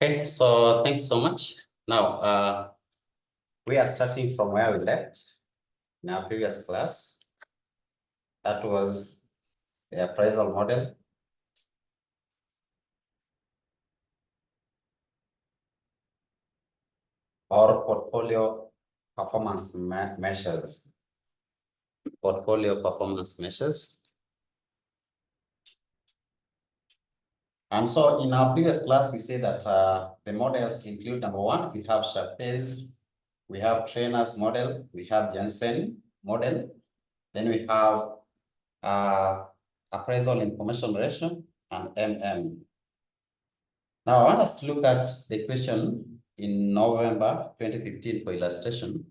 Okay, so thank you so much. Now, we are starting from where we left in our previous class. That was the appraisal model. Or portfolio performance measures. Portfolio performance measures. And so in our previous class, we say that the models include number one, we have Sharpe's, we have Trainer's model, we have Jensen model, then we have appraisal information ratio and MM. Now I want us to look at the question in November 2015 for illustration.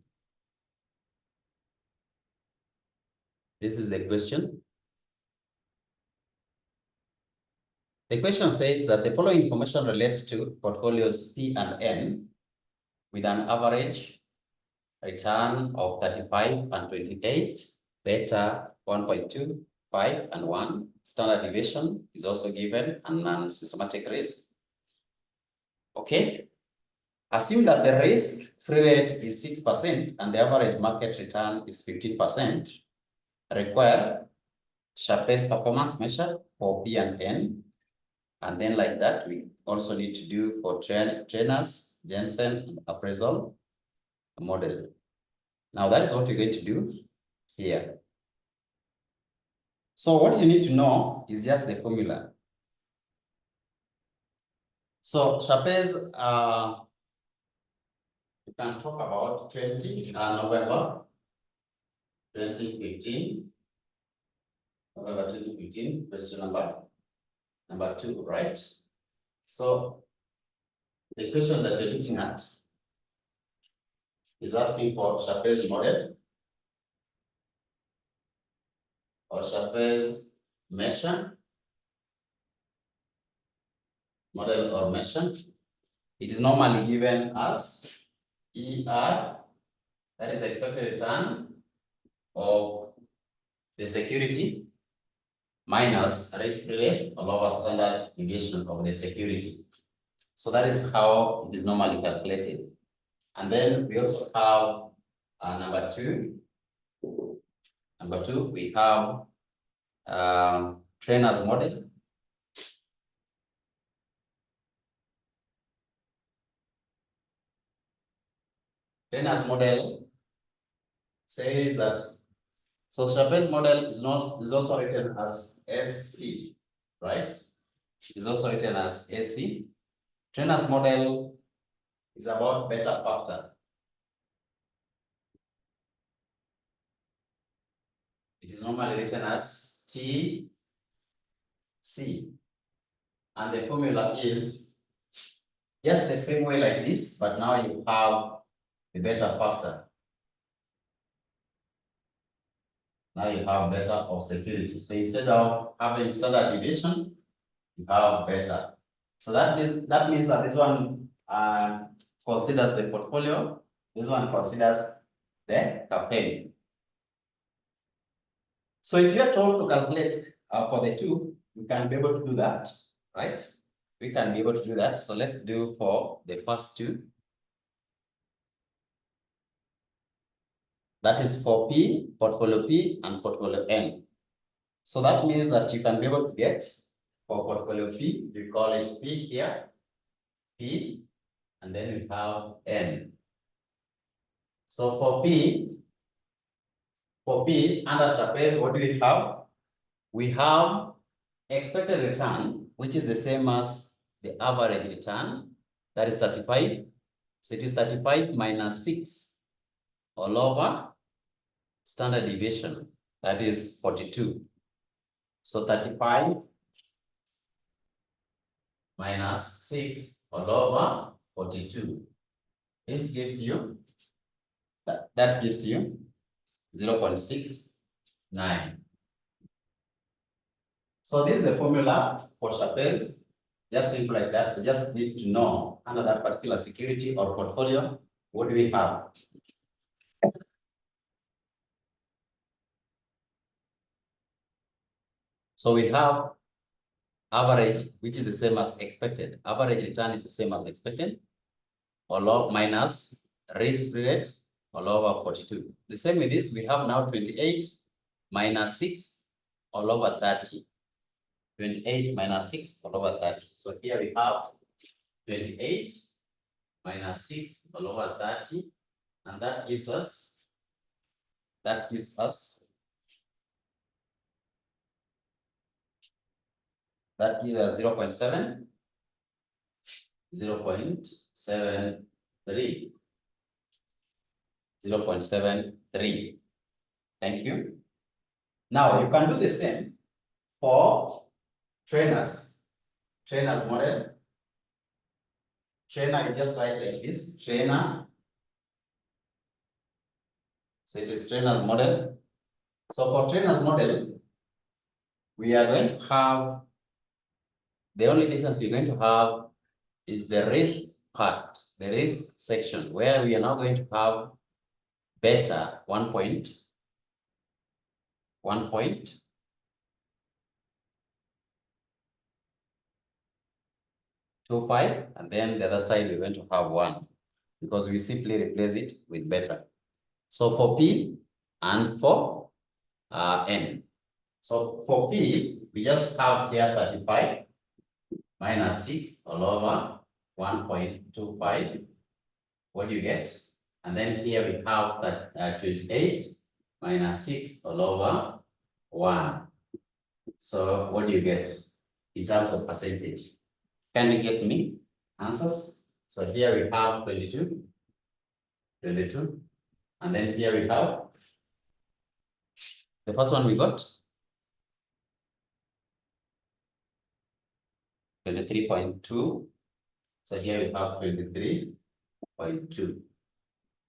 This is the question. The question says that the following information relates to portfolios P and N with an average return of 35 and 28, beta 1.2, 5 and 1. Standard deviation is also given, and non-systematic risk. Okay. Assume that the risk-free rate is 6% and the average market return is 15%. Require Sharpe's performance measure for P and N. And then like that, we also need to do for trainers, Jensen, appraisal model. Now that is what we're going to do here. So what you need to know is just the formula. So Sharpe's, we can talk about 20 November 2015. November 2015, question number 2, right? So the question that we're looking at is asking for Sharpe's model or Sharpe's measure, model or measure. It is normally given as ER, that is expected return of the security minus risk rate or lower standard deviation of the security. So that is how it is normally calculated. And then we also have number 2. Number 2, we have Trainer's model. Trainer's model says that, so Sharpe's model is also written as SC, right? It's also written as SC. Trainer's model is about beta factor. It is normally written as TC. And the formula is just the same way like this, but now you have the beta factor. Now you have beta of security. So instead of having standard deviation, you have beta. So that means that this one considers the portfolio. This one considers the campaign. So if you are told to calculate for the 2, you can be able to do that, right? We can be able to do that. So let's do for the first 2. That is for P, portfolio P, and portfolio N. So that means that you can be able to get for portfolio P, we call it P here, P, and then we have N. So for P under Sharpe's, what do we have? We have expected return, which is the same as the average return, that is 35. So it is 35 minus 6 all over standard deviation, that is 42. So 35 minus 6 all over 42. This gives you, that gives you 0.69. So this is the formula for Sharpe's, just simple like that. So just need to know under that particular security or portfolio, what do we have? So we have average, which is the same as expected. Average return is the same as expected, or log minus risk-free rate, all over 42. The same with this, we have now 28 minus 6 all over 30. 28 minus 6 all over 30. So here we have 28 minus 6 all over 30, and that gives us 0.7, 0.73. 0.73. Thank you. Now you can do the same for trainers. Trainers model. Trainer, you just write like this. Trainer. So it is trainers model. So for trainers model, we are going to have, the only difference we're going to have is the risk part, the risk section, where we are now going to have beta 1.25, and then the other side we're going to have 1, because we simply replace it with beta. So for P and for N. So for P, we just have here 35 minus 6 all over 1.25. What do you get? And then here we have that 28 minus 6 all over 1. So what do you get in terms of percentage? Can you get me answers? So here we have 22, and then here we have the first one we got 23.2. So here we have 23.2.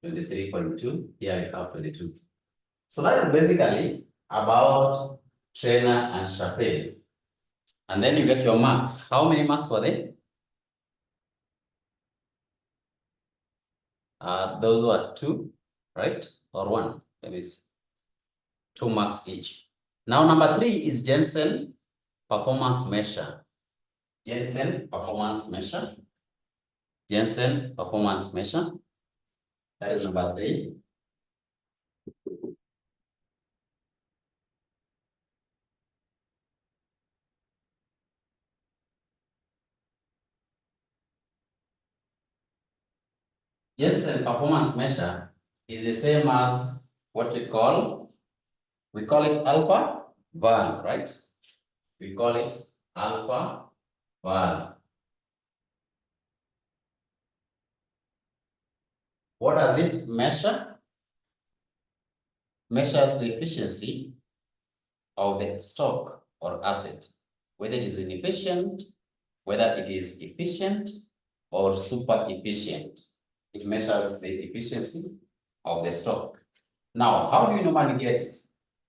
23.2. Here we have 22. So that is basically about trainer and Sharpes. And then you get your marks. How many marks were they? Those were 2, right? Or 1. That is 2 marks each. Now number 3 is Jensen performance measure. Jensen performance measure. Jensen performance measure. That is number 3. Jensen performance measure is the same as what we call it alpha val, right? We call it alpha val. What does it measure? Measures the efficiency of the stock or asset, whether it is inefficient, whether it is efficient or super efficient. It measures the efficiency of the stock. Now, how do you normally get it?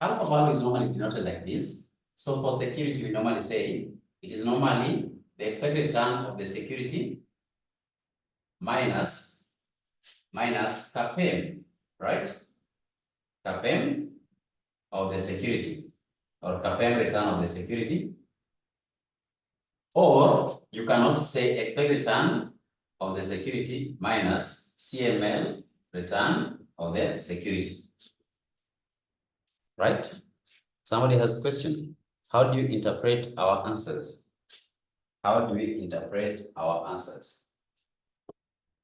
Alpha value is normally denoted like this. So for security, we normally say it is normally the expected return of the security minus CAPM, right? CAPM of the security, or CAPM return of the security. Or you can also say expected return of the security minus CML return of the security. Right? Somebody has a question. How do you interpret our answers? How do we interpret our answers?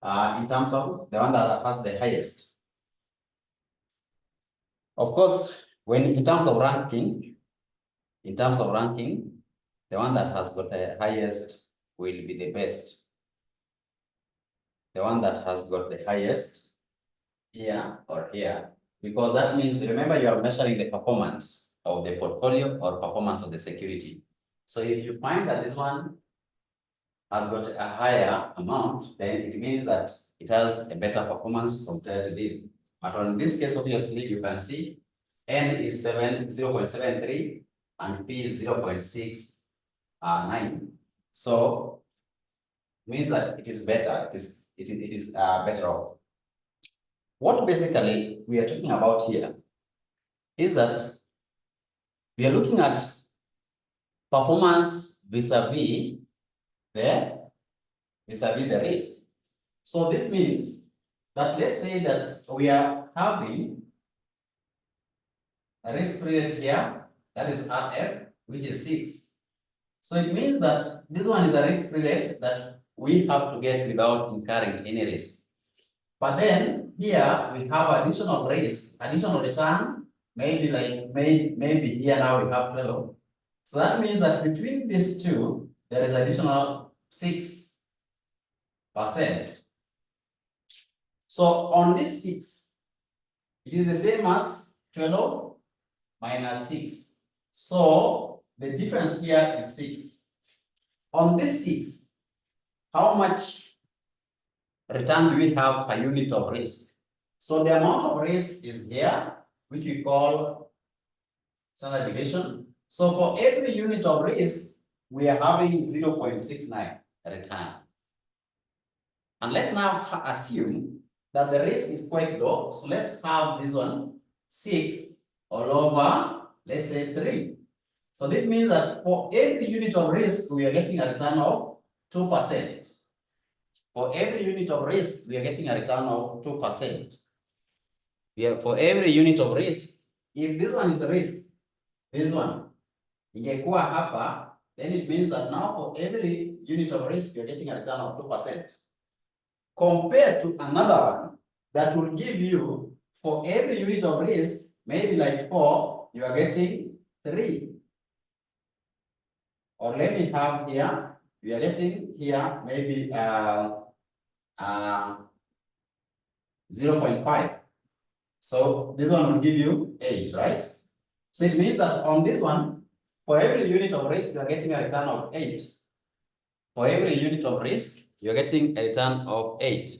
In terms of the one that has the highest. Of course, when in terms of ranking, the one that has got the highest will be the best. The one that has got the highest here or here, because that means, remember, you are measuring the performance of the portfolio or performance of the security. So if you find that this one has got a higher amount, then it means that it has a better performance compared to this. But on this case, obviously, you can see N is 0.73 and P is 0.69. So means that it is better. It is better off. What basically we are talking about here is that we are looking at performance vis-a-vis the risk. So this means that let's say that we are having a risk-free rate here, that is RF, which is 6. So it means that this one is a risk-free rate that we have to get without incurring any risk. But then here we have additional risk, additional return, maybe like maybe here now we have 12. So that means that between these two, there is additional 6%. So on this 6, it is the same as 12 minus 6. So the difference here is 6. On this 6, how much return do we have per unit of risk? So the amount of risk is here, which we call standard deviation. So for every unit of risk, we are having 0.69 return. And let's now assume that the risk is quite low. So let's have this one 6 all over, let's say 3. So that means that for every unit of risk, we are getting a return of 2%. For every unit of risk, we are getting a return of 2%. For every unit of risk, if this one is a risk, this one, ingekuwa hapa, then it means that now for every unit of risk, you're getting a return of 2%. Compared to another one that will give you, for every unit of risk, maybe like 4, you are getting 3. Or let me have here, we are getting here maybe 0.5. So this one will give you 8, right? So it means that on this one, for every unit of risk, you are getting a return of 8. For every unit of risk, you're getting a return of 8.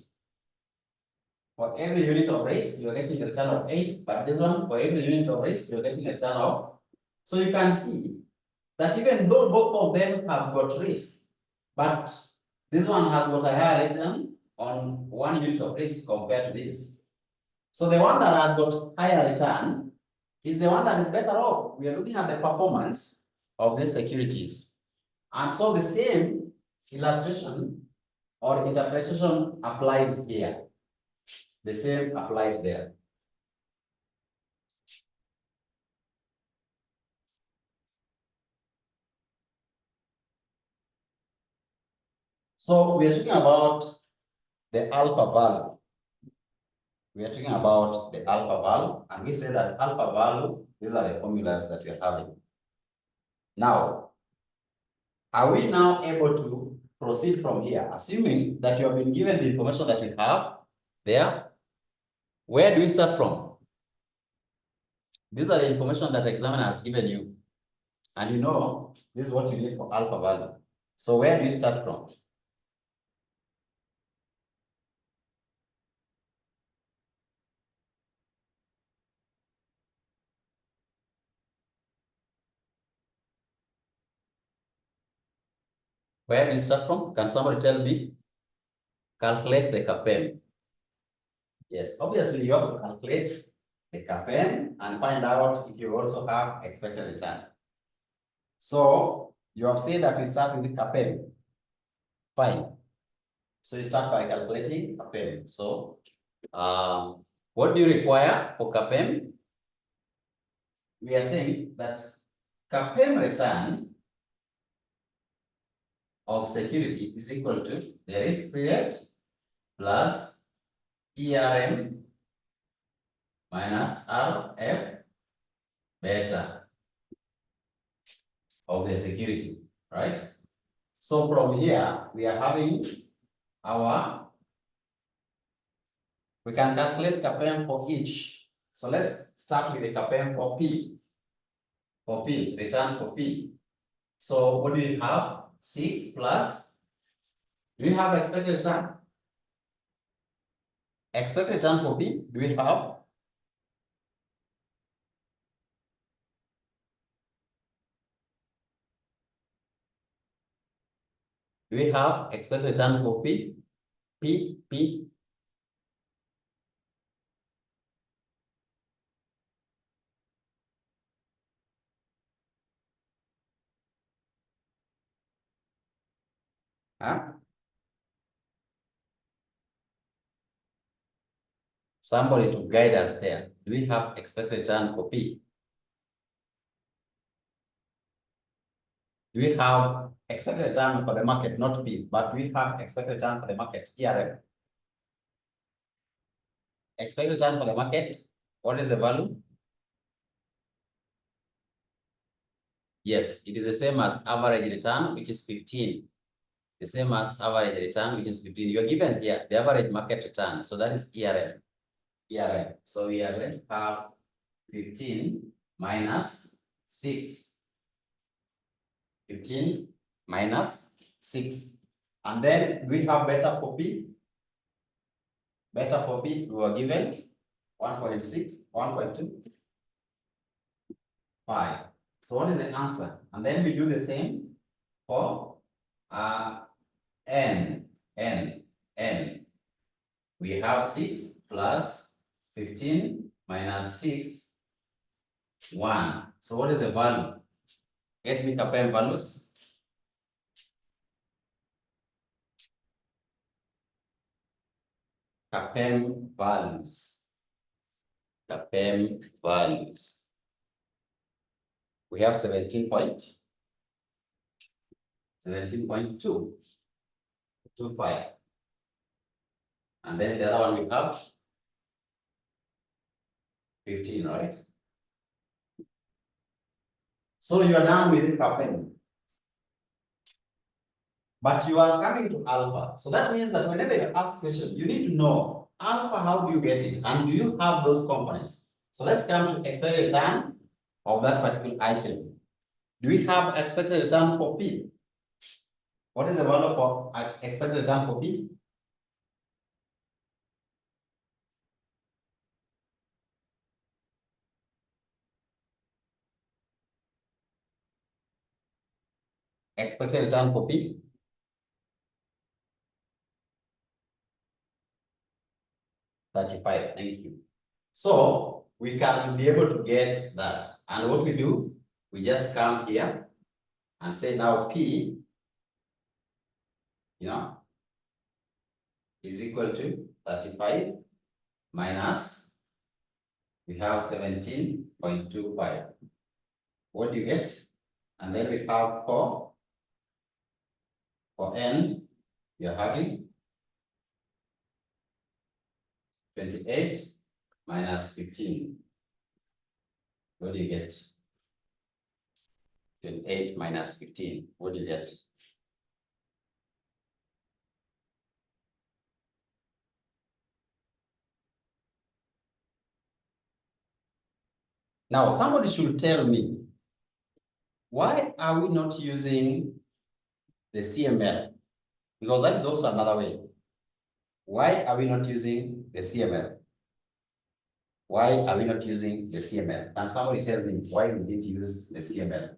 For every unit of risk, you're getting a return of 8. But this one, for every unit of risk, you're getting a return of. So you can see that even though both of them have got risk, but this one has got a higher return on 1 unit of risk compared to this. So the one that has got higher return is the one that is better off. We are looking at the performance of these securities. And so the same illustration or interpretation applies here. The same applies there. So we are talking about the alpha value. We are talking about the alpha value, and we say that alpha value, these are the formulas that we are having. Now, are we now able to proceed from here, assuming that you have been given the information that we have there? Where do we start from? These are the information that the examiner has given you. And you know, this is what you need for alpha value. So where do you start from? Where do you start from? Can somebody tell me? Calculate the CAPM. Yes, obviously you have to calculate the CAPM and find out if you also have expected return. So you have said that we start with the CAPM. Fine. So you start by calculating CAPM. So what do you require for CAPM? We are saying that CAPM return of security is equal to the risk period plus ERM minus RF beta of the security, right? So from here, we are having we can calculate CAPM for each. So let's start with the CAPM for P. For P, return for P. So what do we have? 6 plus, do we have expected return? Expected return for P, do we have? Do we have expected return for P? P. Huh? Somebody to guide us there. Do we have expected return for P? Do we have expected return for the market, not P, but we have expected return for the market, ERM? Expected return for the market, what is the value? Yes, it is the same as average return, which is 15. The same as average return, which is 15. You're given here the average market return. So that is ERM. ERM. So we are going to have 15 minus 6. 15 minus 6. And then we have beta for P. Beta for P, we were given 1.6, 1.2, 5. So what is the answer? And then we do the same for N. We have 6 plus 15 minus 6, 1. So what is the value? Get me KPM values. KPM values. KPM values. We have 17.25. And then the other one we have 15, right? So you are done with the KPM. But you are coming to alpha. So that means that whenever you ask question, you need to know alpha, how do you get it? And do you have those components? So let's come to expected return of that particular item. Do we have expected return for P? What is the value for expected return for P? Expected return for P? $35. Thank you. So we can be able to get that. And what we do, we just come here and say now P, is equal to 35 minus, we have 17.25. What do you get? And then we have for N, you're having 28 minus 15. What do you get? 28 minus 15. What do you get? Now, somebody should tell me, why are we not using the CML? Because that is also another way. Why are we not using the CML? Why are we not using the CML? Can somebody tell me why we need to use the CML?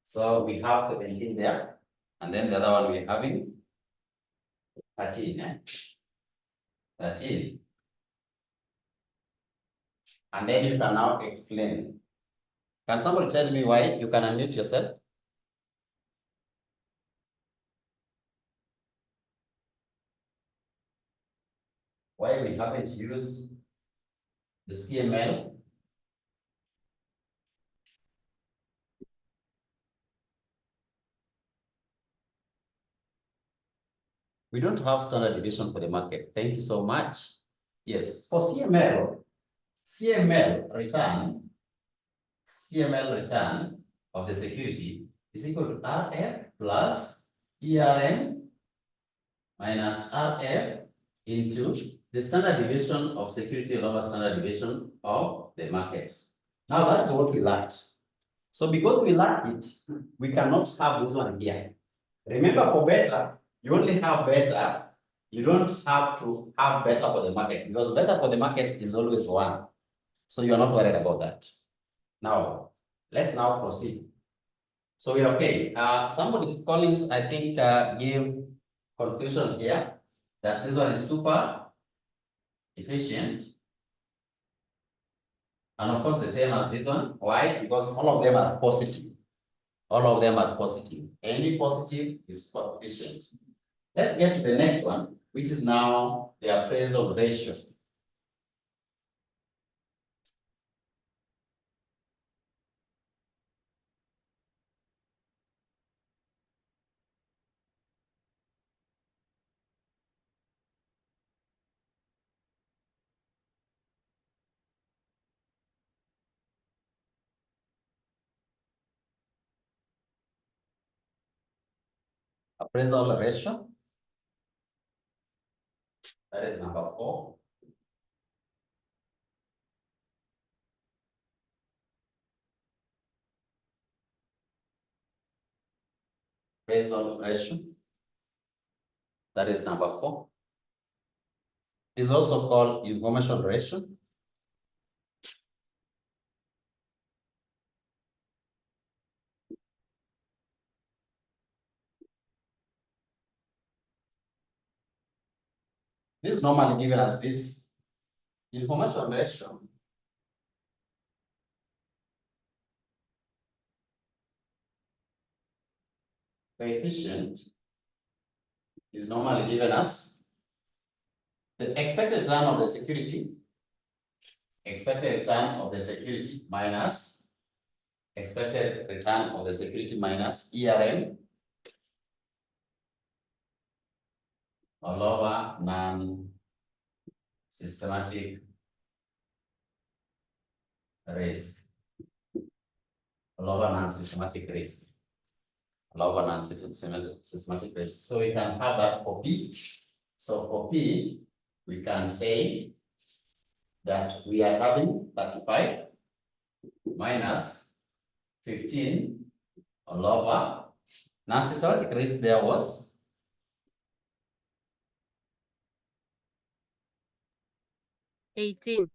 So we have 17 there, and then the other one we're having 13. 13. And then you can now explain. Can somebody tell me why? You can unmute yourself. Why we haven't used the CML? We don't have standard deviation for the market. Thank you so much. Yes, for CML return of the security is equal to RF plus ERM minus RF into the standard deviation of security over standard deviation of the market. Now that's what we lacked. So because we lack it, we cannot have this one here. Remember, for beta, you only have beta. You don't have to have beta for the market, because beta for the market is always 1. So you are not worried about that. Now, let's now proceed. So we're okay. Somebody, Collins, I think, gave conclusion here that this one is super efficient. And of course, the same as this one. Why? Because all of them are positive. All of them are positive. Any positive is coefficient. Let's get to the next one, which is now the appraisal ratio. Appraisal ratio, that is number 4. Appraisal ratio, that is number 4. It is also called information ratio. This is normally given as this information ratio coefficient is normally given as the expected return of the security, minus expected return of the security minus ERM all over non-systematic risk. All over non-systematic risk. All over non-systematic risk. So we can have that for P. So for P, we can say that we are having 35 minus 15 all over non-systematic risk. There was 18.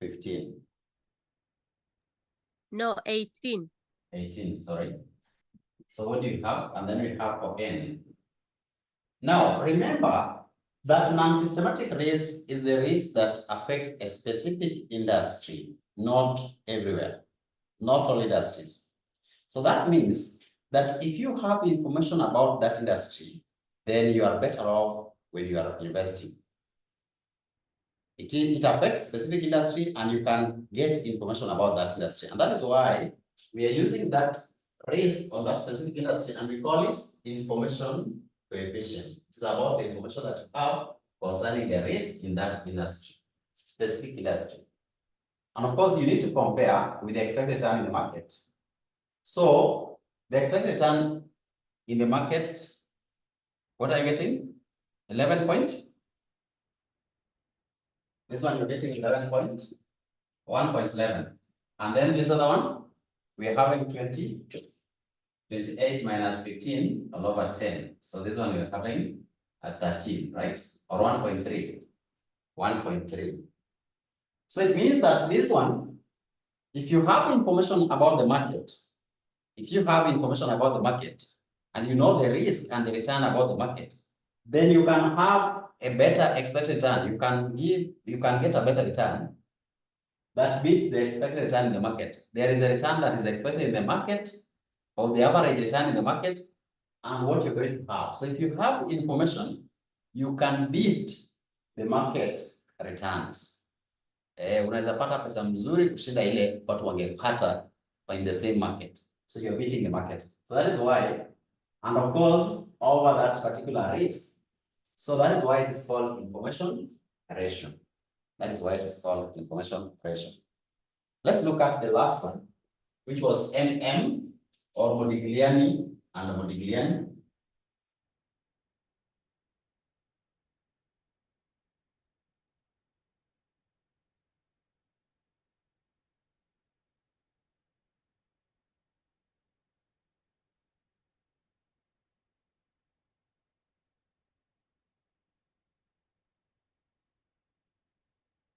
15. No, 18. 18, sorry. So what do you have? And then we have for N. Now, remember that non-systematic risk is the risk that affect a specific industry, not everywhere, not all industries. So that means that if you have information about that industry, then you are better off when you are investing. It affects specific industry and you can get information about that industry. And that is why we are using that risk on that specific industry and we call it information coefficient. It's about the information that you have concerning the risk in that industry, specific industry. And of course, you need to compare with the expected return in the market. So the expected return in the market, what are you getting? 11 point. This one you're getting 11.1.11. And then this other one, we're having 28 minus 15 all over 10. So this one we're having at 13, right? Or 1.3. 1.3. So it means that this one, if you have information about the market, and you know the risk and the return about the market, then you can have a better expected return. You can get a better return that beats the expected return in the market. There is a return that is expected in the market, or the average return in the market, and what you're going to have. So if you have information, you can beat the market returns. Unaweza pata pesa mzuri kushinda ile watu wangepata in the same market. So you're beating the market. So that is why, and of course, over that particular risk. So that is why it is called information ratio. That is why it is called information ratio. Let's look at the last one, which was MM, or Modigliani and Modigliani.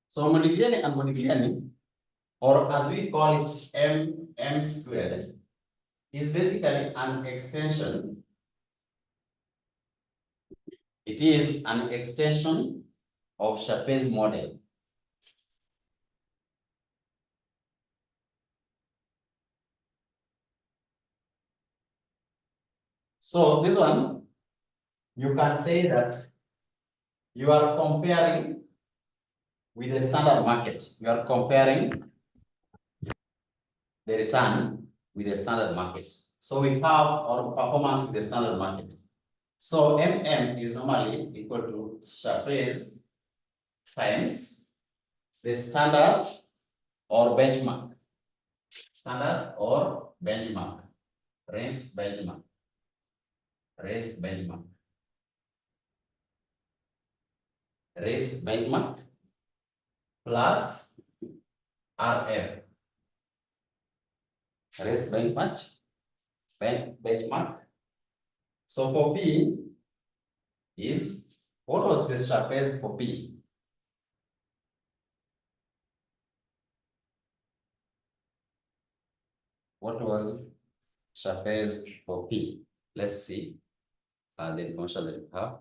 So Modigliani and Modigliani, or as we call it, M squared, is basically an extension. It is an extension of Chappé's model. So this one, you can say that you are comparing with the standard market. You are comparing the return with the standard market. So we have our performance with the standard market. So MM is normally equal to Sharpe's times the standard or benchmark. Standard or benchmark. Race benchmark. Race benchmark. Race benchmark plus RF. Race benchmark. So for P is, what was the Sharpe's for P? What was Sharpe's for P? Let's see the information that we have.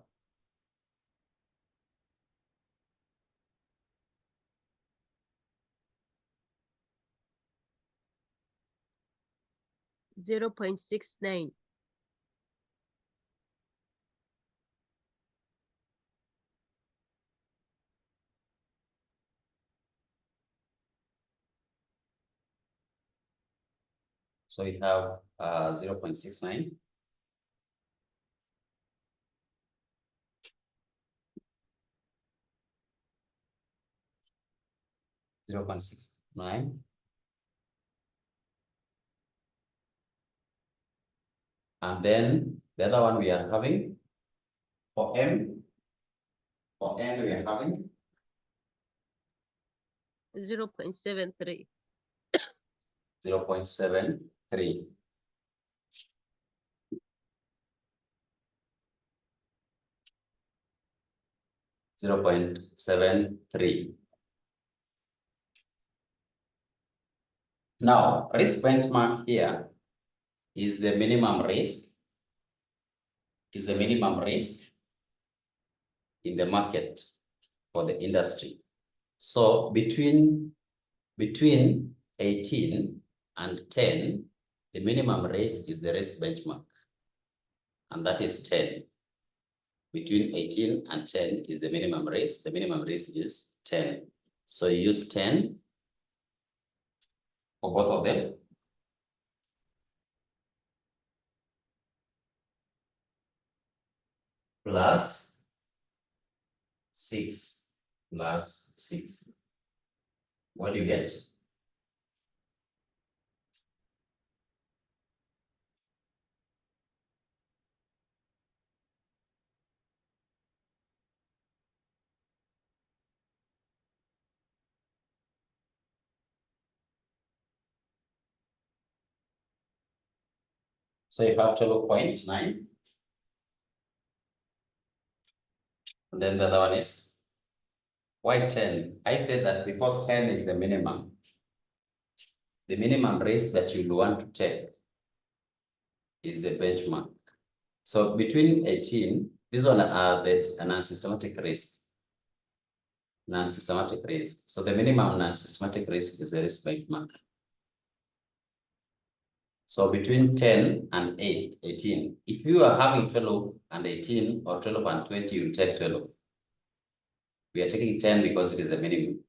.69. So we have 0.69. .69. And then the other one we are having for M. For N we are having 0.73. 0.73. Now, risk benchmark here is the minimum risk. Is the minimum risk in the market for the industry. So between 18 and 10, the minimum risk is the risk benchmark, and that is 10. Between 18 and 10 is the minimum risk. The minimum risk is 10. So you use 10 for both of them. Plus 6 plus 6. What do you get? So you have 12.9. And then the other one is, why 10? I said that because 10 is the minimum risk that you want to take is the benchmark. So between 18, this one there's a non-systematic risk. Non-systematic risk. So the minimum non-systematic risk is the risk benchmark. So between 10 and 18, if you are having 12 and 18 or 12 and 20, you take 12. We are taking 10 because it is a minimum.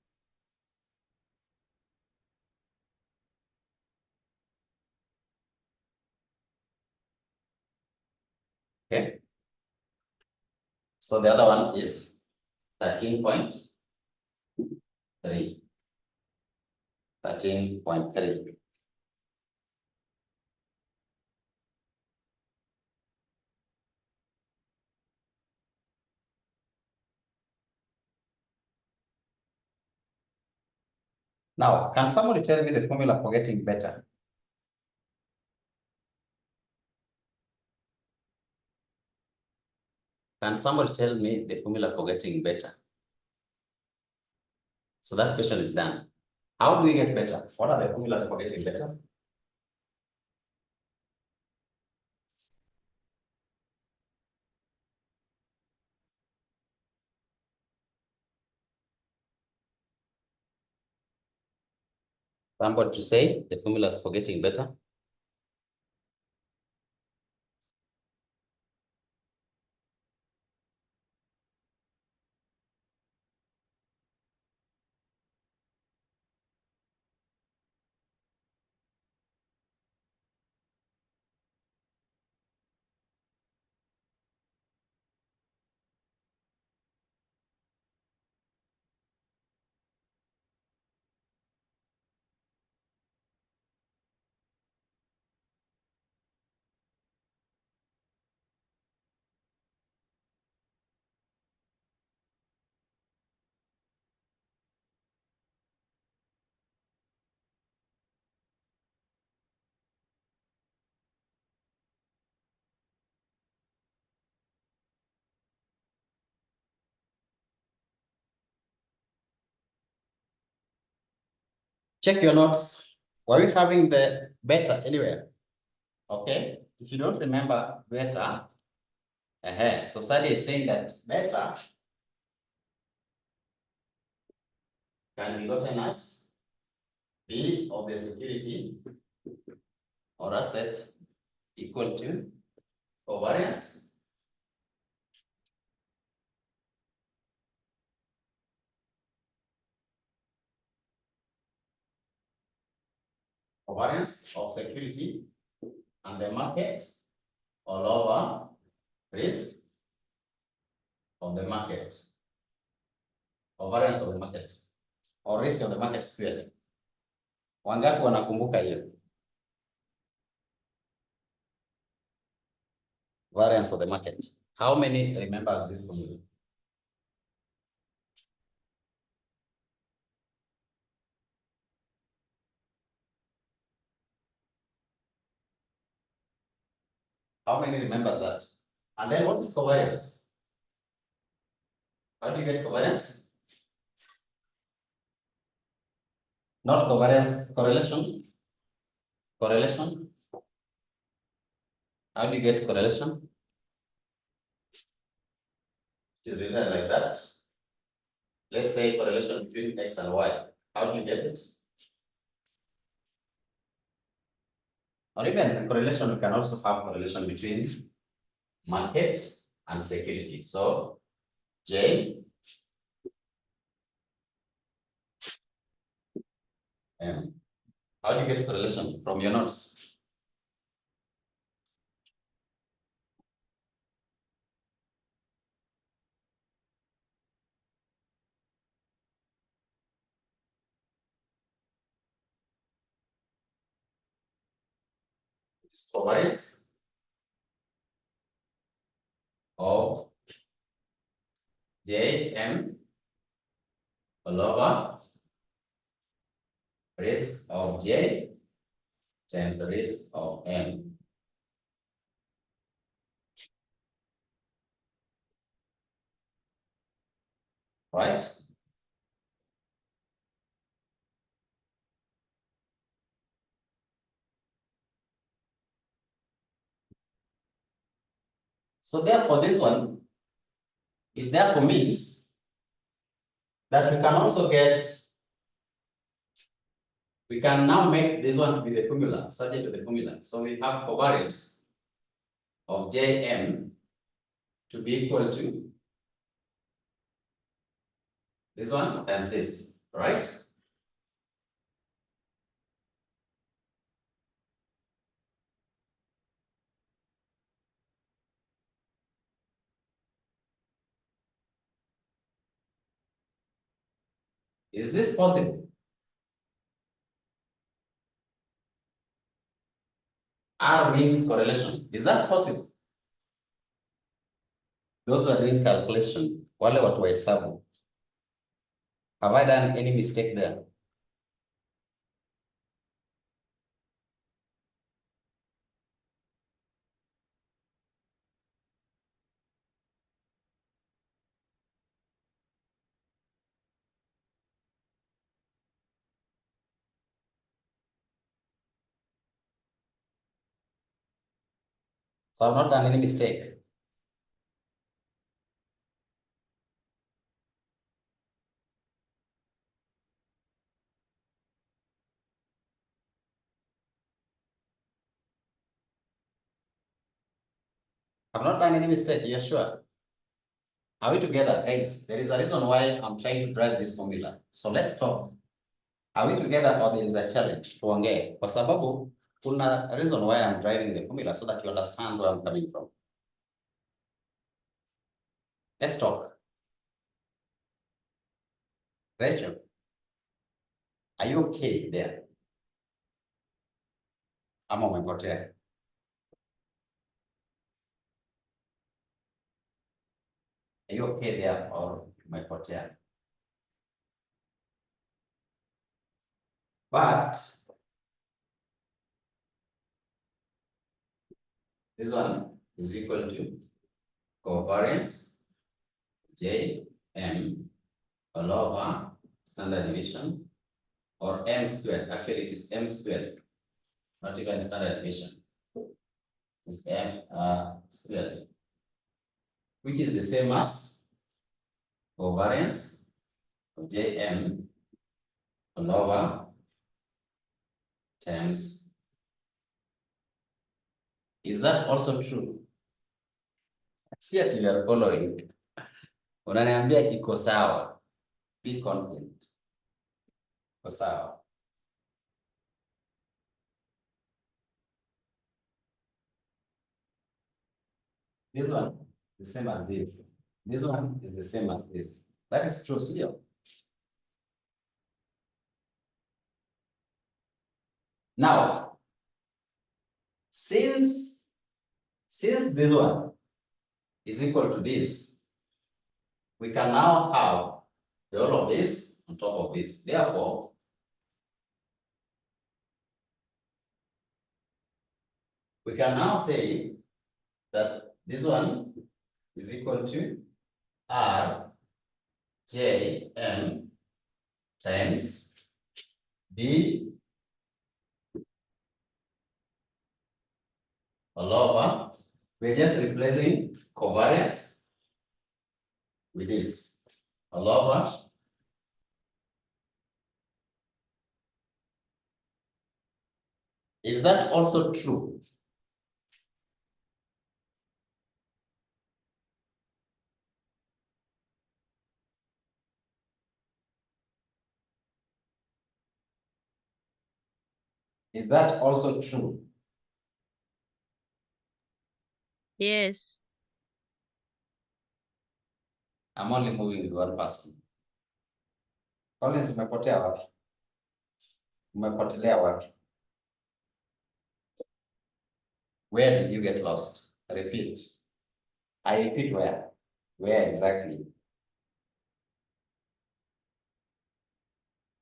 Okay. So the other one is 13.3. 13.3. Now, can somebody tell me the formula for getting better? Can somebody tell me the formula for getting better? So that question is done. How do we get better? What are the formulas for getting better? Somebody to say the formulas for getting better? Check your notes. Were you having the beta anywhere? Okay. If you don't remember beta, so Sally is saying that beta can be gotten as B of the security or asset equal to covariance of security and the market all over risk of the market, or variance of the market, or risk of the market squared. Wangapi wanakumbuka hiyo? Variance of the market. How many remembers this formula? How many remembers that? And then what is covariance? How do you get covariance? Not covariance, correlation. Correlation. How do you get correlation? It is written like that. Let's say correlation between X and Y. How do you get it? Or even correlation, we can also have correlation between market and security. So J M. How do you get correlation from your notes? It's covariance of J M all over risk of J times the risk of M. Right? So therefore, this one, it therefore means that we can also get, we can now make this one to be the formula, subject to the formula. So we have covariance of Jm to be equal to this one times this, right? Is this possible? R means correlation. Is that possible? Those who are doing calculation, wale watu wa hesabu, have I done any mistake there? So I've not done any mistake. I've not done any mistake, you're sure? Are we together? Guys, there is a reason why I'm trying to drive this formula. So let's talk. Are we together or there is a challenge? Tuongee. Kwa sababu, kuna reason why I'm driving the formula so that you understand where I'm coming from. Let's talk. Rachel, are you okay there? Ama umepotea? Are you okay there or umepotea? But this one is equal to covariance J M all over standard deviation or m squared. Actually, it is m squared, not even standard deviation. It's m squared, which is the same as covariance of Jm all over times. Is that also true? See ati you are following. Unaniambia iko sawa. Be confident. Iko sawa. This one is the same as this. This one is the same as this. That is true, still. Now, since this one is equal to this, we can now have the whole of this on top of this. Therefore, we can now say that this one is equal to R J M times D all over. We're just replacing covariance with this all over. Is that also true? Is that also true? Yes. I'm only moving with one person. Collins, umepotea wapi? Umepotelea wapi? Where did you get lost? Repeat. I repeat where? Where exactly?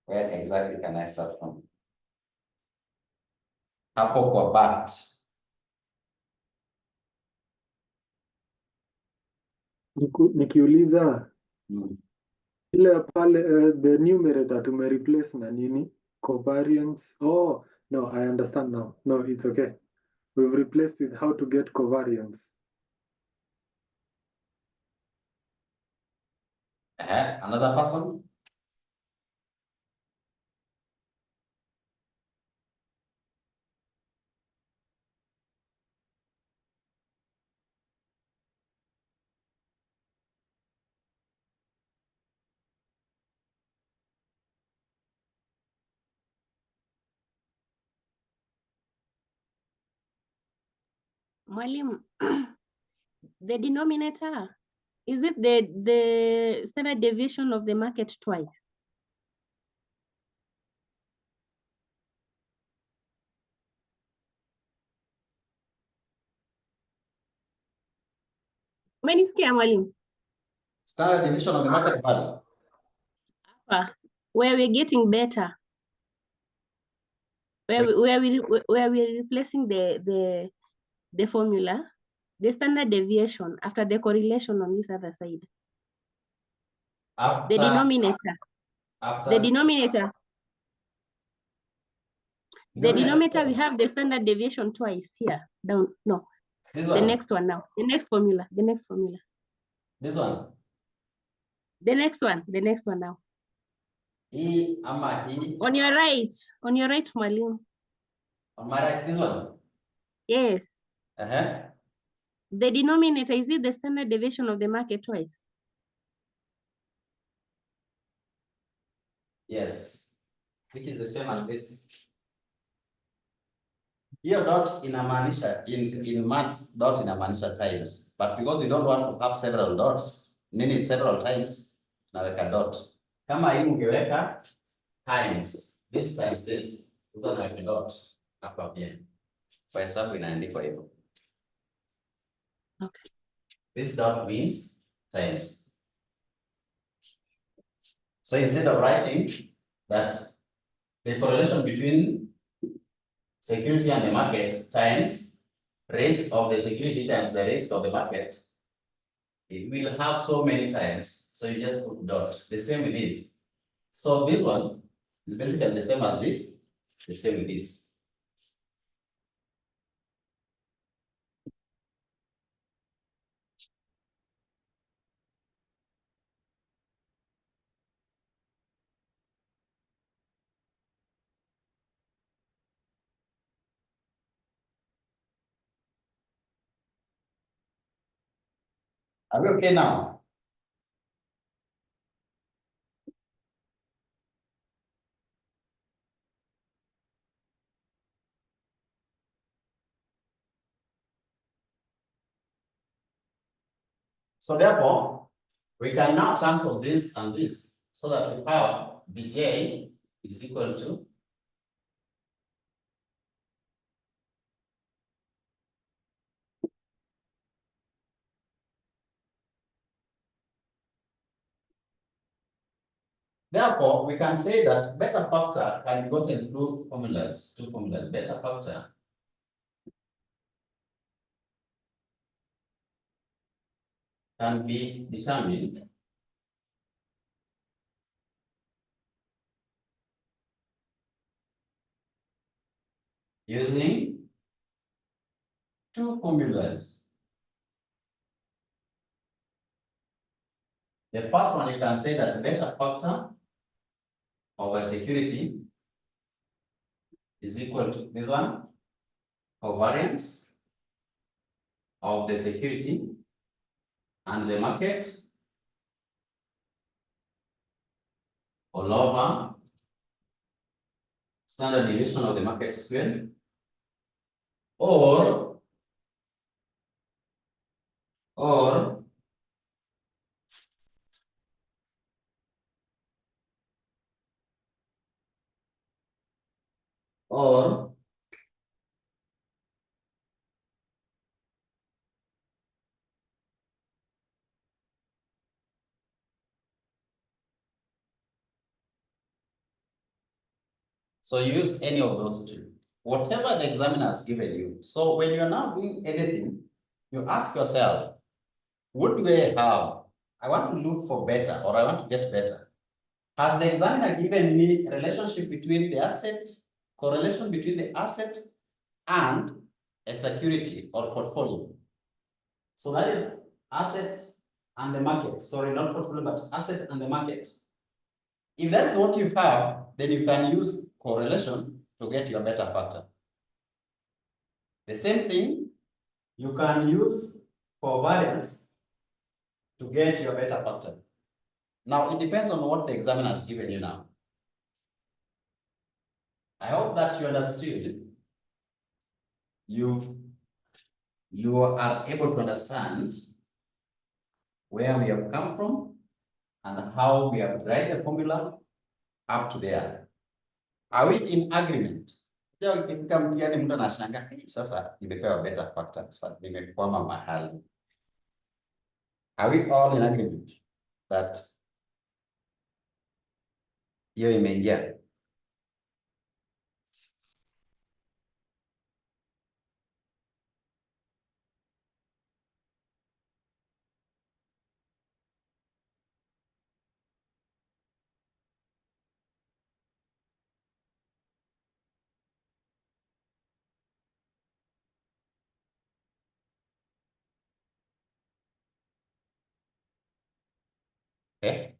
Where exactly can I start from? Hapo kwa but. Nikiuliza ile pale the numerator tume replace na nini? Covariance. Oh, no, I understand now. No, it's okay. We've replaced with how to get covariance. Another person? Mwalimu, the denominator, is it the standard deviation of the market twice? Umenisikia mwalimu? Standard deviation of the market value. Where we're getting better. Where we're replacing the formula, the standard deviation after the correlation on this other side. After, the denominator. After, the denominator. The denominator, we have the standard deviation twice here. Down. No. This the one. next one now. The next formula. The next formula. This one. The next one. The next one now. E ama E. On your right. On your right, mwalimu. On my right, this one. Yes. Uh-huh. The denominator, is it the standard deviation of the market twice? Yes. Which is the same as this. Here dot inamaanisha in maths dot inamaanisha times, but because we don't want to have several dots, nini several times, naweka dot. Kama hii ungeweka times, this times this, sasa naweka dot hapa pia. Kwa hesabu inaandikwa hivyo. Okay. This dot means times. So instead of writing that the correlation between security and the market times risk of the security times the risk of the market, it will have so many times. So you just put dot. The same with this. So this one, It's basically the same as this, the same with this. Are we okay now? So therefore, we can now cancel this and this so that we have Bj is equal to therefore, we can say that beta factor can be gotten through formulas, two formulas. Beta factor can be determined using two formulas. The first one, you can say that beta factor over security is equal to this one, covariance of the security and the market all over standard deviation of the market squared, or so use any of those two, whatever the examiner has given you. So when you're now doing anything, you ask yourself, what do I have? I want to look for better, or I want to get better. Has the examiner given me a relationship between the asset, correlation between the asset and a security or portfolio? So that is asset and the market. Sorry, not portfolio, but asset and the market. If that's what you have, then you can use correlation to get your beta factor. The same thing, you can use covariance to get your beta factor. Now, it depends on what the examiner has given you now. I hope that you understood. You are able to understand where we have come from and how we have derived the formula up to there. Are we in agreement? Ukifika mtihani mtu anashangaa, sasa nimepewa beta factor, sasa nimekwama mahali. Are we all in agreement that hiyo imeingia? Okay.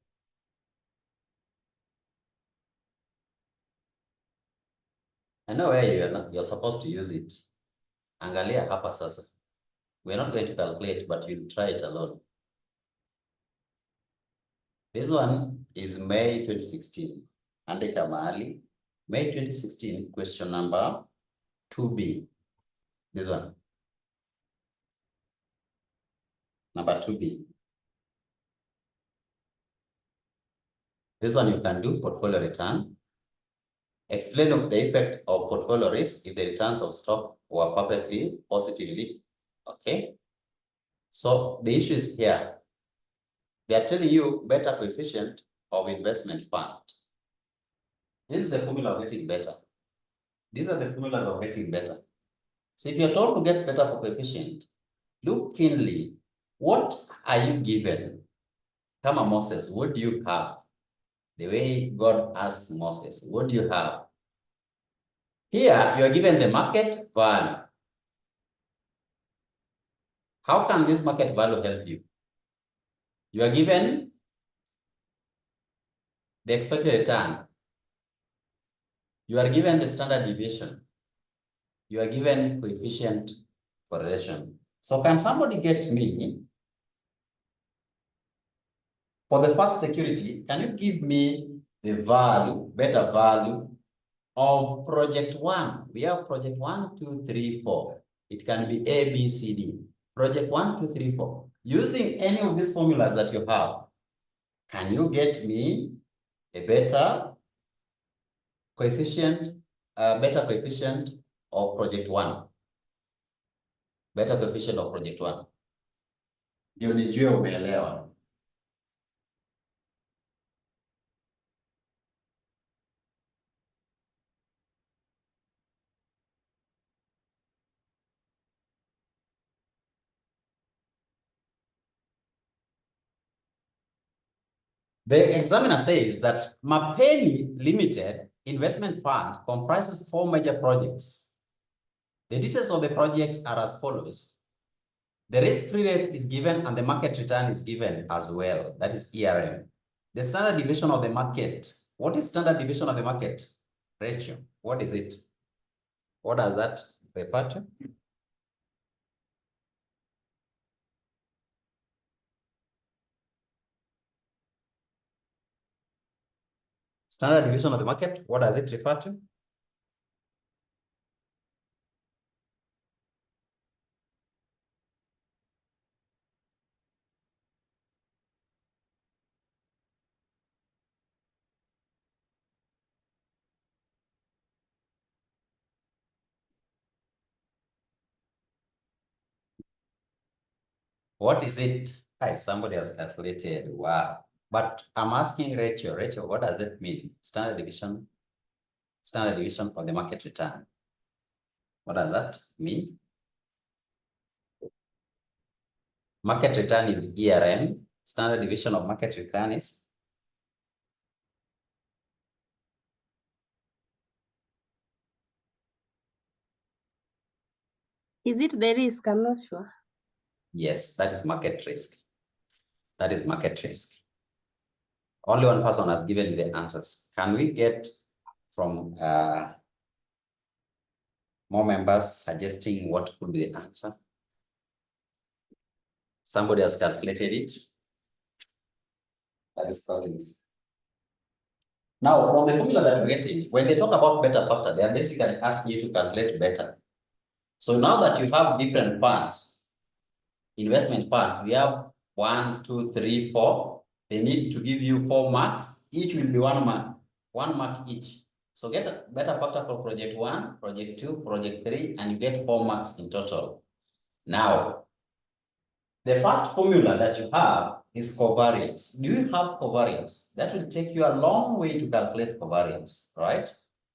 I know where you're supposed to use it. Angalia hapa sasa. We're not going to calculate, but you'll try it alone. This one is May 2016. Andika mahali. May 2016, question number 2B. This one. Number 2B. This one you can do portfolio return. Explain of the effect of portfolio risk if the returns of stock were perfectly positively. Okay. So the issue is here. They are telling you better coefficient of investment fund. This is the formula of getting better. These are the formulas of getting better. So if you're told to get better for coefficient, look keenly. What are you given? Come on, Moses, what do you have? The way God asked Moses, what do you have? Here, you are given the market value. How can this market value help you? You are given the expected return. You are given the standard deviation. You are given coefficient correlation. So can somebody get me, for the first security, can you give me the value, beta value of project 1? We have project 1, 2, 3, 4. It can be A, B, C, D. Project 1, 2, 3, 4. Using any of these formulas that you have, can you get me a beta coefficient of project 1? Beta coefficient of project 1. Ndio nijue umeelewa. The examiner says that Mapeni Limited Investment Fund comprises 4 major projects. The details of the projects are as follows. The risk-free rate is given and the market return is given as well. That is ERM. The standard deviation of the market. What is standard deviation of the market? Ratio. What is it? What does that refer to? Standard deviation of the market, what does it refer to? What is it? Hi, somebody has calculated. Wow. But I'm asking Rachel. Rachel, what does it mean? Standard deviation of the market return. What does that mean? Market return is ERM. Standard deviation of market return is? Is it the risk? I'm not sure. Yes, that is market risk. That is market risk. Only one person has given me the answers. Can we get from more members suggesting what could be the answer? Somebody has calculated it. That is Collins. Now, from the formula that we're getting, when they talk about beta factor, they are basically asking you to calculate beta. So now that you have different funds, investment funds, we have 1, 2, 3, 4. They need to give you 4 marks. Each will be 1 mark. 1 mark each. So get a beta factor for project 1, project 2, project 3, and you get 4 marks in total. Now, the first formula that you have is covariance. Do you have covariance? That will take you a long way to calculate covariance, right?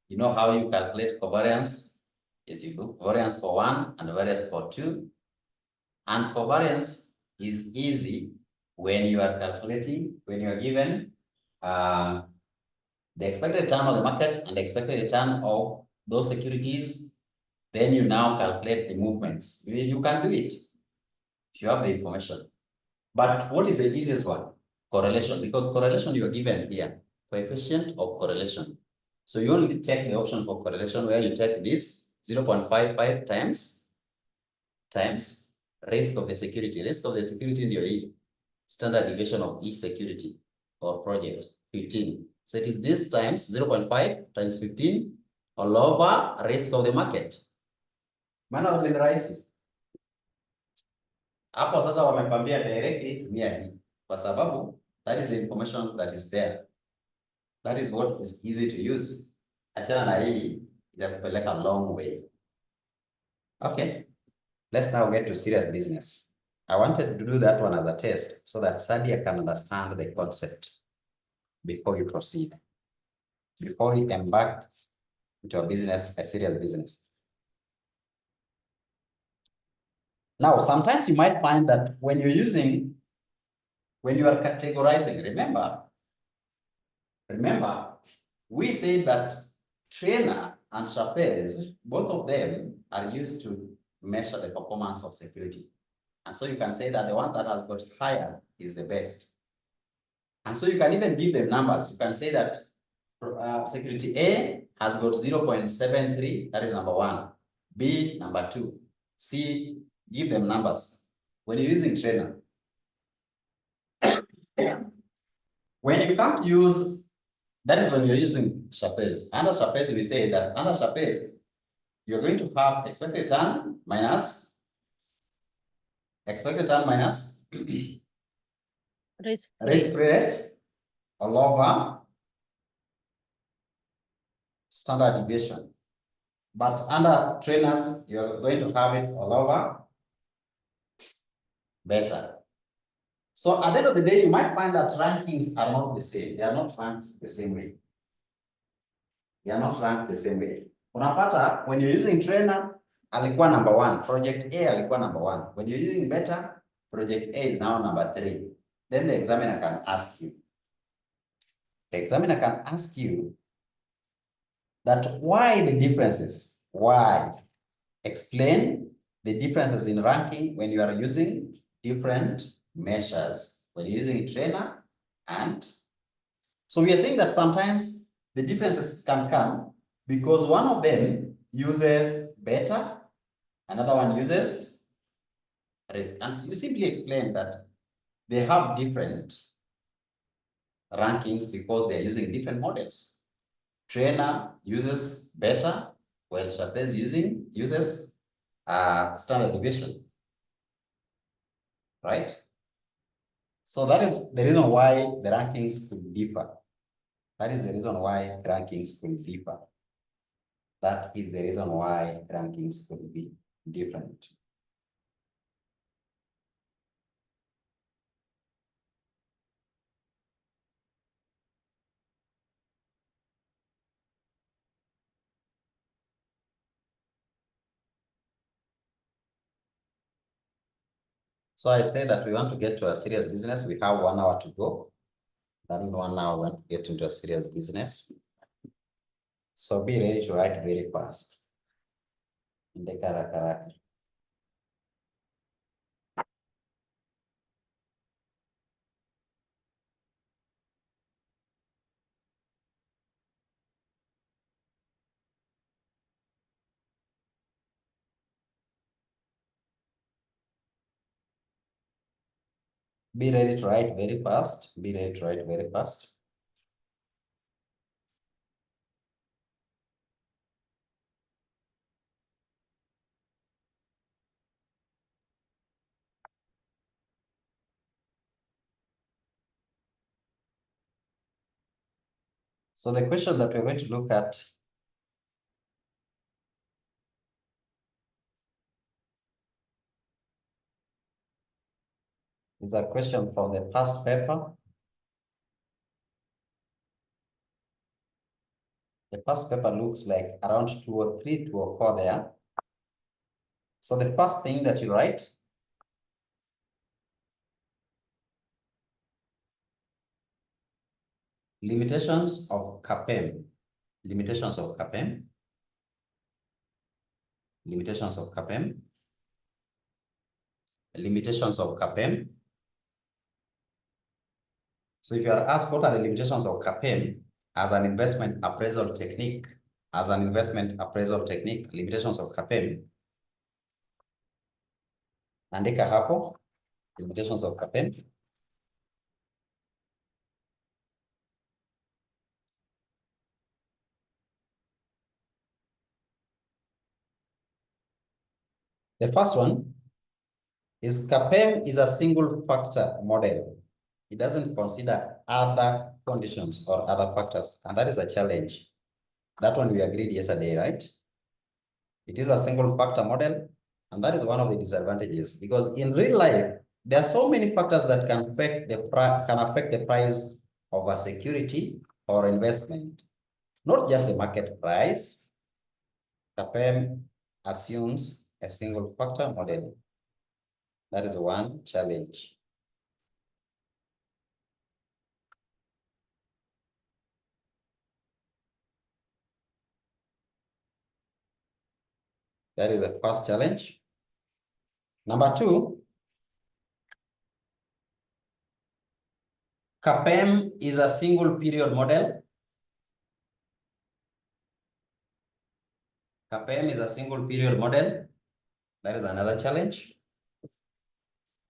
You know how you calculate covariance? Is you do covariance for 1 and variance for 2. And covariance is easy when you are calculating, when you are given the expected return of the market and the expected return of those securities. Then you now calculate the movements. You can do it if you have the information. But what is the easiest one? Correlation, because correlation you are given here, coefficient of correlation. So you only take the option for correlation where you take this 0.55 times risk of the security. Risk of the security in your standard deviation of each security or project, 15. So it is this times 0.5 times 15 all over risk of the market. Maana ni rahisi. Hapo sasa wamekwambia directly tumia hii kwa sababu that is the information that is there. That is what is easy to use. Achana na hii itakupeleka a long way. Okay. Let's now get to serious business. I wanted to do that one as a test so that Sadia can understand the concept before you proceed, before you embark into a serious business. Now, sometimes you might find that when you are categorizing, remember, Remember, we say that trainer and Sharpez, both of them are used to measure the performance of security. And so you can say that the one that has got higher is the best. And so you can even give them numbers. You can say that security A has got 0.73, that is number 1. B, number 2. C, give them numbers. When you're using trainer, when you come to use, that is when you're using Sharpez. Under Sharpez, we say that under Sharpez, you're going to have expected return minus risk rate all over standard deviation. But under trainers, you're going to have it all over beta. So at the end of the day, you might find that rankings are not the same. They are not ranked the same way. They are not ranked the same way. Unapata, when you're using trainer, alikuwa number 1. Project A alikuwa number 1. When you're using beta, project A is now number 3. Then the examiner can ask you. The examiner can ask you that why the differences? Why? Explain the differences in ranking when you are using different measures. When you're using trainer and so we are saying that sometimes the differences can come because one of them uses beta, another one uses risk. And so you simply explain that they have different rankings because they're using different models. Trainer uses beta, while Sharpez uses standard deviation, right? So that is the reason why the rankings could differ. That is the reason why rankings could differ. That is the reason why rankings could be different. So I say that we want to get to a serious business. We have 1 hour to go. Then in 1 hour, we want to get into a serious business. So be ready to write very fast. Be ready to write very fast. Be ready to write very fast. So the question that we're going to look at is a question from the past paper. The past paper looks like around 2 or 3, 2 or 4 there. So the first thing that you write limitations of CAPM. Limitations of CAPM. Limitations of CAPM. Limitations of CAPM. So if you are asked what are the limitations of CAPM as an investment appraisal technique, limitations of CAPM, andika hapo, limitations of CAPM. The first one is CAPM is a single factor model. It doesn't consider other conditions or other factors, and that is a challenge. That one we agreed yesterday, right? It is a single factor model, and that is one of the disadvantages because in real life, there are so many factors that can affect the price of a security or investment, not just the market price. CAPM assumes a single factor model. That is one challenge. That is the first challenge. Number two, CAPM is a single period model. CAPM is a single period model. That is another challenge.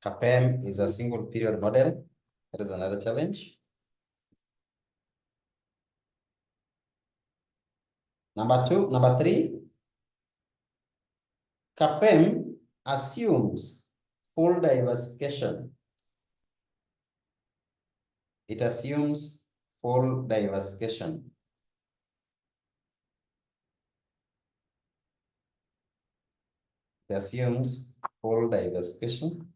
CAPM is a single period model. That is another challenge. Number three, CAPM assumes full diversification. It assumes full diversification. It assumes full diversification.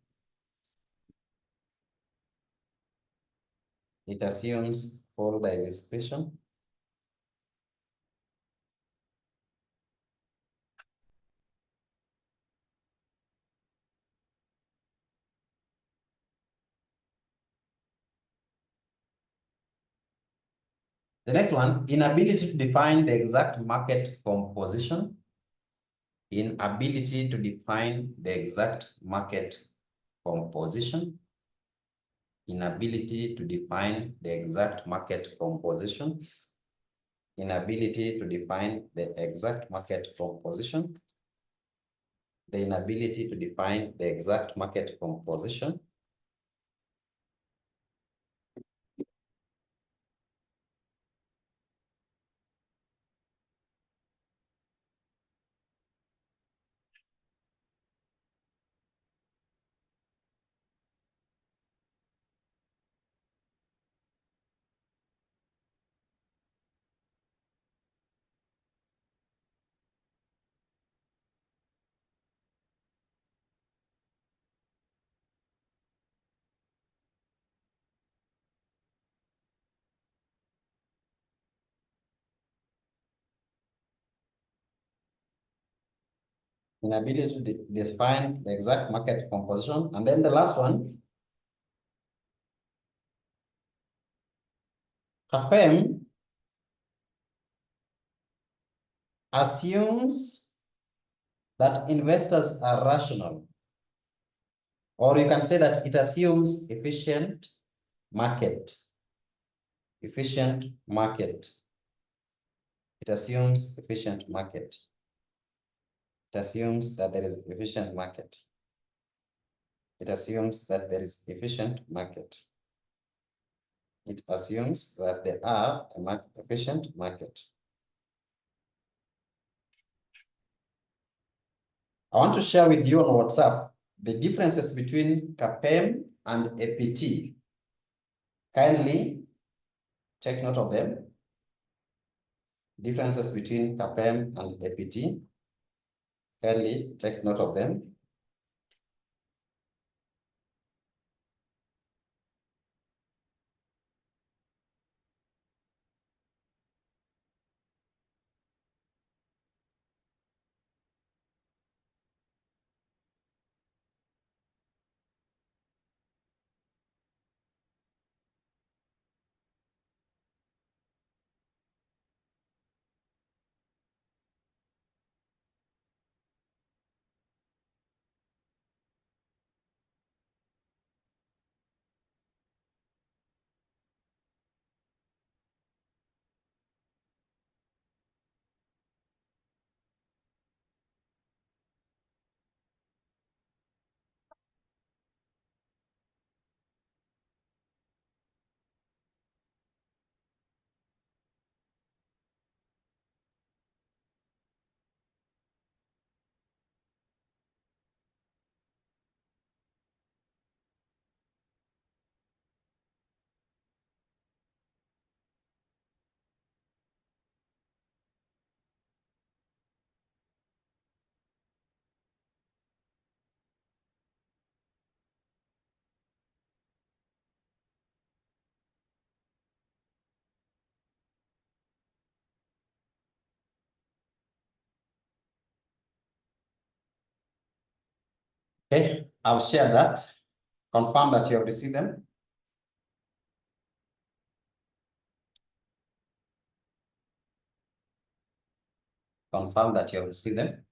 It assumes full diversification. The next one, inability to define the exact market composition. Inability to define the exact market composition. Inability to define the exact market composition. Inability to define the exact market composition. The inability to define the exact market composition. Inability to define the exact market composition. And then the last one, CAPM assumes that investors are rational, or you can say that it assumes efficient market. Efficient market. It assumes efficient market. It assumes that there is efficient market. It assumes that there is efficient market. It assumes that there are an efficient market. I want to share with you on WhatsApp the differences between CAPM and APT. Kindly take note of them. Differences between CAPM and APT. Kindly take note of them. Okay, I'll share that. Confirm that you have received them. Confirm that you have received them.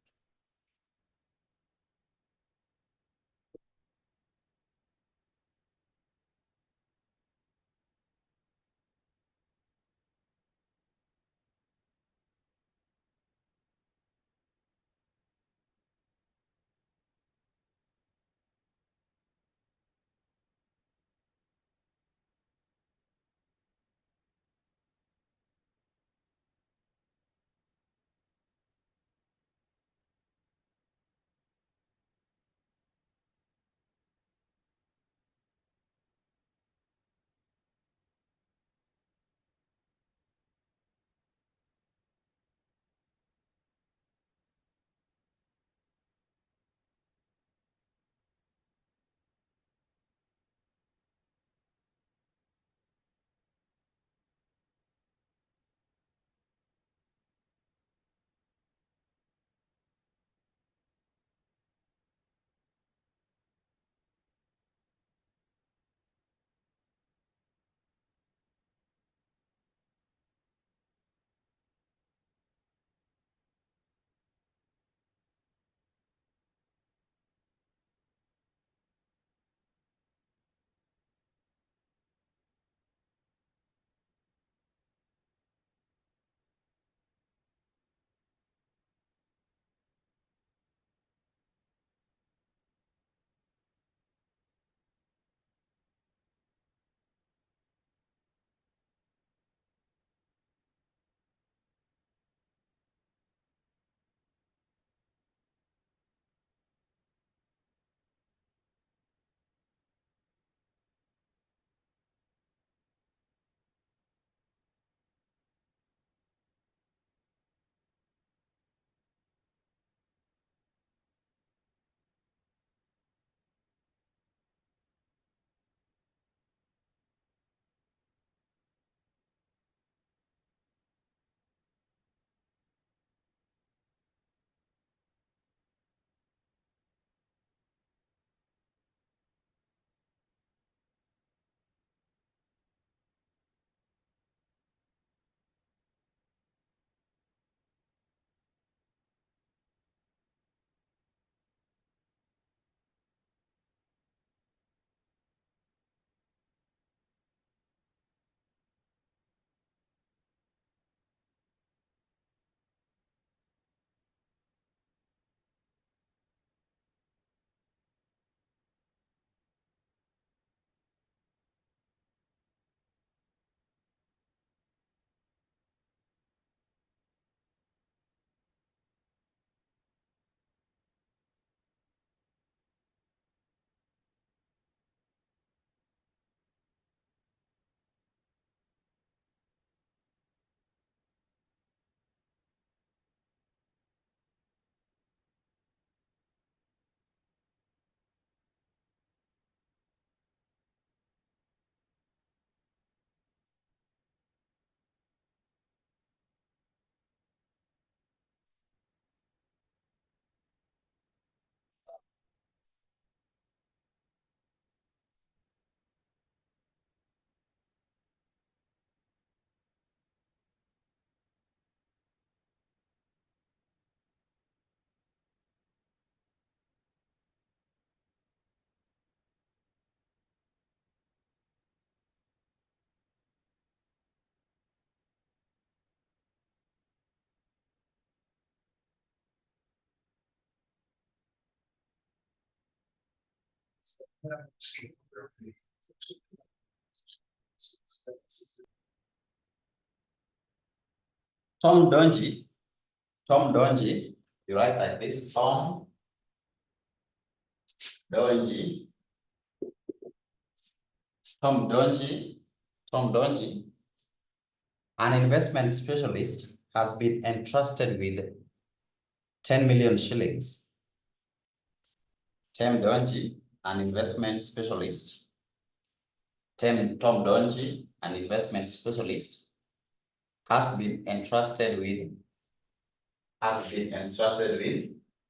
Tom Donji, you write like this, Tom Donji, an investment specialist, has been entrusted with 10 million shillings. Tom Donji, an investment specialist. Tom Donji, an investment specialist, has been entrusted with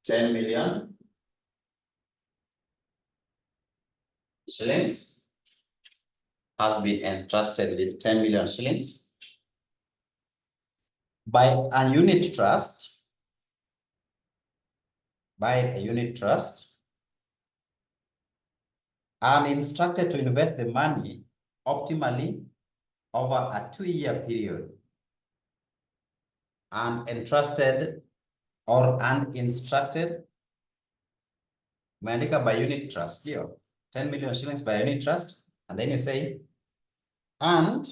10 million shillings. Has been entrusted with 10 million shillings by a unit trust. And instructed to invest the money optimally over a 2-year period. And instructed umeandika by unit trust here, 10 million shillings by unit trust, and then you say and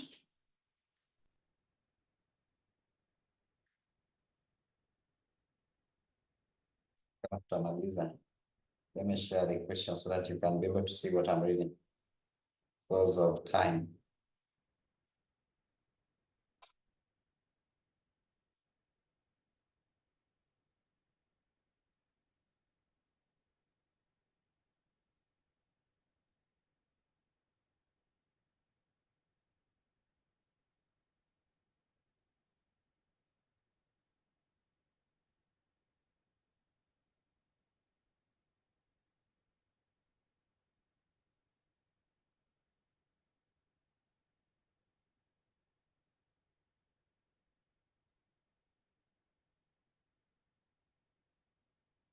let me share the question so that you can be able to see what I'm reading because of time.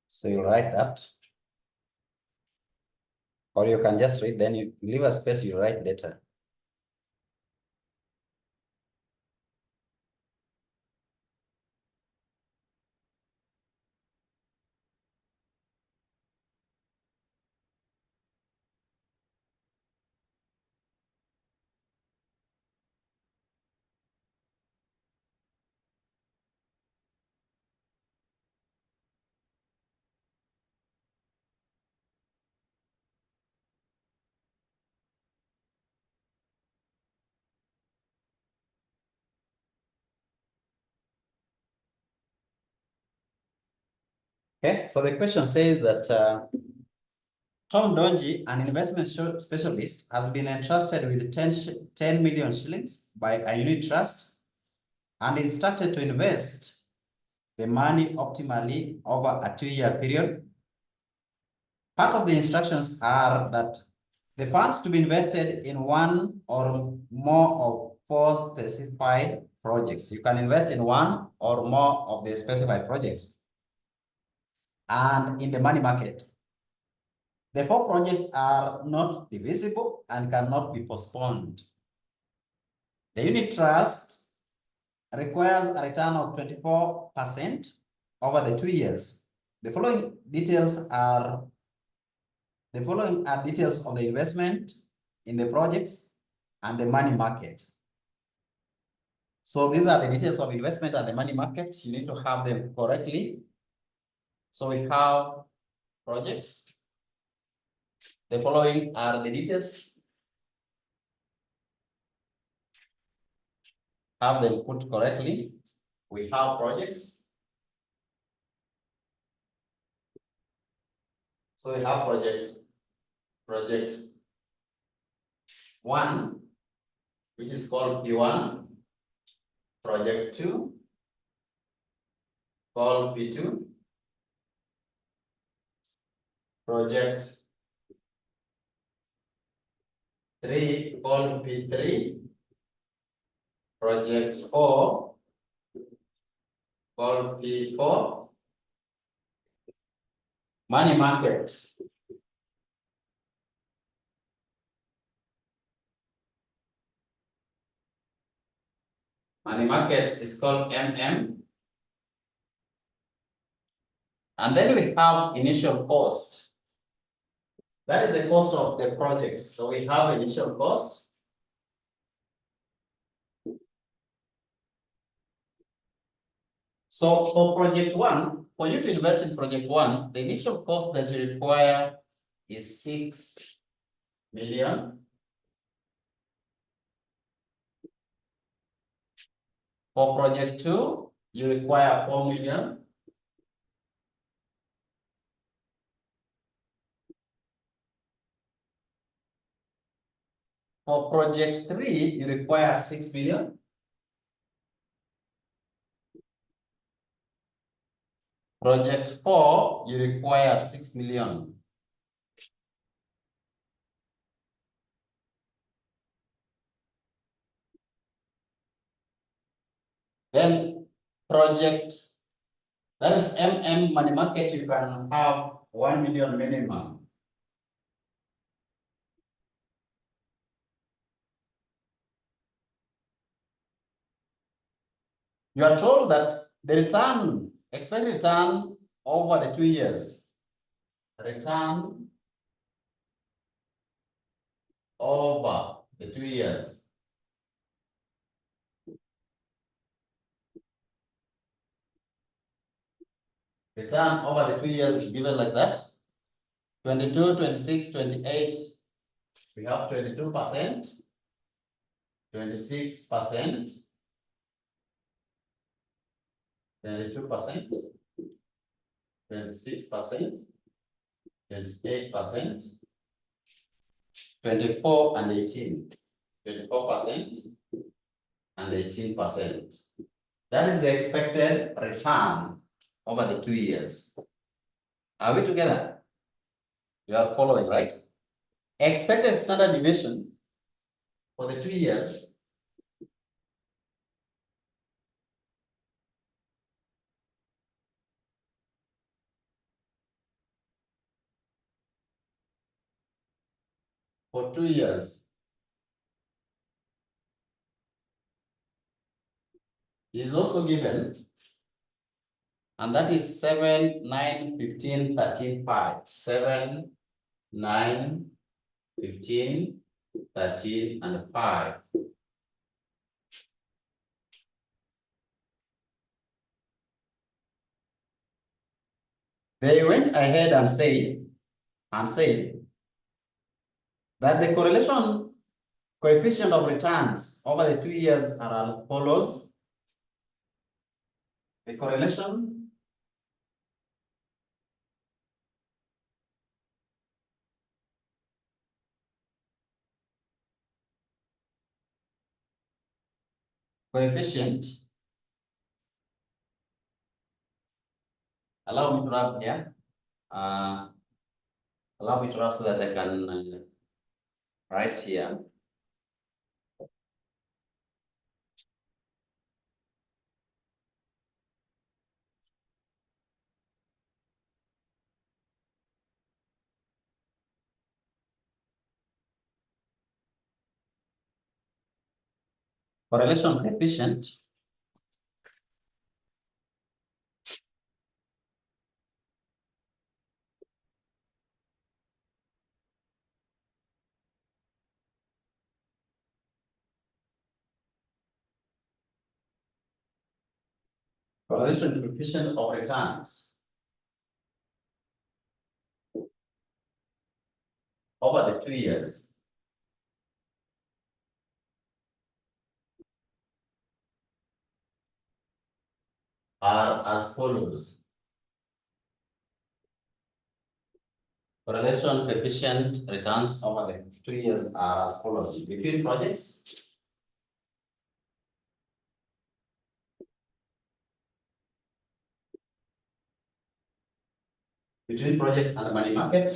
So you write that, or you can just read, then you leave a space, you write later. Okay, so the question says that Tom Donji, an investment specialist, has been entrusted with 10 million shillings by a unit trust and instructed to invest the money optimally over a 2-year period. Part of the instructions are that the funds to be invested in one or more of 4 specified projects. You can invest in one or more of the specified projects. And in the money market, the 4 projects are not divisible and cannot be postponed. The unit trust requires a return of 24% over the 2 years. The following are details of the investment in the projects and the money market. So these are the details of investment and the money market. You need to have them correctly. So we have projects. The following are the details. Have them put correctly. We have projects. So we have project 1, which is called P1, project 2, called P2, project 3, called P3, project 4, called P4, money market. Money market is called MM. And then we have initial cost. That is the cost of the project. So we have initial cost. So for project one, for you to invest in project one, the initial cost that you require is 6 million. For project two, you require 4 million. For project three, you require 6 million. Project four, you require 6 million. Then project, that is money market, you can have 1 million minimum. You are told that the return, expected return over the 2 years, return over the 2 years. Return over the 2 years is given like that. 22, 26, 28, we have 22%, 26%, 22%, 26%, 28%, 24 and 18, 24% and 18%. That is the expected return over the 2 years. Are we together? You are following, right? Expected standard deviation for the 2 years for 2 years is also given, and that is 7, 9, 15, 13, 5. 7, 9, 15, 13, and 5. They went ahead and said that the correlation coefficient of returns over the 2 years are as follows. The correlation coefficient, allow me to wrap here. Allow me to wrap so that I can write here. Correlation coefficient of returns over the 2 years are as follows. Correlation coefficient returns over the 2 years are as follows. Between projects, and money market,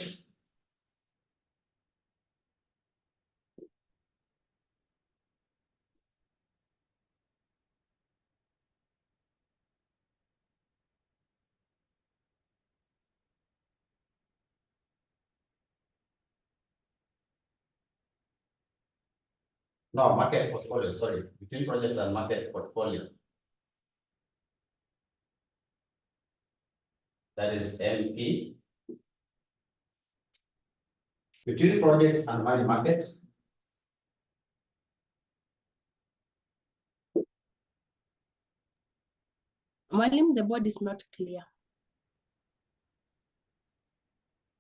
no, market portfolio, sorry, between projects and market portfolio. That is MP. Between projects and money market, Mwalimu, the board is not clear.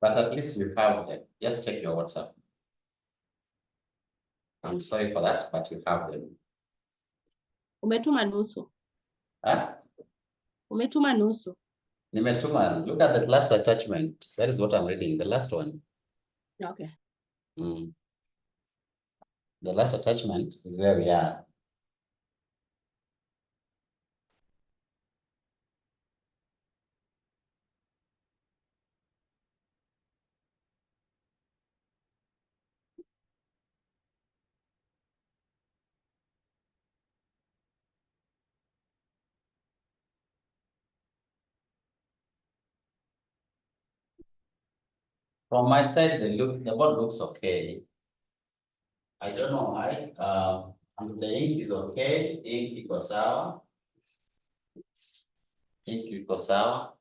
but at least you have them. Just check your WhatsApp. I'm sorry for that, but you have them. Umetuma nusu. Huh? Umetuma nusu. Nimetuma. Look at the last attachment. That is what I'm reading. The last one. Okay. The last attachment is where we are. From my side, the board looks okay. I don't know why. And the ink is okay. Ink iko sawa. Ink iko sawa.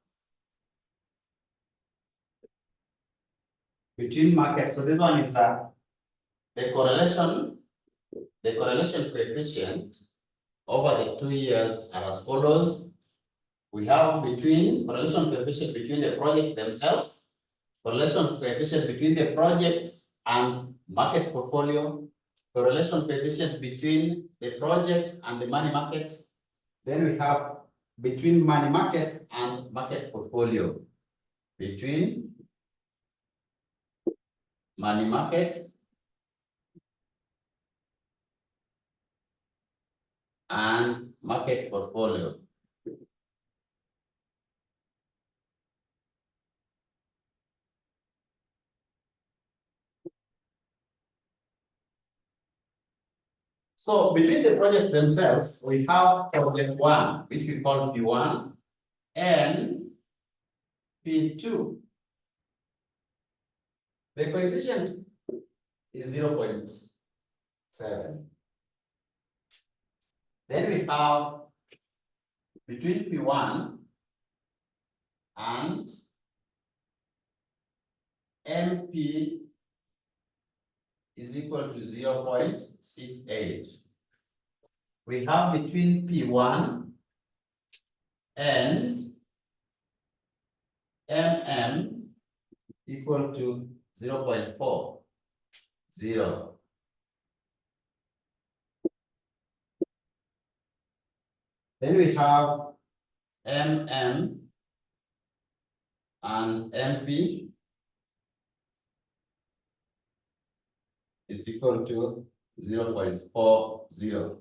Between markets, so this one is the correlation coefficient over the 2 years are as follows. We have correlation coefficient between the project themselves, correlation coefficient between the project and market portfolio, correlation coefficient between the project and the money market. Then we have between money market and market portfolio. Between money market and market portfolio. So between the projects themselves, we have project 1, which we call P1, and P2. The coefficient is 0.7. Then we have between P1 and MP is equal to 0.68. We have between P1 and MM equal to 0.40. Then we have MM and MP is equal to 0.40.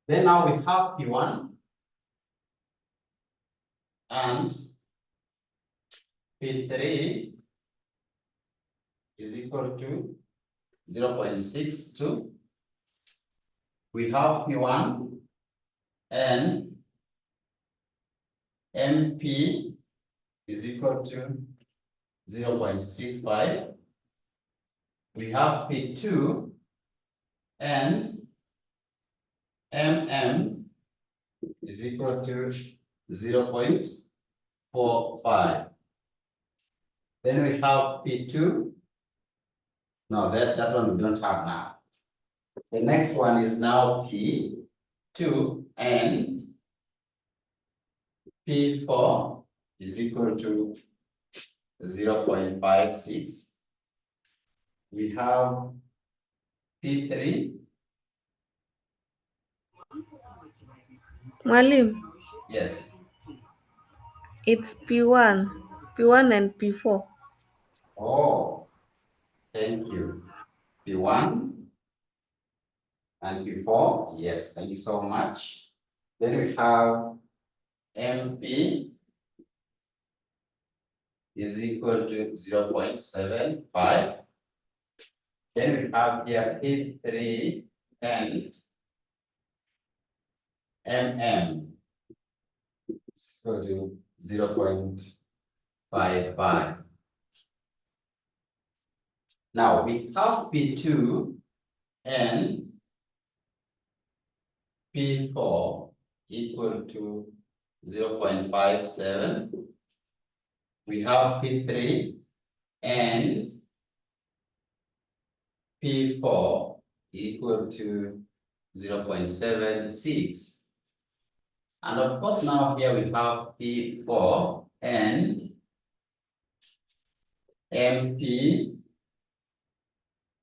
Then now we have P1 and P3 is equal to 0.62. We have P1 and MP is equal to 0.65. We have P2 and MM is equal to 0.45. Then we have P2. No, that one we don't have now. The next one is now P2 and P4 is equal to 0.56. We have P3. Mwalimu, Yes. it's P1 and P4. Oh, thank you. P1 and P4. Yes, thank you so much. Then we have MP is equal to 0.75. Then we have here P3 and MM is equal to 0.55. Now we have P2 and P4 equal to 0.57. We have P3 and P4 equal to 0.76. And of course, now here we have P4 and MP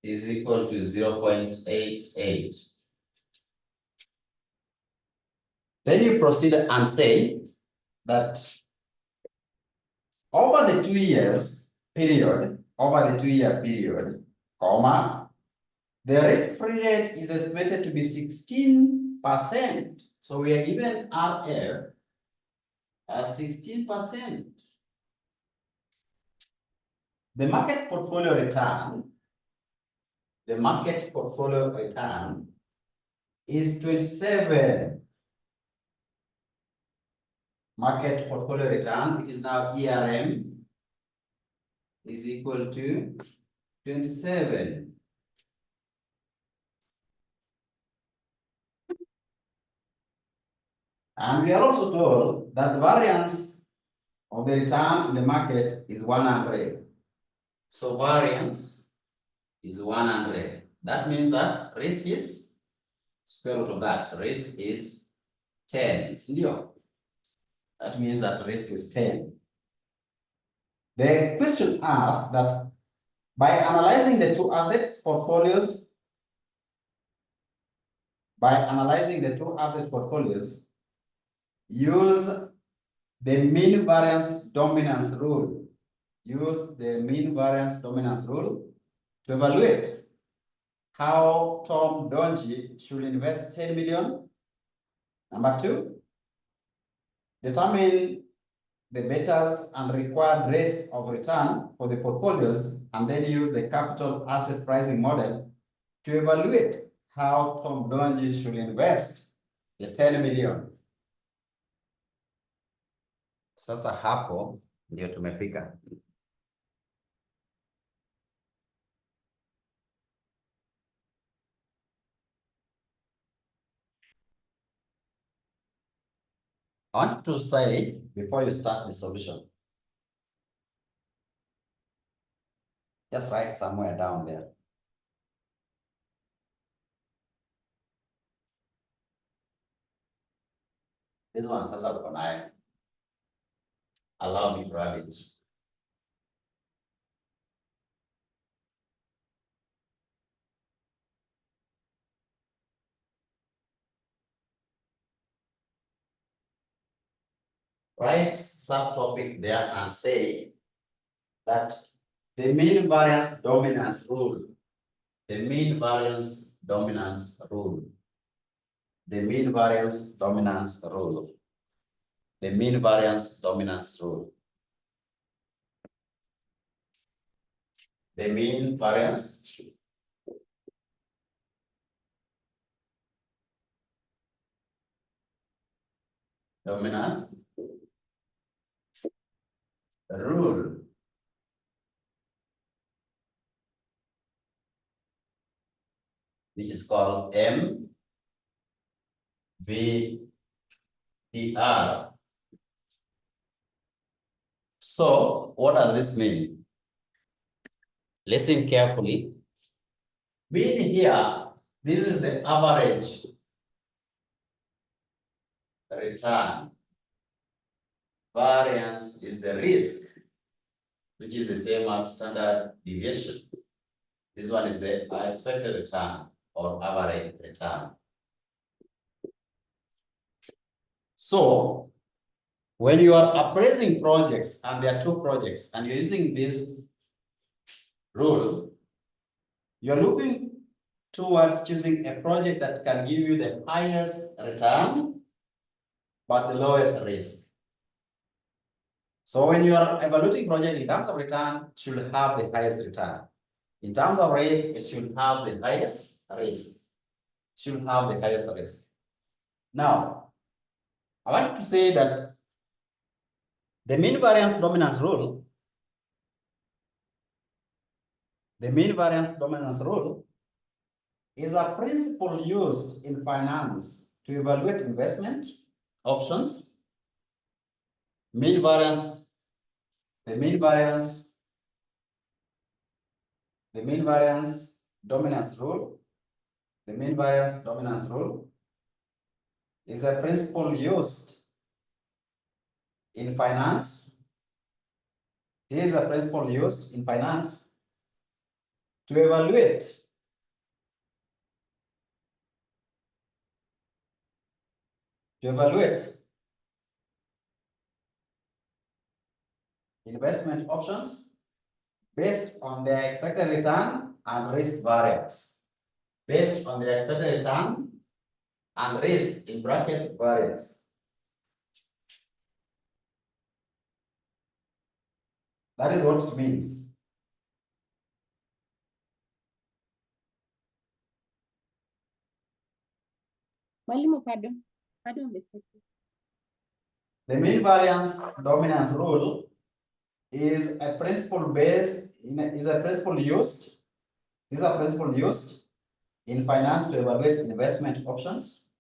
is equal to 0.88. Then you proceed and say that over the 2 years period, comma, the risk-free rate is estimated to be 16%. So we are given RF as 16%. The market portfolio return is 27. Market portfolio return, which is now ERM, is equal to 27. And we are also told that the variance of the return in the market is 100. So variance is 100. That means that risk is square root of that. Risk is 10. That means that risk is 10. The question asks that by analyzing the two assets portfolios, use the mean variance dominance rule. To evaluate how Tom Donji should invest 10 million. Number 2, determine the betas and required rates of return for the portfolios, and then use the capital asset pricing model to evaluate how Tom Donji should invest the 10 million. Sasa hapo ndio tumefika. I want to say, before you start the solution, just write somewhere down there. This one, sasa uko nayo. Allow me to have it. Write subtopic there and say that the mean variance dominance rule. The mean variance dominance rule. The mean variance dominance rule. The mean variance dominance rule. The mean variance dominance rule. Which is called MVDR. So what does this mean? Listen carefully. Mean here, this is the average return. Variance is the risk, which is the same as standard deviation. This one is the expected return or average return. So when you are appraising projects, and there are 2 projects, and you're using this rule, you're looking towards choosing a project that can give you the highest return, but the lowest risk. So when you are evaluating project in terms of return, it should have the highest return. In terms of risk, it should have the highest risk. Now, I want to say that the mean variance dominance rule, is a principle used in finance to evaluate investment options mean variance, the mean variance dominance rule, the mean variance dominance rule is a principle used in finance. It is a principle used in finance to evaluate investment options based on their expected return and risk variance. Based on the expected return and risk in bracket variance. That is what it means. Mwalimu, pardon the second. The mean variance dominance rule is a principle used in finance to evaluate investment options.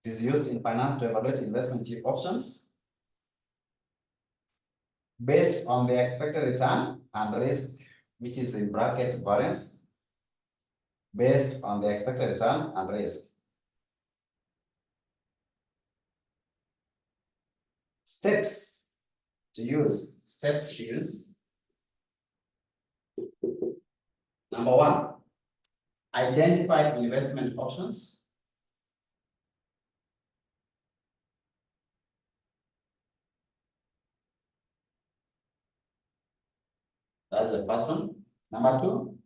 It is used in finance to evaluate investment options based on the expected return and risk, which is in bracket variance, based on the expected return and risk. Steps to use. Number one, identify investment options. That's the first one. Number two,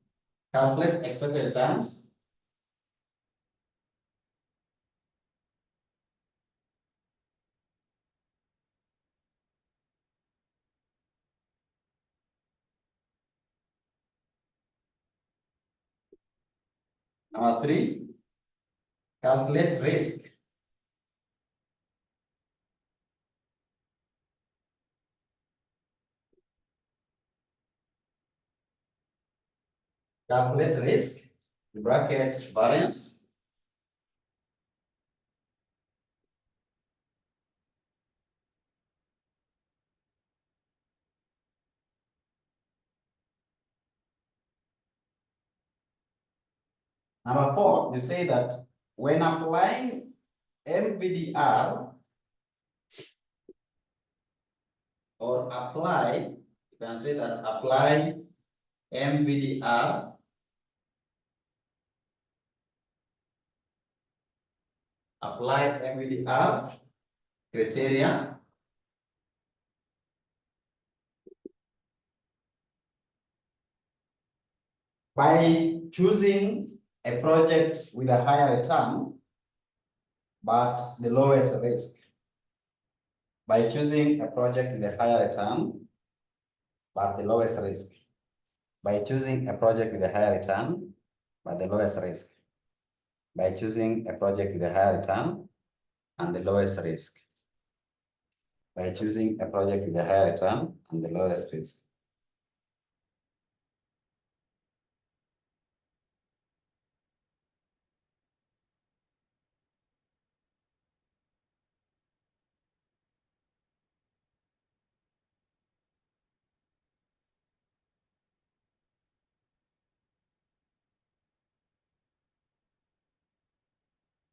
calculate expected returns. Number three, calculate risk. Calculate risk, bracket variance. Number four, you say that when applying MVDR or apply, you can say that apply MVDR criteria by choosing a project with a higher return but the lowest risk. By choosing a project with a higher return but the lowest risk. By choosing a project with a higher return but the lowest risk. By choosing a project with a higher return and the lowest risk. By choosing a project with a higher return and the lowest risk.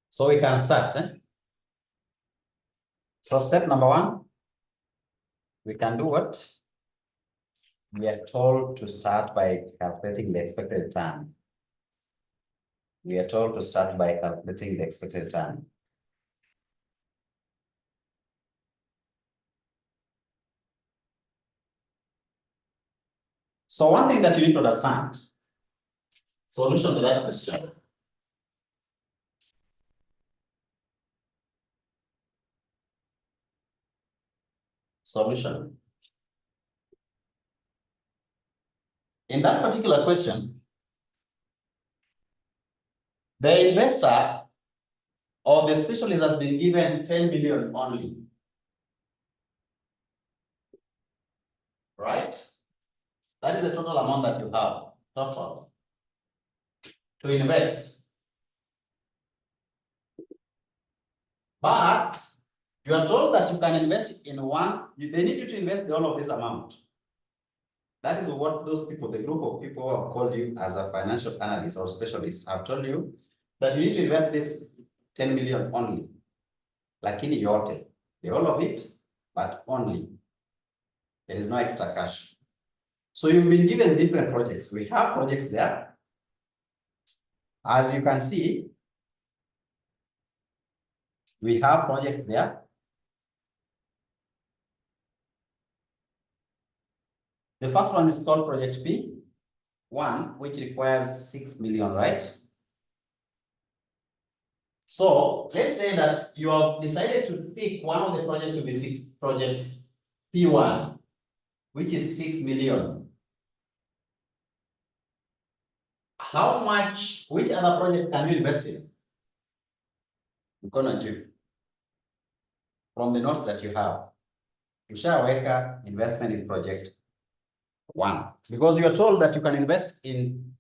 So we can start. So step number one, we can do what? We are told to start by calculating the expected return. We are told to start by calculating the expected return. So one thing that you need to understand, solution to that question. Solution. In that particular question, the investor or the specialist has been given 10 million only. Right? That is the total amount that you have, total, to invest. But You are told that you can invest in one, they need you to invest all of this amount. That is what those people, the group of people who have called you as a financial analyst or specialist, have told you that you need to invest this 10 million only. Lakini yote, the whole of it, but only. There is no extra cash. So you've been given different projects. We have projects there. As you can see, we have projects there. The first one is called Project P1, which requires 6 million, right? So let's say that you have decided to pick one of the projects to be 6 projects P1, which is 6 million. How much, which other project can you invest in? You're gonna do from the notes that you have. Ushaweka investment in project 1, because you are told that you can invest in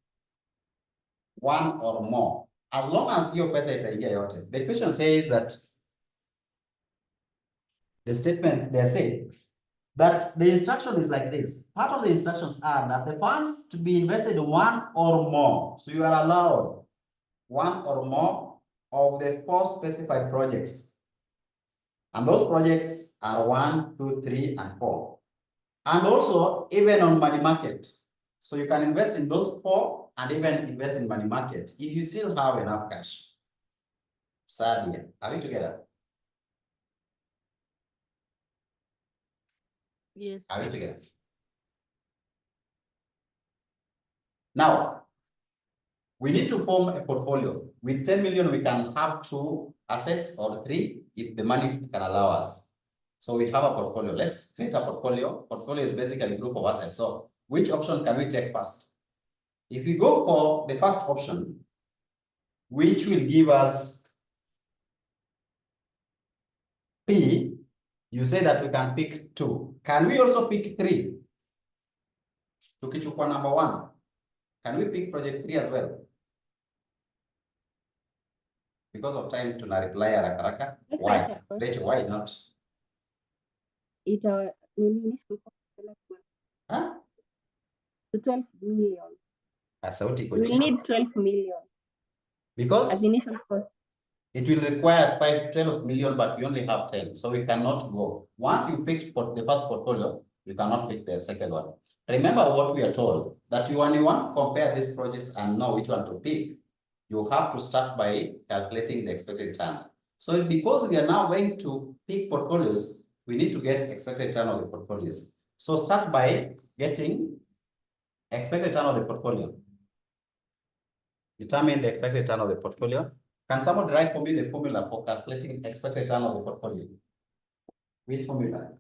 one or more, as long as your pesa itaingia yote. The question says that the statement they say that the instruction is like this. Part of the instructions are that the funds to be invested in one or more. So you are allowed one or more of the 4 specified projects. And those projects are 1, 2, 3, and 4. And also even on money market. So you can invest in those 4 and even invest in money market if you still have enough cash. Sadly, are we together? Yes. Are we together? Now, we need to form a portfolio. With 10 million, we can have 2 assets or 3 if the money can allow us. So we have a portfolio. Let's create a portfolio. Portfolio is basically a group of assets. So which option can we take first? If we go for the first option, which will give us P, you say that we can pick 2. Can we also pick 3? Tukichukua number 1. Can we pick project 3 as well? Because of time, tuna reply haraka haraka. Why? Rachel, why not? Huh? 12 million. Sauti iko We chini. need 12 million Because as initial cost. it will require 12 million, but we only have 10. So we cannot go. Once you pick the first portfolio, you cannot pick the second one. Remember what we are told, that when you want to compare these projects and know which one to pick, you have to start by calculating the expected return. So because we are now going to pick portfolios, we need to get expected return of the portfolios. So start by getting expected return of the portfolio. Determine the expected return of the portfolio. Can someone write for me the formula for calculating expected return of the portfolio? Which formula?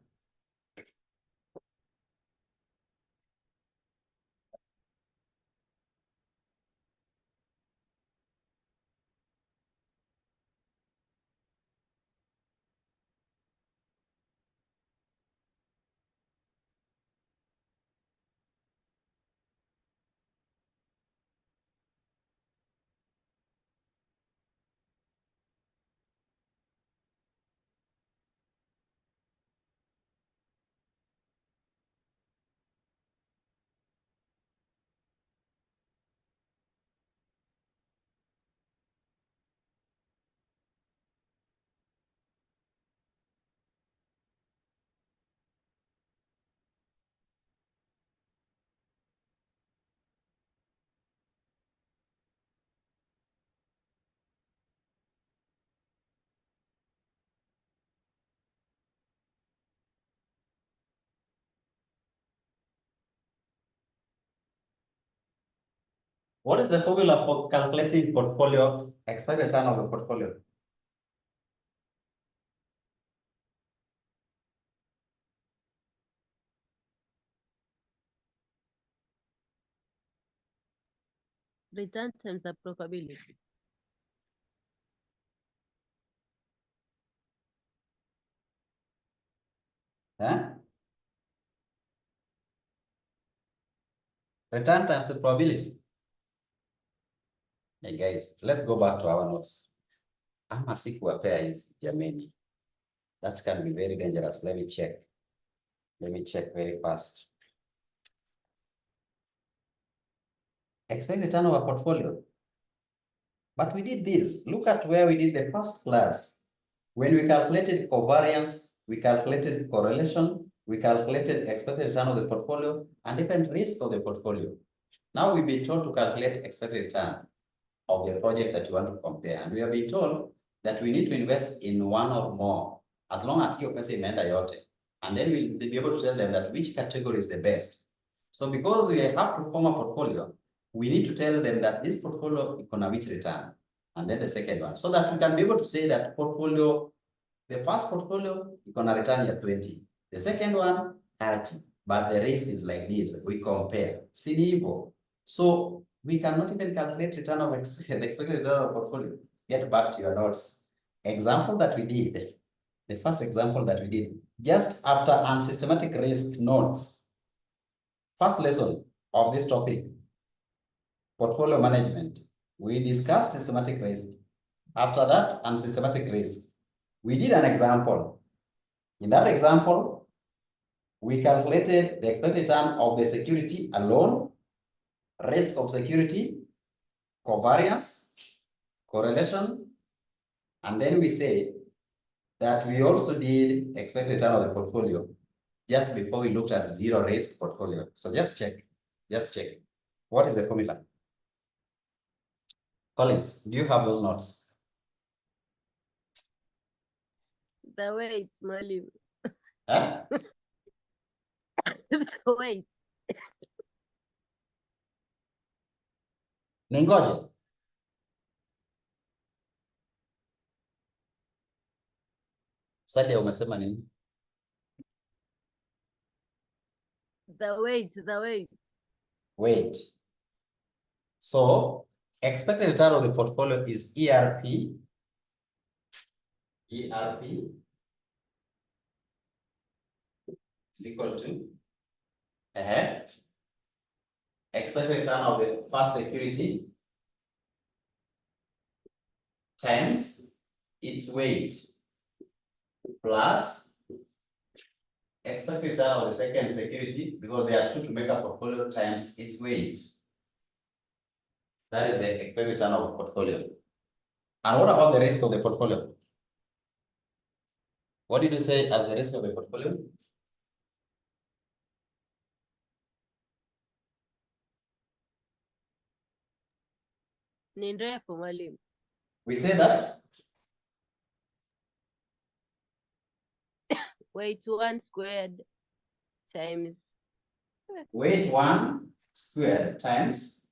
What is the formula for calculating portfolio, expected return of the portfolio? Return times the probability. Huh? Return times the probability. Hey guys, let's go back to our notes. Ama sikuwapea hizi jameni. That can be very dangerous. Let me check. Let me check very fast. Expected turnover portfolio. But we did this. Look at where we did the first class. When we calculated covariance, we calculated correlation, we calculated expected return of the portfolio, and even risk of the portfolio. Now we've been told to calculate expected return of the project that you want to compare. And we have been told that we need to invest in one or more, as long as your person imeenda yote. And then we'll be able to tell them that which category is the best. So because we have to form a portfolio, we need to tell them that this portfolio is gonna which return, and then the second one, so that we can be able to say that portfolio, the first portfolio is gonna return here 20, the second one 30, but the risk is like this. We compare. So we cannot even calculate return of expected return of portfolio. Get back to your notes. Example that we did, the first example that we did, just after unsystematic risk notes, first lesson of this topic, portfolio management, we discussed systematic risk. After that, unsystematic risk. We did an example. In that example, we calculated the expected return of the security alone, risk of security, covariance, correlation, and then we say that we also did expected return of the portfolio just before we looked at zero risk portfolio. So just check. What is the formula? Collins, do you have those notes? The weight, Mwalimu. Huh? The weight. Ningoje. Sadia umesema nini? The weight. Wait. So expected return of the portfolio is ERP. ERP is equal to expected return of the first security times its weight plus expected return of the second security, because there are two to make a portfolio, times its weight. That is the expected return of a portfolio. And what about the risk of the portfolio? What did you say as the risk of the portfolio? Ni ndefu, Mwalimu. We say that Weight 1 squared times weight 1 squared times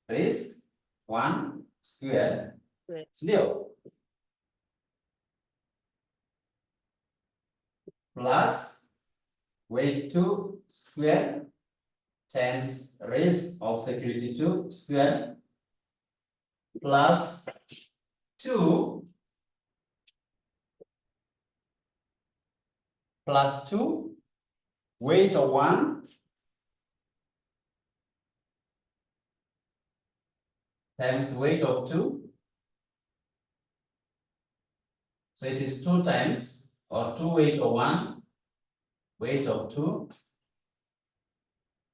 risk 1 squared. Right. Ndio. Plus weight 2 squared times risk of security 2 squared plus 2 plus 2 weight of 1 times weight of 2. So it is 2 times, or 2 weight of 1, weight of 2,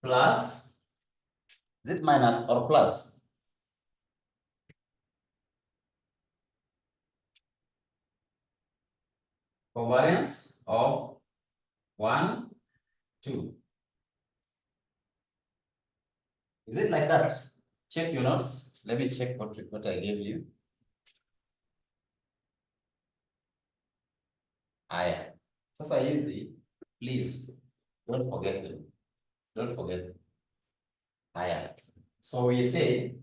plus, is it minus or plus? Covariance of 1, 2. Is it like that? Check your notes. Let me check what I gave you. Aya. Sasa hizi, please don't forget them. Don't forget them. Aya. So we say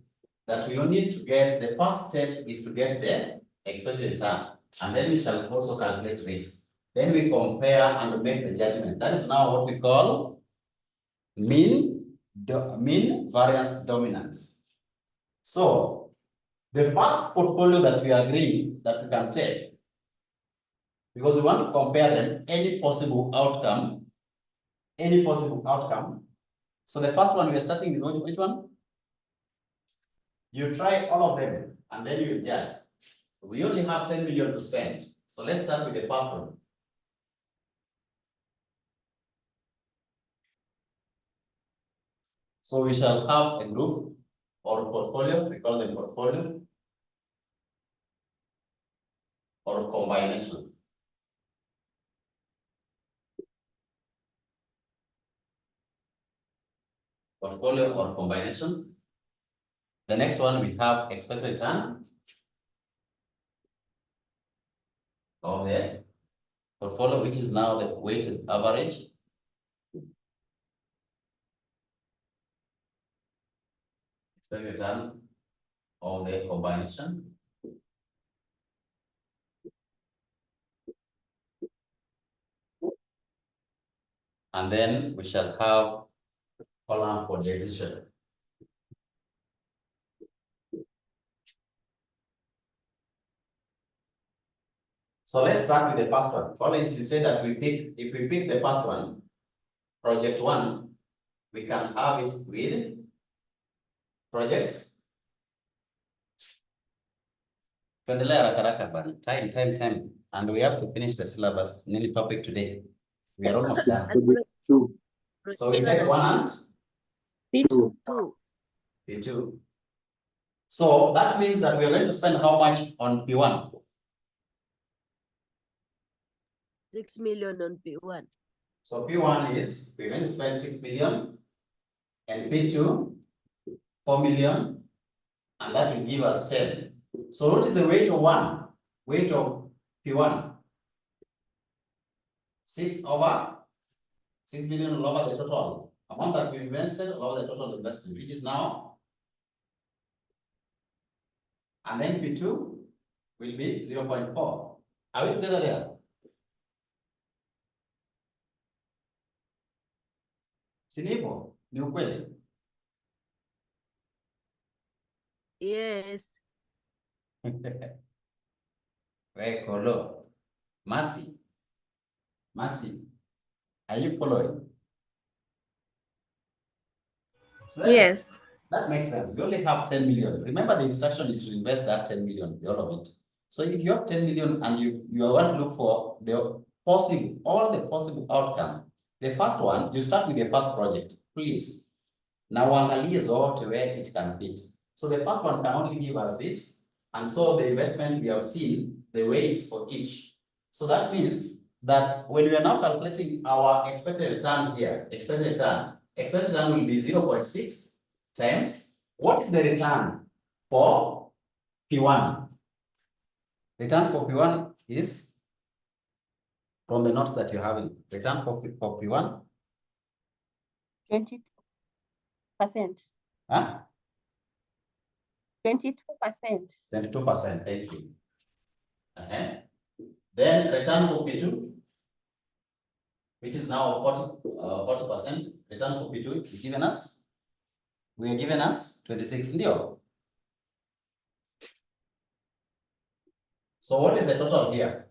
that we only need to get, the first step is to get the expected return, and then we shall also calculate risk. Then we compare and make the judgment. That is now what we call mean variance dominance. So the first portfolio that we agree that we can take, because we want to compare them, any possible outcome. So the first one we are starting with which one? You try all of them and then you judge. We only have 10 million to spend. So let's start with the first one. So we shall have a group or portfolio, we call them portfolio or combination. Portfolio or combination. The next one we have expected return of the portfolio, which is now the weighted average. Expected return of the combination. And then we shall have column for decision. So let's start with the first one. Collins, you said that if we pick the first one, project 1, we can have it with project. Tuendelea haraka haraka bana. Time. And we have to finish the syllabus, nearly topic today. We are almost done. So we take 1 and P2. P2. So that means that we are going to spend how much on P1? 6 million on P1. So P1 is, we're going to spend 6 million, and P2, 4 million, and that will give us 10. So what is the weight of 1? Weight of P1? 6 million over the total amount that we invested over the total investment, which is now, and then P2 will be 0.4. Are we together there? Sinipo, ni ukweli? Yes. Wait, Kolo. Mercy, are you following? So Yes. that makes sense. We only have 10 million. Remember the instruction is to invest that 10 million, all of it. So if you have 10 million and you want to look for all the possible outcome, the first one, you start with the first project, please. Now, angalie zote where it can fit. So the first one can only give us this. And so the investment we have seen, the weights for each. So that means that when we are now calculating our expected return here, expected return will be 0.6 times, what is the return for P1? Return for P1 is from the notes that you're having. Return for P1? 22%. Huh? 22%. 22%, thank you. Then return for P2, which is now 40%. Return for P2 is given us. We are given us 26 ndio. So what is the total here?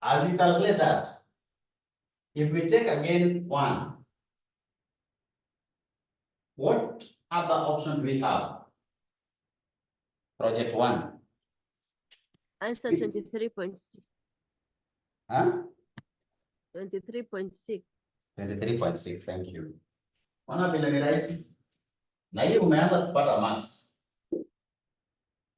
As you calculate that, if we take again 1, what other option do we have? Project 1. Answer 23.6. Huh? 23.6. 23.6, thank you. Wana vile ni rahisi. Na hiyo umeanza kupata marks.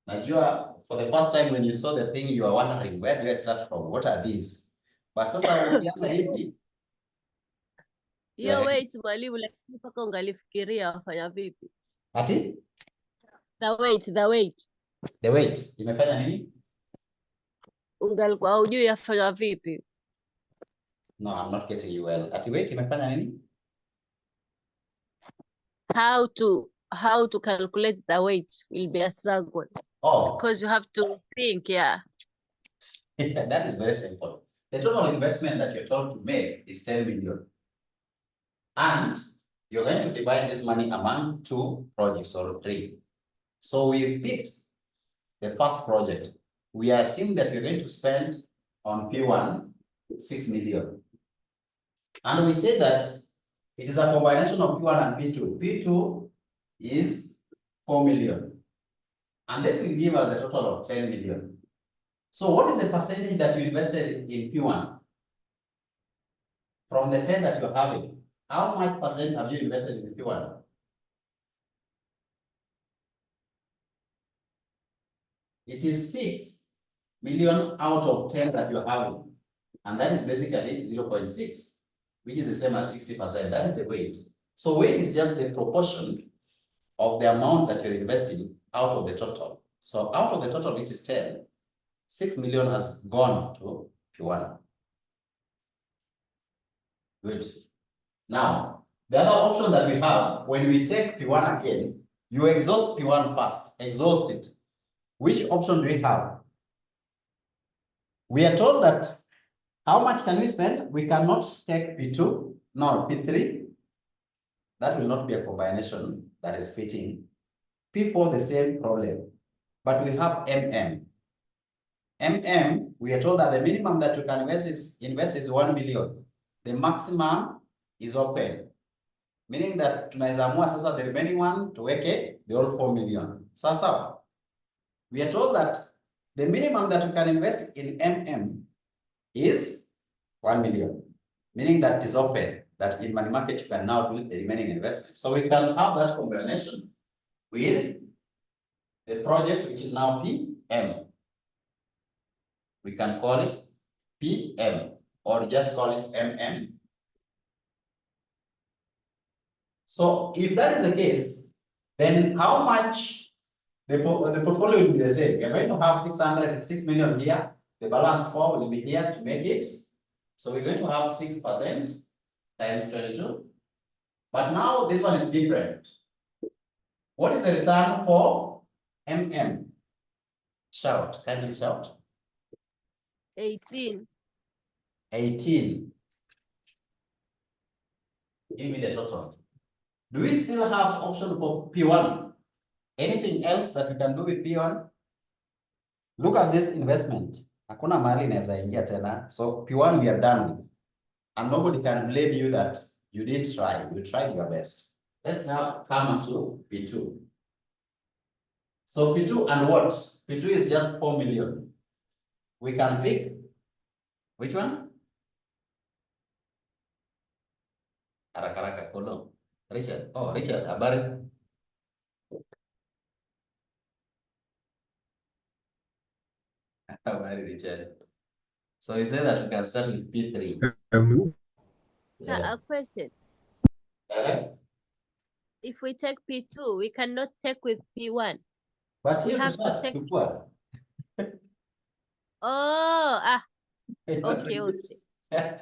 Najua for the first time when you saw the thing you are wondering where do I start from? What are these? But sasa ukianza hivi. Hiyo weight mwalimu, lakini mpaka ungalifikiria wafanya vipi? Ati? The weight. The weight imefanya nini? Ungalikuwa hujui yafanya vipi? No, I'm not getting you well. Ati weight imefanya nini? How to calculate the weight will be a struggle. Oh. Because you have to think, yeah. That is very simple. The total investment that you're told to make is 10 million. And you're going to divide this money among 2 projects or 3. So we picked the first project. We assume that we're going to spend on P1 6 million. And we say that it is a combination of P1 and P2. P2 is 4 million. And this will give us a total of 10 million. So what is the percentage that you invested in P1? from the 10 that you're having, how much percent have you invested in P1? It is 6 million out of 10 that you're having. And that is basically 0.6, which is the same as 60%. That is the weight. So weight is just the proportion of the amount that you're investing out of the total. So out of the total, which is 10, 6 million has gone to P1. Good. Now, the other option that we have, when we take P1 again, you exhaust P1 first, exhaust it. Which option do we have? We are told that how much can we spend? We cannot take P2, no, P3. That will not be a combination that is fitting. P4, the same problem, but we have MM. MM, we are told that the minimum that you can invest is 1 million. The maximum is open. Meaning that tunaweza amua sasa the remaining one tuweke the whole 4 million. Sasa, we are told that the minimum that you can invest in MM is 1 million. Meaning that is open, that in money market you can now do the remaining investment. So we can have that combination with the project which is now PM. We can call it PM or just call it MM. So if that is the case, then how much the portfolio will be the same. We are going to have 6 million here. The balance 4 will be here to make it. So we're going to have 6% times 22. But now this one is different. What is the return for MM? Shout, kindly shout. 18. 18. Give me the total. Do we still have option for P1? Anything else that we can do with P1? Look at this investment. Hakuna mahali inaweza ingia tena. So P1 we are done with. And nobody can blame you that you didn't try. You tried your best. Let's now come to P2. So P2 and what? P2 is just 4 million. We can pick which one? Haraka Kolo. Richard. Oh, Richard, habari. Habari, Richard. So he said that we can start with P3. A question. If we take P2, we cannot take with P1. But We you have to take. Okay.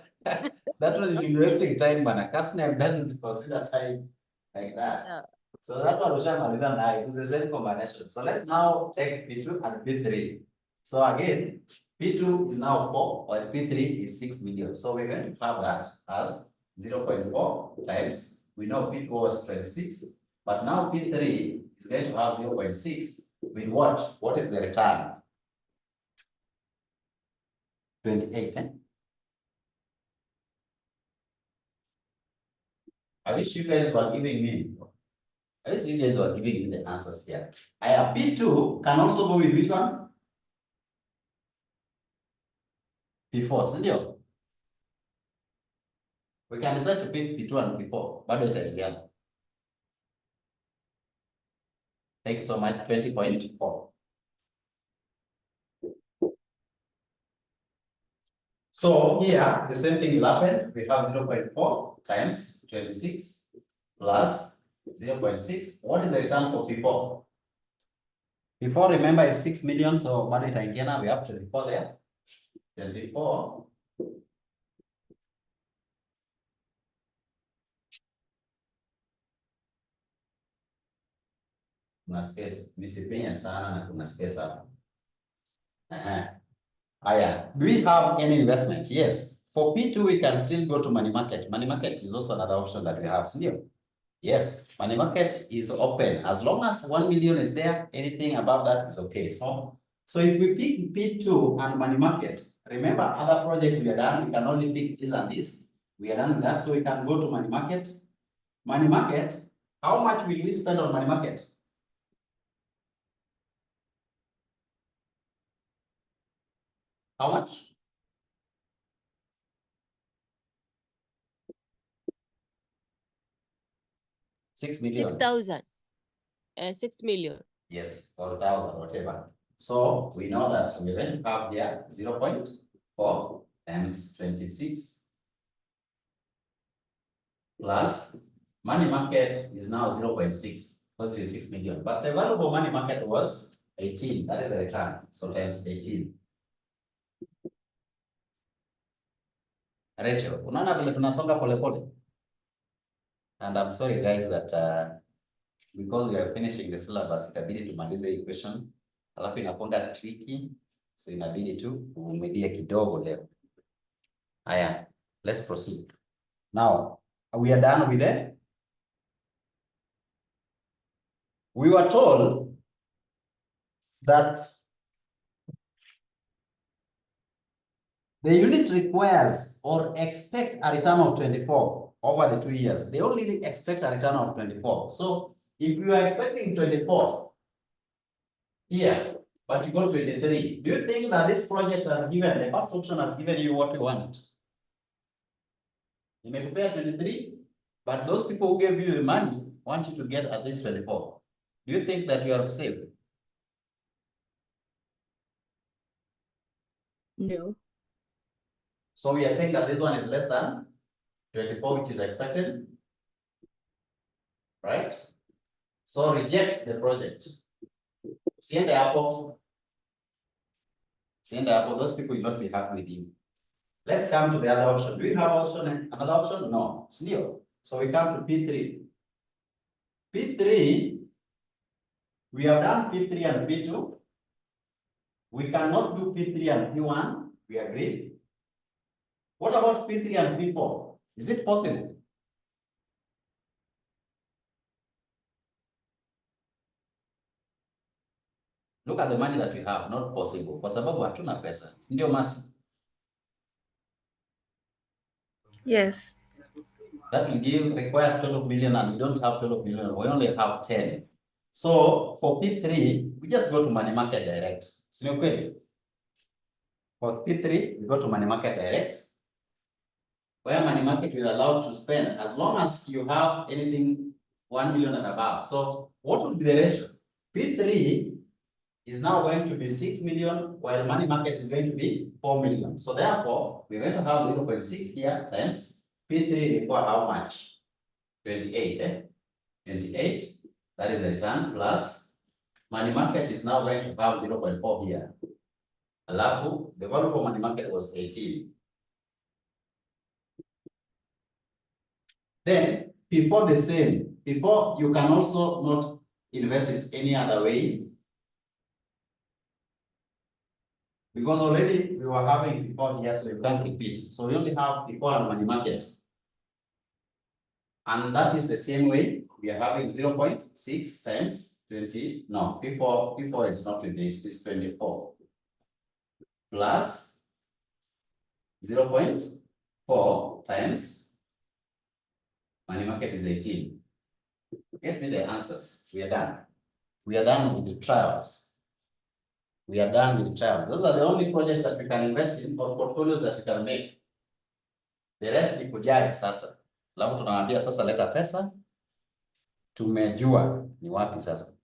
That was investing time, man. Kasnev doesn't consider time like that. So that one is the same combination. So let's now take P2 and P3. So again, P2 is now 4, while P3 is 6 million. So we're going to have that as 0.4 times. We know P2 was 26, but now P3 is going to have 0.6 with what? What is the return? 28. I wish you guys were giving me. I wish you guys were giving me the answers here. I have P2 can also go with which one? P4, isn't it? We can decide to pick P2 and P4. Bado itaingiana. Thank you so much. 20.4. So here, the same thing will happen. We have 0.4 times 26 plus 0.6. What is the return for P4? P4, remember, is 6 million. So bado itaingiana, we have 24 there. 24. Kuna space. Nisipenye sana na kuna space hapa. Do we have any investment? Yes. For P2, we can still go to money market. Money market is also another option that we have. Yes, money market is open. As long as 1 million is there, anything above that is okay. So if we pick P2 and money market, remember other projects we are done, we can only pick this and this. We are done with that, so we can go to money market. Money market, how much will we spend on money market? How much? 6 million. 6,000. 6 million. Yes, or 1,000, whatever. So we know that we're going to have here 0.4 times 26 plus money market is now 0.6, because it's 6 million. But the value of money market was 18. That is the return. So times 18. Rachel, unaona vile tunasonga pole pole? And I'm sorry guys that because we are finishing the syllabus, itabidi tumalize hii question. Alafu inakonga tricky, so inabidi tu uvumilie kidogo leo. Haya, let's proceed. Now, we are done with it. We were told that the unit requires or expect a return of 24 over the 2 years. They only expect a return of 24. So if you are expecting 24 here, but you got 23, do you think that this project has given, the first option has given you what you want? You may compare 23, but those people who gave you the money want you to get at least 24. Do you think that you are safe? No. So we are saying that this one is less than 24, which is expected, right? So reject the project. Send the apple. Send the apple. Those people will not be happy with you. Let's come to the other option. Do we have option? Another option? No. Still. So we come to P3. P3, we have done P3 and P2. We cannot do P3 and P1. We agree. What about P3 and P4? Is it possible? Look at the money that we have, not possible. Kwa sababu hatuna pesa. Ndio Masi? Yes. That will requires 12 million and we don't have 12 million. We only have 10. So for P3, we just go to money market direct. Sio kweli? For P3, we go to money market direct. Where money market will allow to spend as long as you have anything 1 million and above. So what would be the ratio? P3 is now going to be 6 million, while money market is going to be 4 million. So therefore, we're going to have 0.6 here times P3 equal how much? 28, 28, that is the return, plus money market is now going to have 0.4 here. Alafu, the value for money market was 18. Then, before the same, before you can also not invest it any other way, because already we were having before here, so you can't repeat. So we only have before and money market. And that is the same way we are having 0.6 times 20. No, before it's not 28, it is 24. Plus 0.4 times money market is 18. Get me the answers. We are done. We are done with the trials. We are done with the trials. Those are the only projects that we can invest in or portfolios that we can make. The rest ni kujali sasa. Alafu tunawaambia sasa leta pesa. Tumejua ni wapi sasa.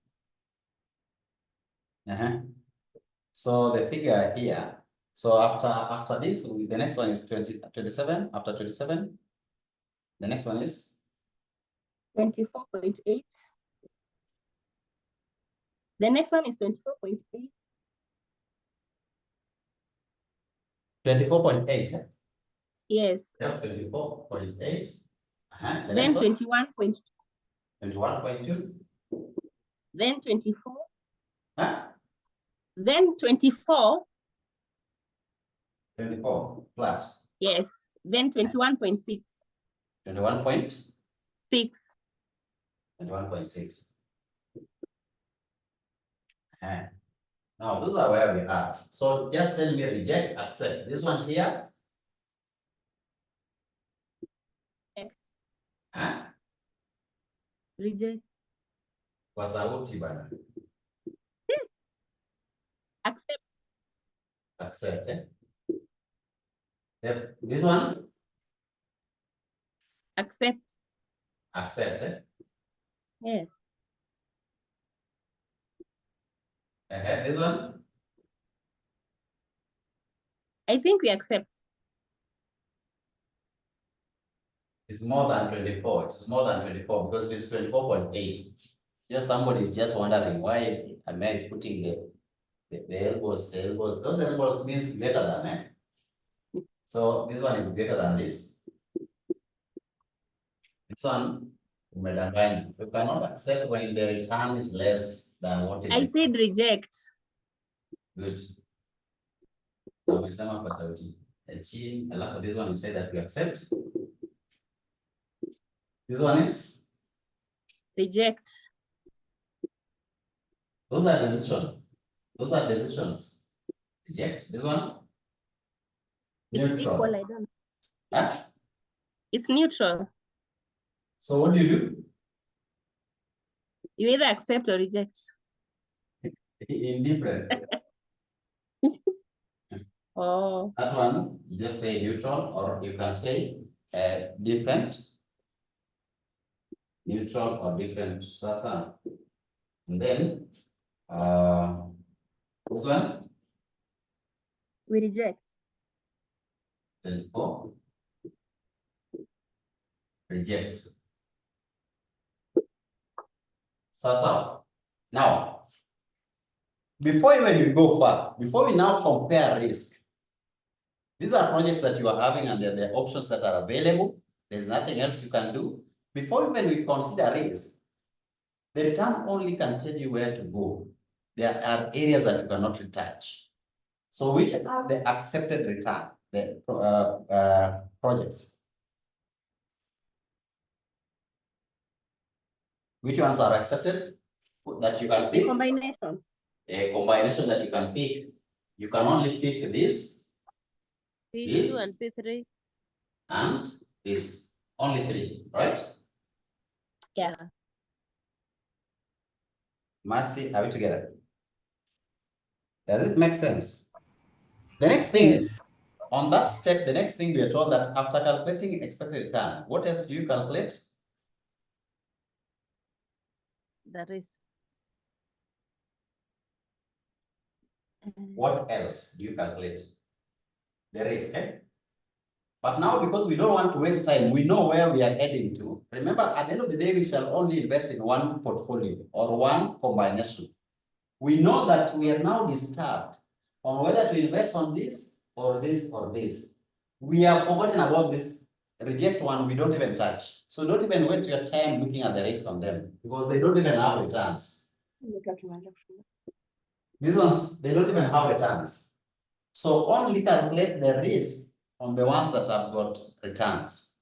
So the figure here. So after this, the next one is 27. After 27, the next one is 24.8. The next one is 24.8. 24.8. Yes. Yeah, 24.8. Then 21.2. 21.2. Then 24. Huh? Then 24. 24 flat. Yes. Then 21.6. 21.6. 21.6. Now those are where we are. So just tell me reject, accept. This one here. Reject. Kwa sauti bana. Accept. Accept. This one? Accept. Accept. Yes. This one? I think we accept. It's more than 24. It's more than 24 because it's 24.8. Just somebody is just wondering why am I putting the elbows, those elbows means greater than, eh? So this one is greater than this. This one, umedanganya. You cannot accept when the return is less than what is. I said reject. Good. So umesema kwa sauti ya chini, alafu this one you say that we accept. This one is Reject. those are decisions. Those are decisions. Reject. This one? It's Neutral. equal, I don't. Huh? It's neutral. So what do you do? You either accept or reject. Indifferent. Oh, That one, you just say neutral, or you can say different. Neutral or different. Sasa. And then this one, we reject. 24. Reject. Sasa. Now, before even you go far, before we now compare risk, these are projects that you are having and they're the options that are available. There's nothing else you can do. Before even we consider risk, the return only can tell you where to go. There are areas that you cannot retouch. So which are the accepted return, the projects? Which ones are accepted that you can The pick? combination. A combination that you can pick. You can only pick this, P2 and P3. and this. Only 3, right? Yeah. Mercy, are we together? Does it make sense? The next thing, Yes. on that step, the next thing we are told that after calculating expected return, what else do you calculate? The risk. What else do you calculate? The risk, eh? But now, because we don't want to waste time, we know where we are heading to. Remember, at the end of the day, we shall only invest in one portfolio or one combination. We know that we are now disturbed on whether to invest on this or this or this. We have forgotten about this reject one, we don't even touch. So don't even waste your time looking at the risk on them because they don't even have returns. These ones, they don't even have returns. So only calculate the risk on the ones that have got returns,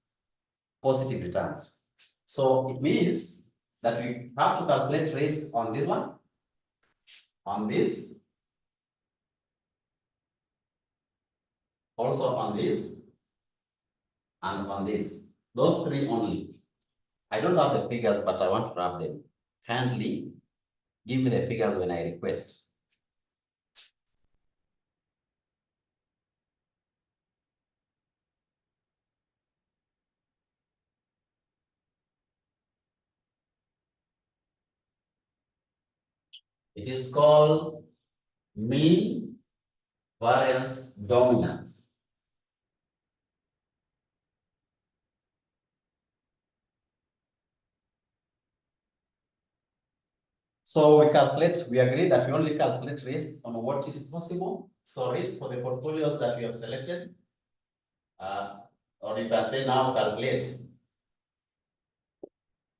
positive returns. So it means that we have to calculate risk on this one, on this, also on this, and on this. Those 3 only. I don't have the figures, but I want to have them. Kindly give me the figures when I request. It is called mean variance dominance. So we agree that we only calculate risk on what is possible. So risk for the portfolios that we have selected, or you can say now calculate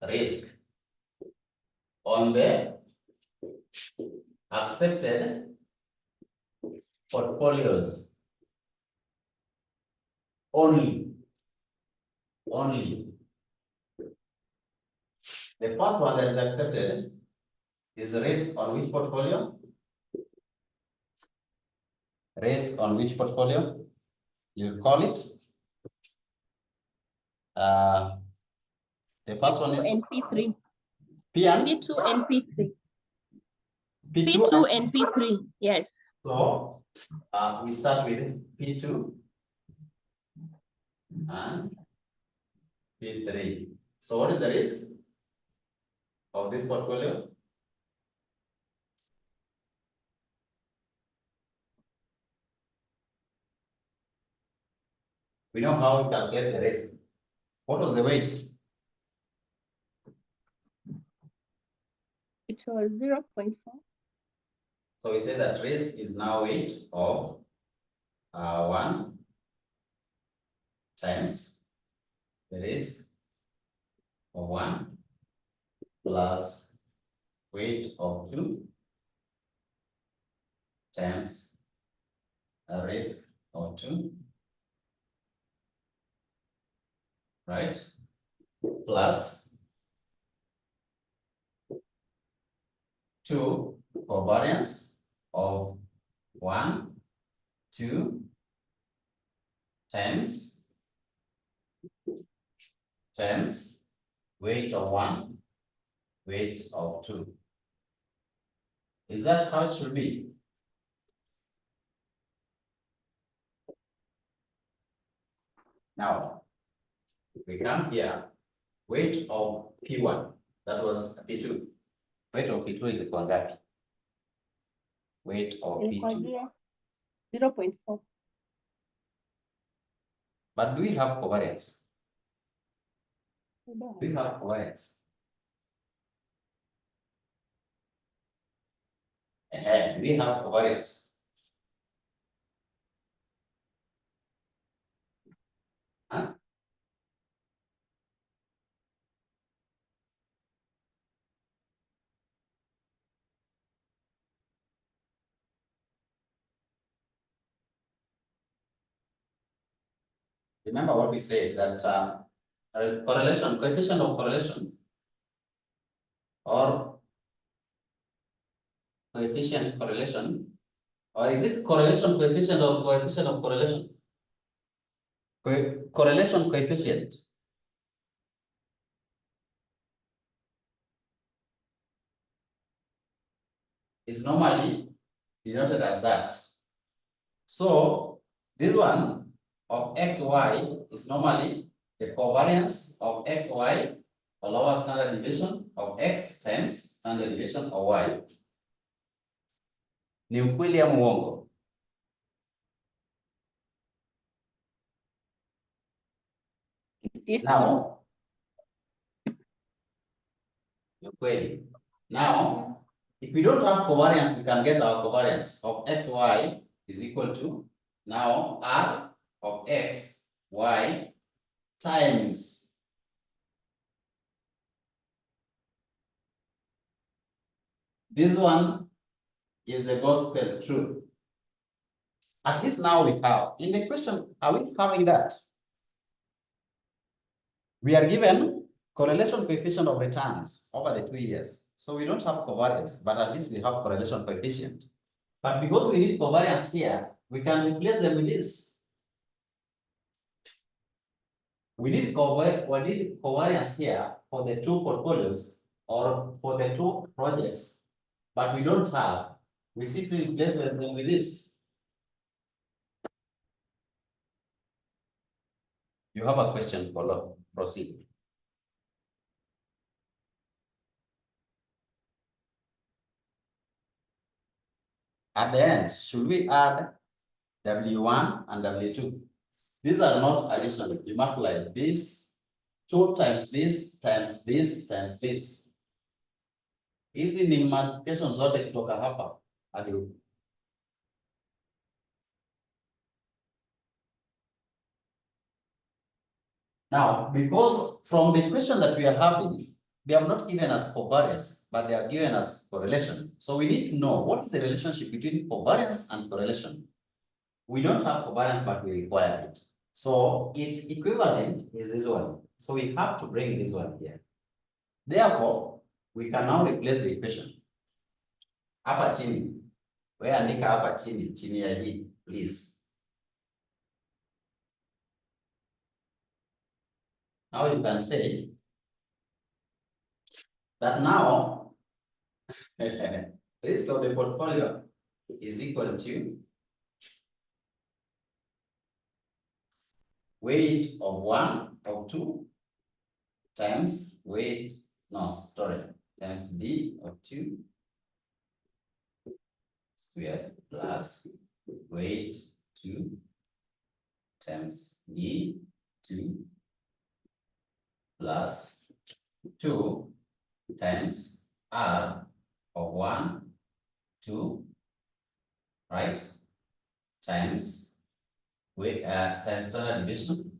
risk on the accepted portfolios only. The first one that is accepted is risk on which portfolio? Risk on which portfolio? You call it. The first one is P2 and P3. P and P2 and P3. P2, P2 and P3. Yes. So we start with P2 and P3. So what is the risk? of this portfolio? We know how to calculate the risk. What was the weight? It was 0.4. So we say that risk is now weight of 1 times the risk of 1 plus weight of 2 times a risk of 2, right? Plus 2 covariance of 1, 2 times weight of 1, weight of 2. Is that how it should be? Now, we come here, weight of P1, that was P2. Weight of P2 ilikuwa ngapi? Weight of Ilikuwa P2. 0.4. But do we have covariance? We don't Do we have covariance? Do we have covariance? Huh? Remember what we said, that correlation, coefficient of correlation, or coefficient correlation, or is it correlation coefficient or coefficient of correlation? Correlation coefficient. Is normally denoted as that. So this one of xy is normally the covariance of xy or lower standard deviation of x times standard deviation of y. Ni ukweli ama uongo? It is true. Now, ni ukweli. Now, if we don't have covariance, we can get our covariance of xy is equal to now r of x, y times this one is the gospel truth. At least now we have. In the question, are we having that? We are given correlation coefficient of returns over the 2 years. So we don't have covariance, but at least we have correlation coefficient. But because we need covariance here, we can replace them with this. We need covariance here for the 2 portfolios or for the 2 projects, but we don't have. We simply replace them with this. You have a question, Paulo. Proceed. At the end, should we add W1 and W2? These are not additional. You multiply this 2 times this times this times this. Hizi ni multiplication zote kutoka hapa hadi huku. Now, because from the question that we are having, they have not given us covariance, but they have given us correlation. So we need to know what is the relationship between covariance and correlation. We don't have covariance, but we require it. So its equivalent is this one. So we have to bring this one here. Therefore, we can now replace the equation. Hapa chini. Wewe andika hapa chini, chini ya hii, please. Now you can say that now risk of the portfolio is equal to weight of 1 of 2 times weight, no, sorry, times d of 2 squared plus weight 2 times d 2 plus 2 times r of 1, 2, right? Times weight times standard deviation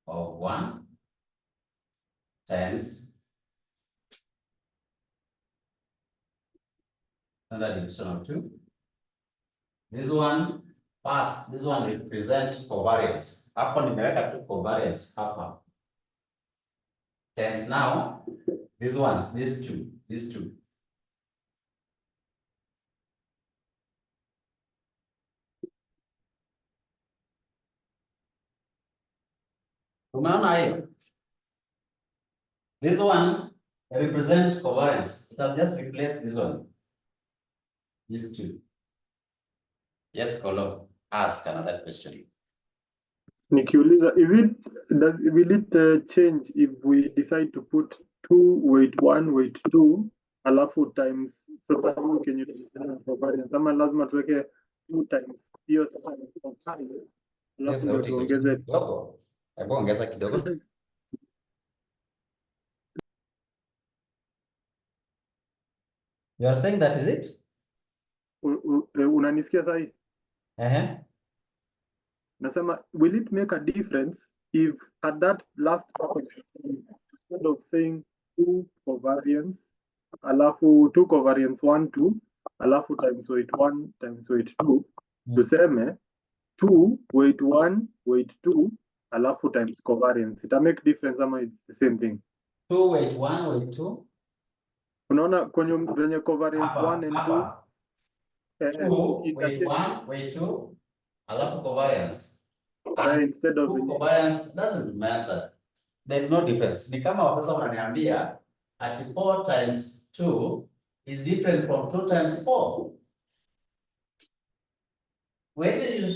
of 1 times standard deviation of 2. This one first, this one represent covariance. Hapo nimeweka tu covariance hapa. Times now these ones, these two. Umeona hiyo? This one represent covariance. It has just replaced this one. These two. Yes, Kolo, ask another question. Nikiuliza, will it change if we decide to put 2 weight 1 weight 2 alafu times sasa kenye covariance ama lazima tuweke 2 times hiyo sasa alafu ndio tuongeze kidogo. Hebu ongeza kidogo. You are saying that is it? Unanisikia sahi? Nasema, will it make a difference if at that last part, instead of saying 2 covariance, alafu 2 covariance 1, 2, alafu times weight 1 times weight 2, tuseme 2 weight 1 weight 2, alafu times covariance. It make difference ama it's the same thing? 2 weight 1 weight 2. Unaona kwenye covariance 1 and 2. 2 weight 1 weight 2 alafu covariance. Instead of covariance doesn't matter. There's no difference. Ni kama sasa unaniambia at 4 times 2 is different from 2 times 4. Whether you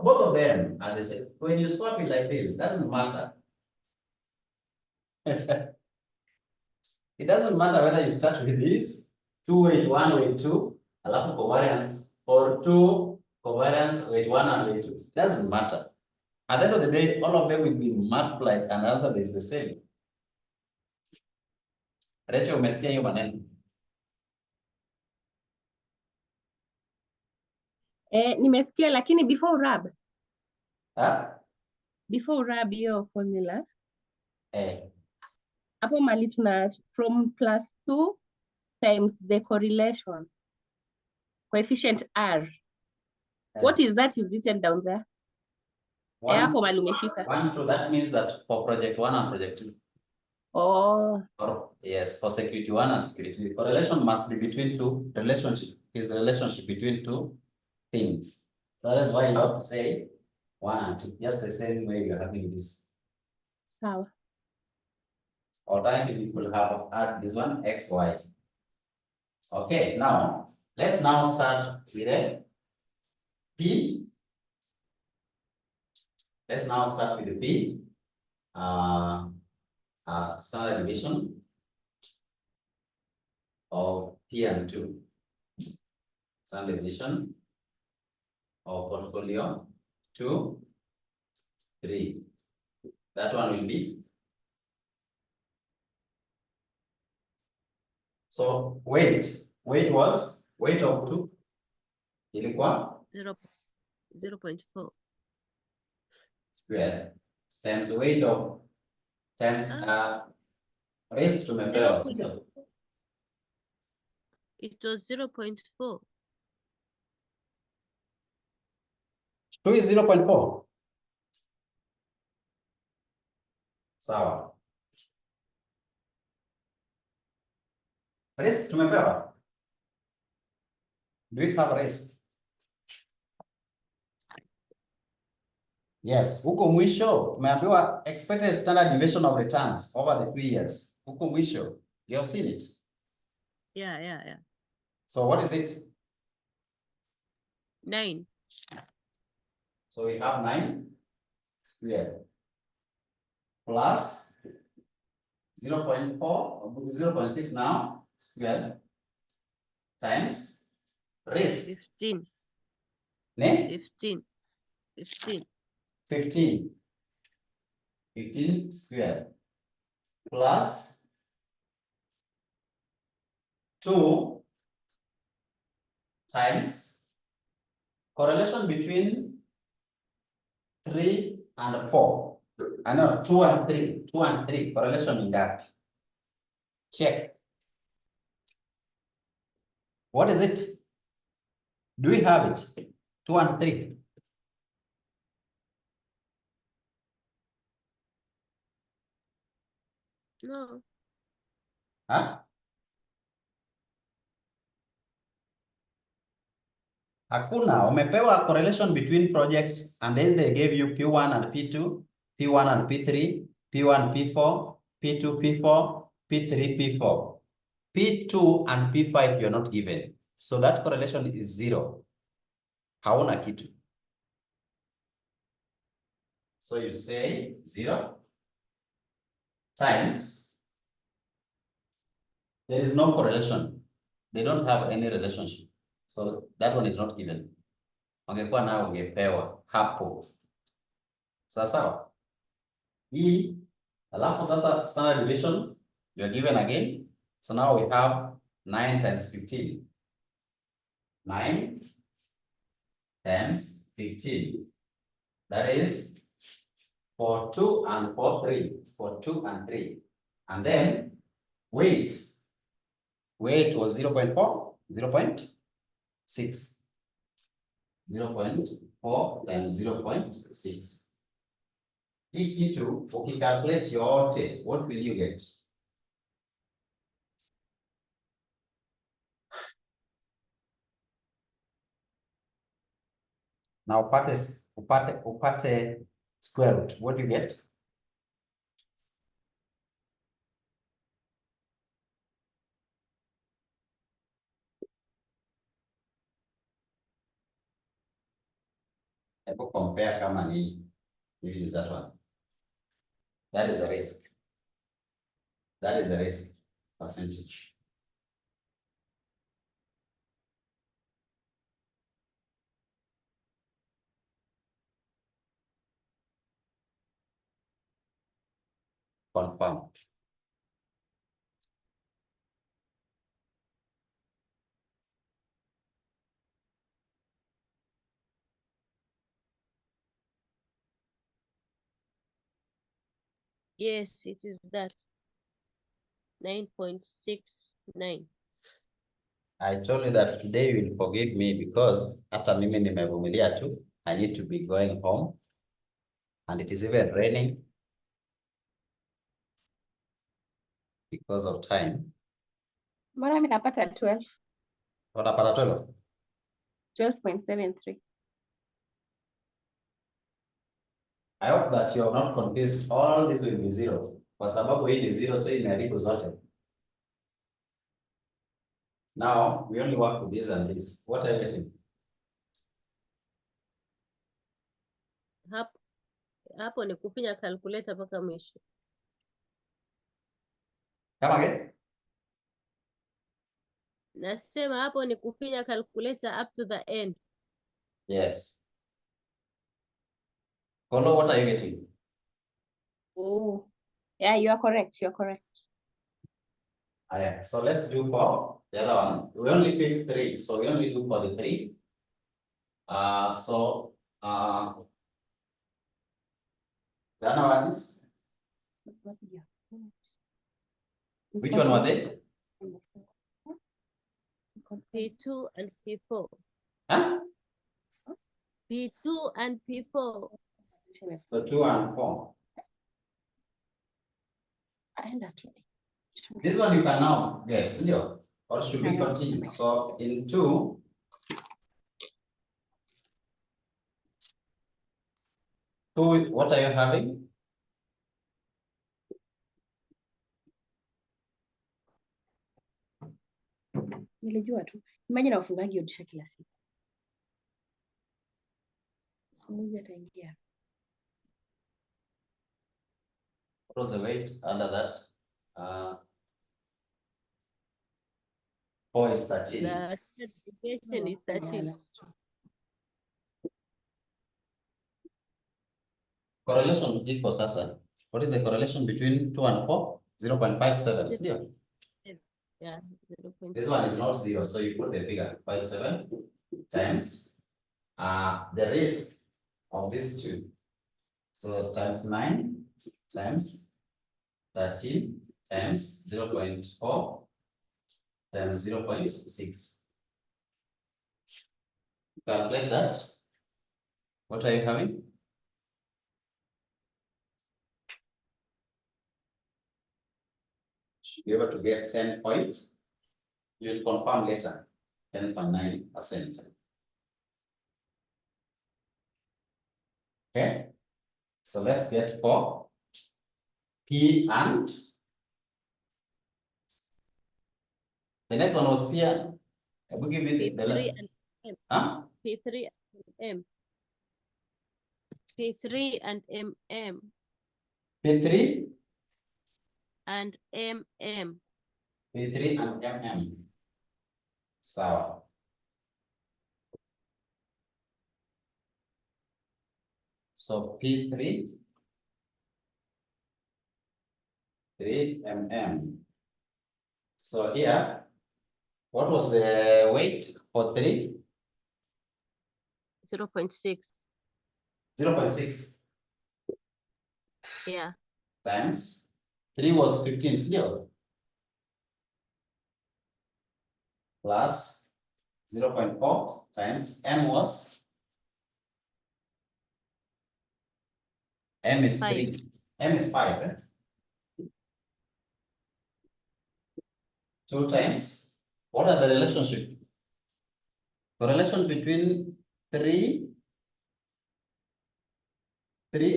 both of them are the same. When you swap it like this, doesn't matter. It doesn't matter whether you start with this 2 weight 1 weight 2 alafu covariance or 2 covariance weight 1 and weight 2. Doesn't matter. At the end of the day, all of them will be multiplied and the answer is the same. Rachel, umesikia hiyo maneno? Nimesikia lakini before rub. Before rub hiyo formula. Hapo mali tuna from +2 times the correlation coefficient R. What is that you've written down there? Hapo mali umeshika. 1, 2, that means that for project 1 and project 2. Oh. Or yes, for security 1 and security. Correlation must be between two. Relationship is the relationship between two things. So that is why you have to say 1 and 2. Just the same way you're having this. Sawa. Alternatively, you will have add this one x, y. Okay, now let's now start with a P. Let's now start with the P. Standard deviation of P and 2. Standard deviation of portfolio 2, 3. That one will be. So weight was weight of 2. Ilikuwa 0.4 squared times weight of times raised to mepewa. It was 0.4. 2 is 0.4. Sawa. Raised tumepewa. Do we have raised? Yes, huko mwisho tumeambiwa expected standard deviation of returns over the 2 years. Huko mwisho, you have seen it. Yeah. So what is it? 9. So we have 9 squared plus 0.4, 0.6 now squared times risk. 15. Ne? 15. 15. 15. 15 squared plus 2 times correlation between 3 and 4. I know 2 and 3. 2 and 3. Correlation in that. Check. What is it? Do we have it? 2 and 3. No. Huh? Hakuna, umepewa correlation between projects and then they gave you P1 and P2, P1 and P3, P1, P4, P2, P4, P3, P4. P2 and P5 you're not given. So that correlation is 0. Hauna kitu. So you say 0 times, there is no correlation. They don't have any relationship. So that one is not given. Ungekuwa nao ungepewa hapo. Sawa. Hii, alafu sasa standard deviation, you are given again. So now we have 9 times 15. 9 times 15. That is 42 and 43. 42 and 3. And then weight. Weight was 0.4, 0.6. 0.4 times 0.6. Hii kitu, ukicalculate yote, what will you get? Now upate square root. What do you get? Hebu compare kama ni is that one. That is a risk. That is a risk percentage. Confirm. Yes, it is that. 9.69. I told you that today you will forgive me because hata mimi nimevumilia tu. I need to be going home and it is even raining because of time. Mbona mimi napata 12? Unapata 12? 12.73. I hope that you are not confused. All this will be 0. Kwa sababu hii ni 0, so imeharibu zote. Now, we only work with this and this. What are you getting? Hapo ni kufinya calculator mpaka mwisho. Come again? Nasema hapo ni kufinya calculator up to the end. Yes. Kolo, what are you getting? Oh, yeah, you are correct. You are correct. So let's do for the other one. We only picked 3, so we only do for the 3. The other ones, which one were they? P2 and P4. Huh? P2 and P4. So 2 and 4. This one you can now guess, or should we continue? So in 2, what are you having? Nilijua tu. Imagine wafungaji odisha kila siku. Siku moja ataingia. What was the weight under that? 4 is 13. The deviation is 13. Correlation equals sasa. What is the correlation between 2 and 4? 0.57. Still. Yeah, 0.5. This one is not 0, so you put the figure 57 times the risk of these two. So times 9 times 13 times 0.4 times 0.6. Calculate that. What are you having? Should be able to get 10 points. You'll confirm later. 10.9%. Okay. So let's get for P and the next one was P and we give it the P3 and M. huh? P3 and M. P3 and MM. P3 And MM. P3 and MM. So P3 3 mm. So here, what was the weight for 3? 0.6. 0.6 Yeah. times 3 was 15 still. Plus 0.4 times M was M is 5. 3. M is 5, right? 2 times. What are the relationship? The relation between 3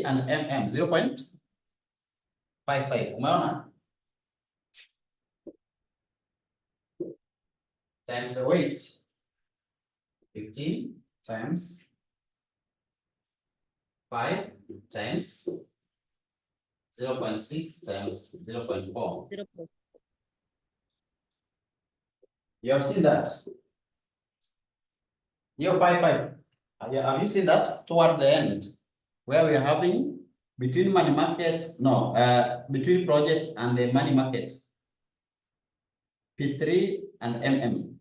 and MM 0.55. Umeona? Times the weight 15 times 5 times 0.6 times 0.4. 0.4. You have seen that? Your 5. Have you seen that towards the end where we are having between money market, between projects and the money market, P3 and MM.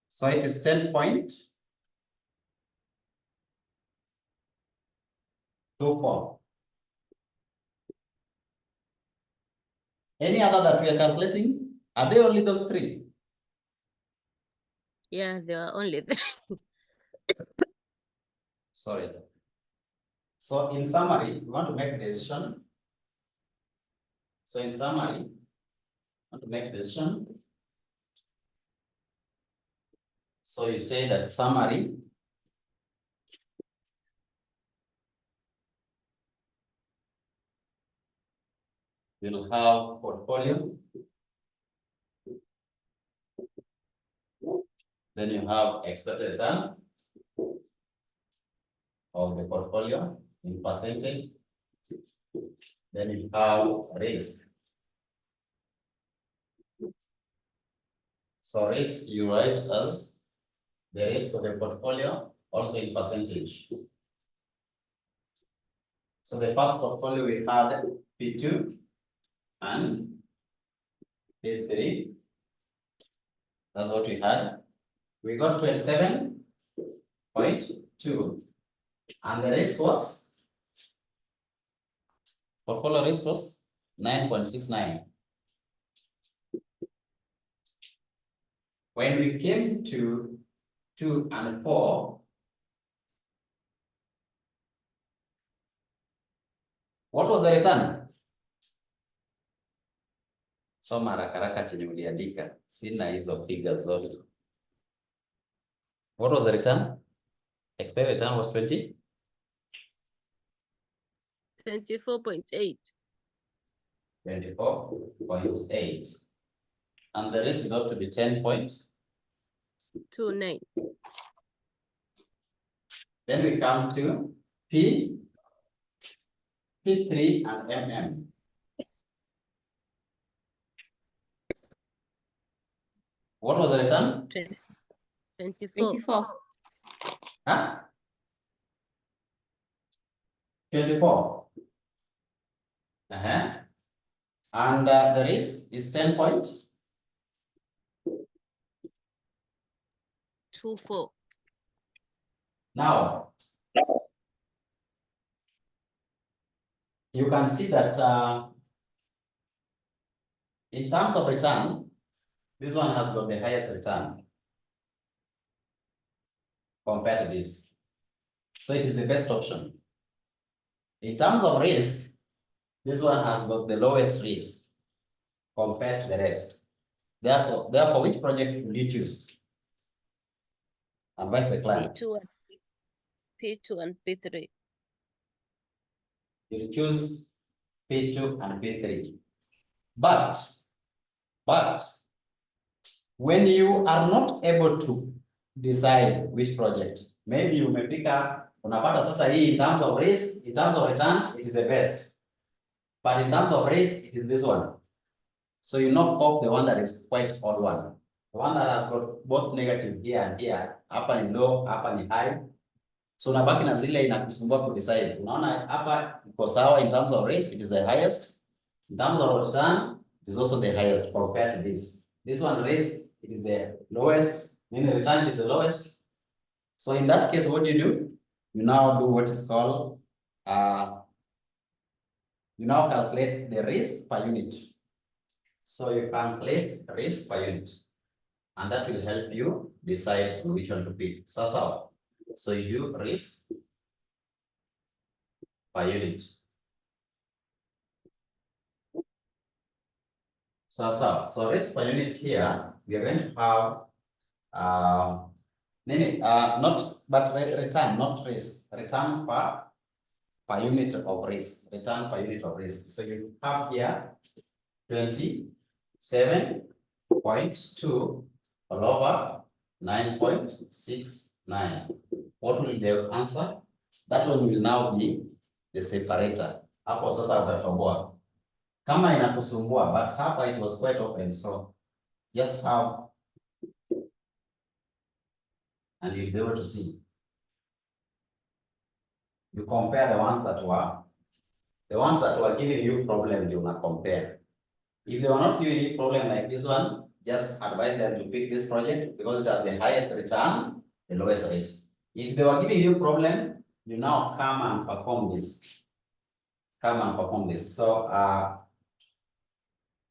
So it is 10.24. Any other that we are calculating? Are they only those 3? Yeah, there are only 3. Sorry. So in summary, we want to make a decision. So in summary, want to make a decision. So you say that summary will have portfolio. Then you have expected return of the portfolio in percentage. Then you have risk. So risk you write as the risk of the portfolio also in percentage. So the first portfolio we had P2 and P3. That's what we had. We got 27.2. And the risk was, portfolio risk was 9.69. When we came to 2 and 4, what was the return? Soma haraka haraka chenye uliandika. Sina hizo figures zote. What was the return? Expected return was 20? 24.8. 24.8. And the risk got to be 10.29. 29. Then we come to P, P3 and MM. What was the return? 24. 24. Huh? 24. And the risk is 10.24. Now, you can see that in terms of return, this one has got the highest return compared to this. So it is the best option. In terms of risk, this one has got the lowest risk compared to the rest. Therefore, which project will you choose? Advise the client. P2 and P3. You will choose P2 and P3. But when you are not able to decide which project, maybe you may pick up, unapata sasa hii in terms of risk, in terms of return, it is the best. But in terms of risk, it is this one. So you knock off the one that is quite odd one. The one that has got both negative here and here. Hapa ni low, hapa ni high. So unabaki na zile inakusumbua ku decide. Unaona hapa iko sawa in terms of risk, it is the highest. In terms of return, it is also the highest compared to this. This one risk, it is the lowest. Then the return is the lowest. So in that case, what do? You now do what is called, you now calculate the risk per unit. So you calculate risk per unit, and that will help you decide which one to pick. So you do risk per unit. So risk per unit here, we are going to have return, not risk. Return per unit of risk. Return per unit of risk. So you have here 27.2 all over 9.69. What will be the answer? That one will now be the separator. Hapo sasa utatoboa. Kama inakusumbua, but hapa it was quite open, so just have, and you'll be able to see. You compare the ones that were giving you problem, you will compare. If they were not giving you problem like this one, just advise them to pick this project because it has the highest return, the lowest risk. If they were giving you problem, you now come and perform this. So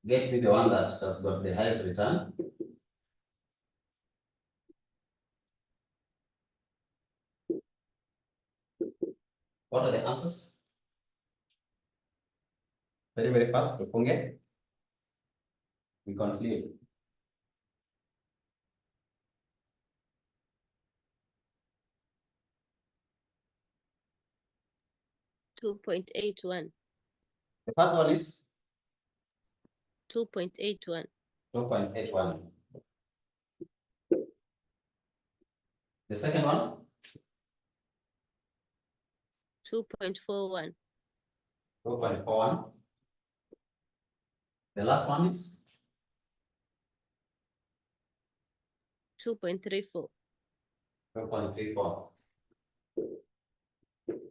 get me the one that has got the highest return. What are the answers? Very, very fast, Tupunge. We conclude. $2.81. The first one is 2.81. 2.81. The second one? 2.41. 2.41. The last one is 2.34. 2.34.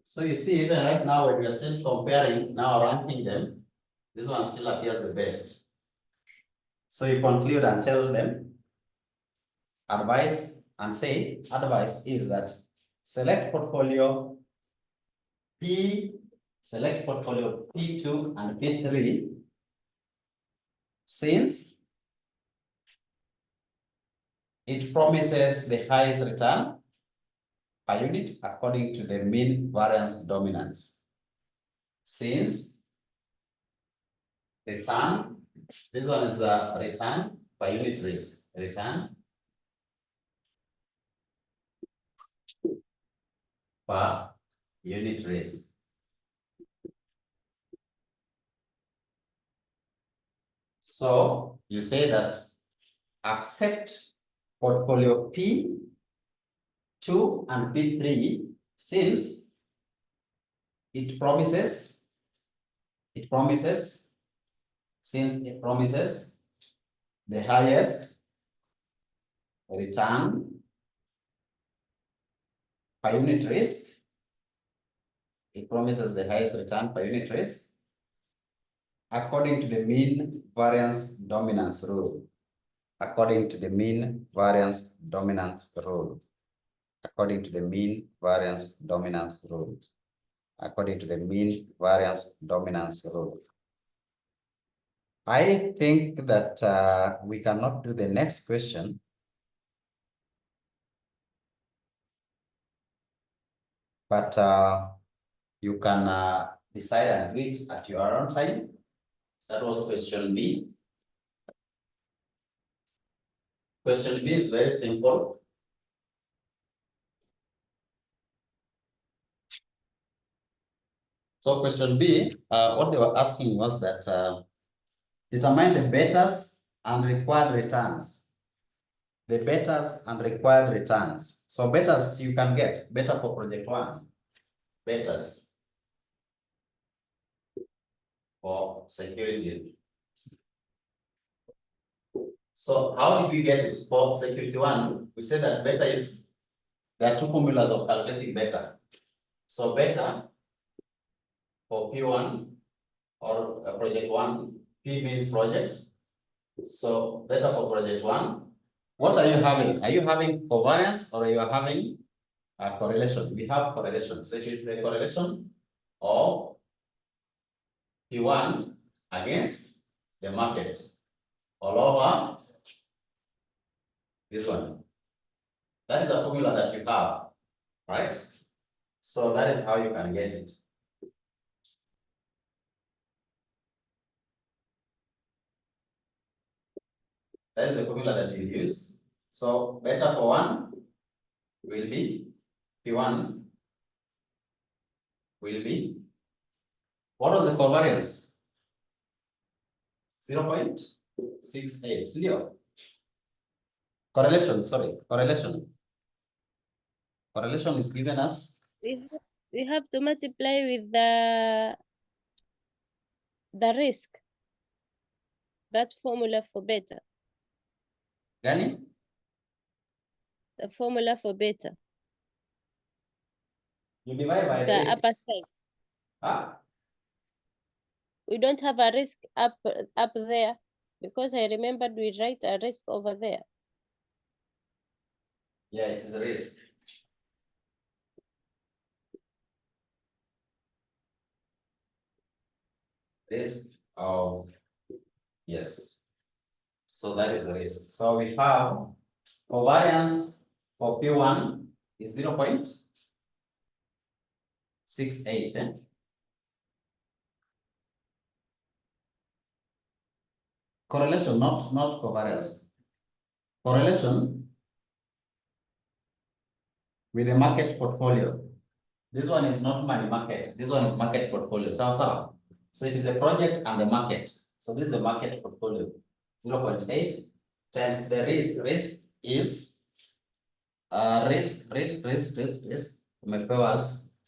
So you see, even right now, when we are still comparing, now ranking them, this one still appears the best. So you conclude and tell them, advice is that select portfolio P2 and P3, since it promises the highest return per unit according to the mean variance dominance. Since return, this one is a return per unit risk. Return per unit risk. So you say that accept portfolio P2 and P3 since it promises, since it promises the highest return per unit risk, it promises the highest return per unit risk according to the mean variance dominance rule. According to the mean variance dominance rule. According to the mean variance dominance rule. According to the mean variance dominance rule. I think that we cannot do the next question. But you can decide and do it at your own time. That was question B. Question B is very simple. So question B, what they were asking was that determine the betas and required returns. The betas and required returns. So betas you can get, beta for project 1, betas for security. So how did we get it? For security 1, we said that beta is, there are two formulas of calculating beta. So beta for P1 or project 1, P means project. So beta for project 1, what are you having? Are you having covariance or are you having a correlation? We have correlation. So it is the correlation of P1 against the market all over this one. That is a formula that you have, right? So that is how you can get it. That is the formula that you use. So beta for 1 will be P1 will be, what was the covariance? 0.68, 0. Correlation, sorry, correlation. Correlation is given as? We have to multiply with the risk. That formula for beta. Gani? The formula for beta. You divide by The the risk. upper side. Huh? We don't have a risk up there because I remembered we write a risk over there. Yeah, it is a risk. Risk of, yes. So that is a risk. So we have covariance for P1 is 0.68. Correlation, not covariance. Correlation with the market portfolio. This one is not money market. This one is market portfolio. So it is the project and the market. So this is the market portfolio. 0.8 times the risk. Risk is risk. Umepewa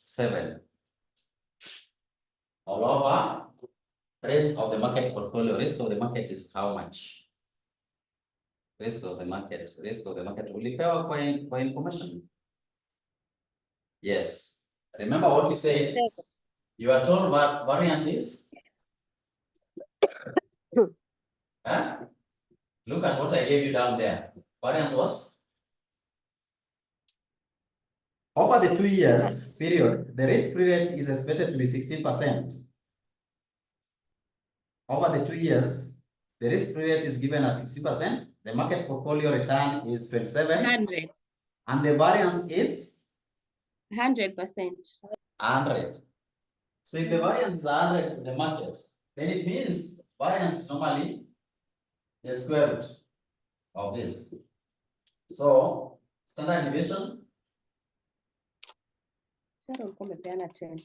7. All over risk of the market portfolio. Risk of the market is how much? Risk of the market. Risk of the market. Ulipewa kwa information. Yes. Remember what we said? You are told what variance is? Huh? Look at what I gave you down there. Variance was? Over the 2 years period, the risk rate is expected to be 16%. Over the 2 years, the risk rate is given as 60%. The market portfolio return is 27. 100. And the variance is? 100%. 100. So if the variance is 100 to the market, then it means variance is normally the square root of this. So standard deviation? Sasa ulikuwa umepeana 10.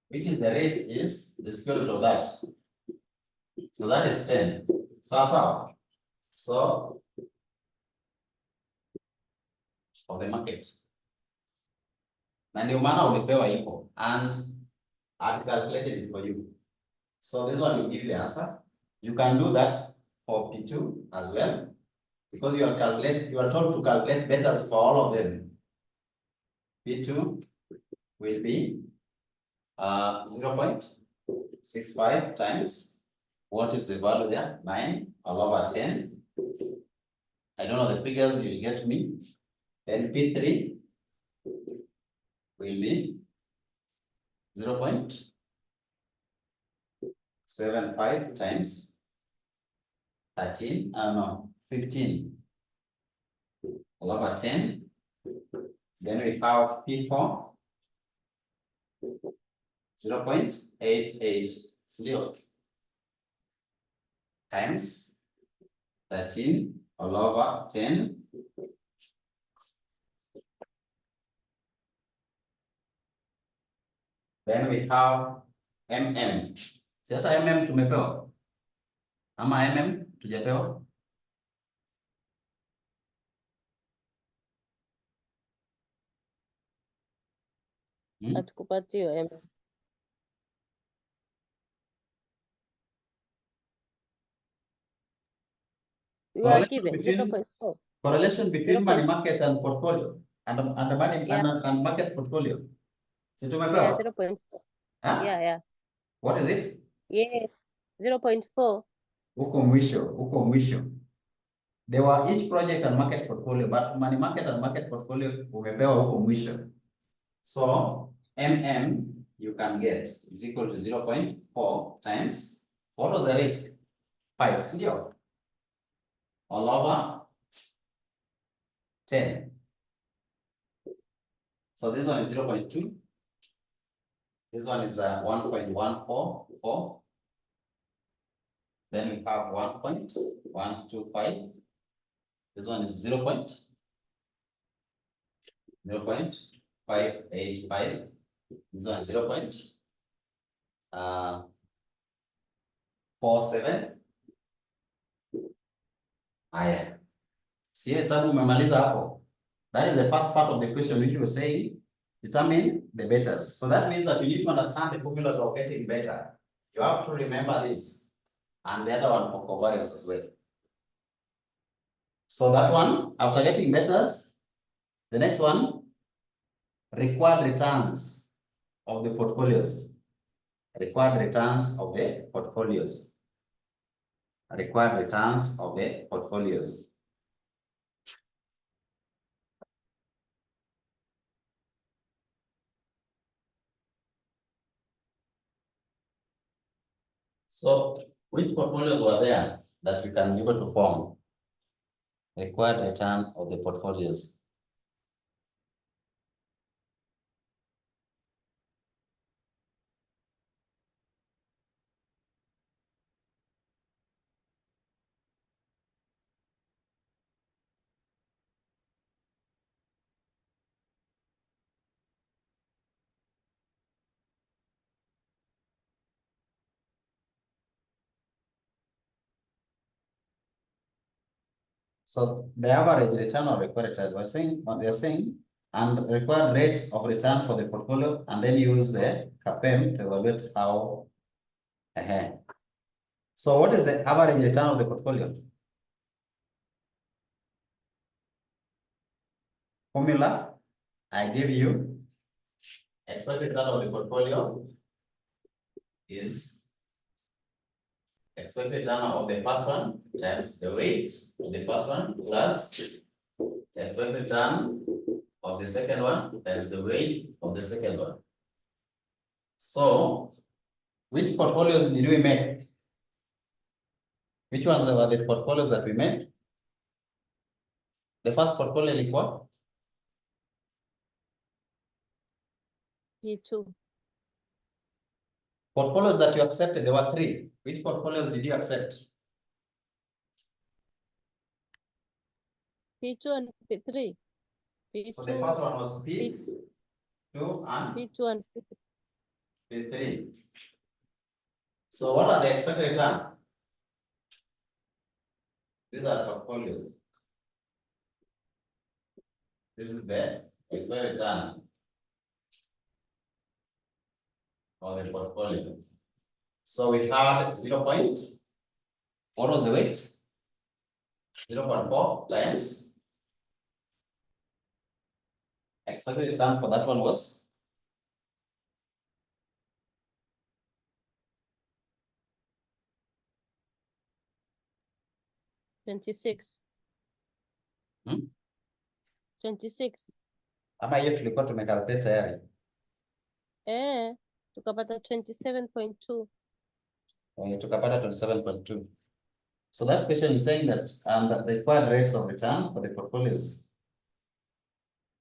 Which is the risk is the square root of that. So that is 10. So of the market. Na ndio maana ulipewa hivyo, and I calculated it for you. So this one will give the answer. You can do that for P2 as well, because you are told to calculate betas for all of them. P2 will be 0.65 times, what is the value there? 9 all over 10. I don't know the figures, you'll get me. Then P3 will be 0.75 times 15 all over 10. Then we have P4 0.88 times 13 all over 10. Then we have MM. Si hata MM tumepewa? Ama MM tujapewa? Hatukupatiwa. We were given 0.4. Correlation between money market and portfolio and money and market portfolio. Si tumepewa? Yeah, 0.4. Huh? Yeah. What is it? Yes, 0.4. Huko mwisho. They were each project and market portfolio, but money market and market portfolio umepewa huko mwisho. So MM you can get is equal to 0.4 times, what was the risk? 5, sindio? All over 10. So this one is 0.2. This one is 1.144. Then we have 1.125. This one is 0.585. This one is 0.47. Haya. Sio hesabu umemaliza hapo. That is the first part of the question which was saying determine the betas. So that means that you need to understand the formulas of getting better. You have to remember this and the other one for covariance as well. So that one, after getting betas, the next one, required returns of the portfolios. Required returns of the portfolios. Required returns of the portfolios. So, which portfolios were there that we can be able to form? Required return of the portfolios. So the average return of required return, we're saying what they're saying, and required rates of return for the portfolio, and then use the CAPM to evaluate how. So what is the average return of the portfolio? Formula I gave you. Expected return of the portfolio is expected return of the first one times the weight of the first one plus expected return of the second one times the weight of the second one. So, which portfolios did we make? Which ones were the portfolios that we made? The first portfolio ilikuwa? P2. Portfolios that you accepted, there were 3. Which portfolios did you accept? P2 and P3. P2, So the first one was P2 and P2 and P3. So what are the expected return? These are the portfolios. This is the expected return of the portfolio. So we had 0 point. What was the weight? 0.4 times. Expected return for that one was 26. Hmm? 26. ama hiyo tulikuwa tumecalculate tayari. Tukapata 27.2. Tukapata 27.2. So that question is saying that the required rates of return for the portfolios.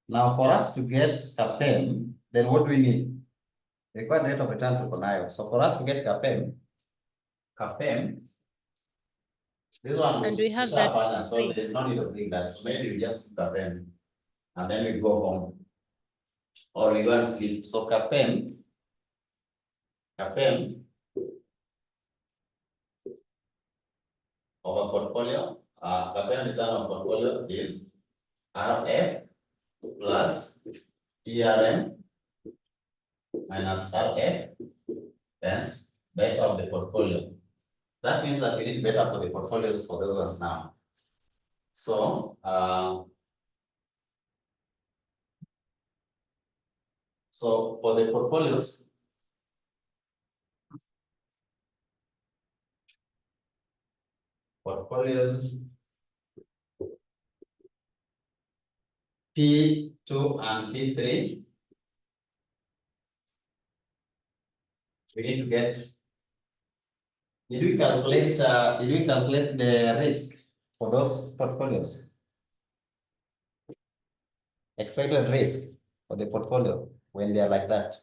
Now for us to get CAPM, then what do we need? The required rate of return to Konayo. So for us to get CAPM, this one And we have that. so there is no need of doing that. So maybe we just do CAPM and then we go home. Or we go and sleep. So CAPM of a portfolio, CAPM return of portfolio is RF plus ERM minus RF times beta of the portfolio. That means that we need beta for the portfolios for those ones now. So, so for the portfolios, P2 and P3, we need to get. Did we calculate the risk for those portfolios? Expected risk for the portfolio when they are like that.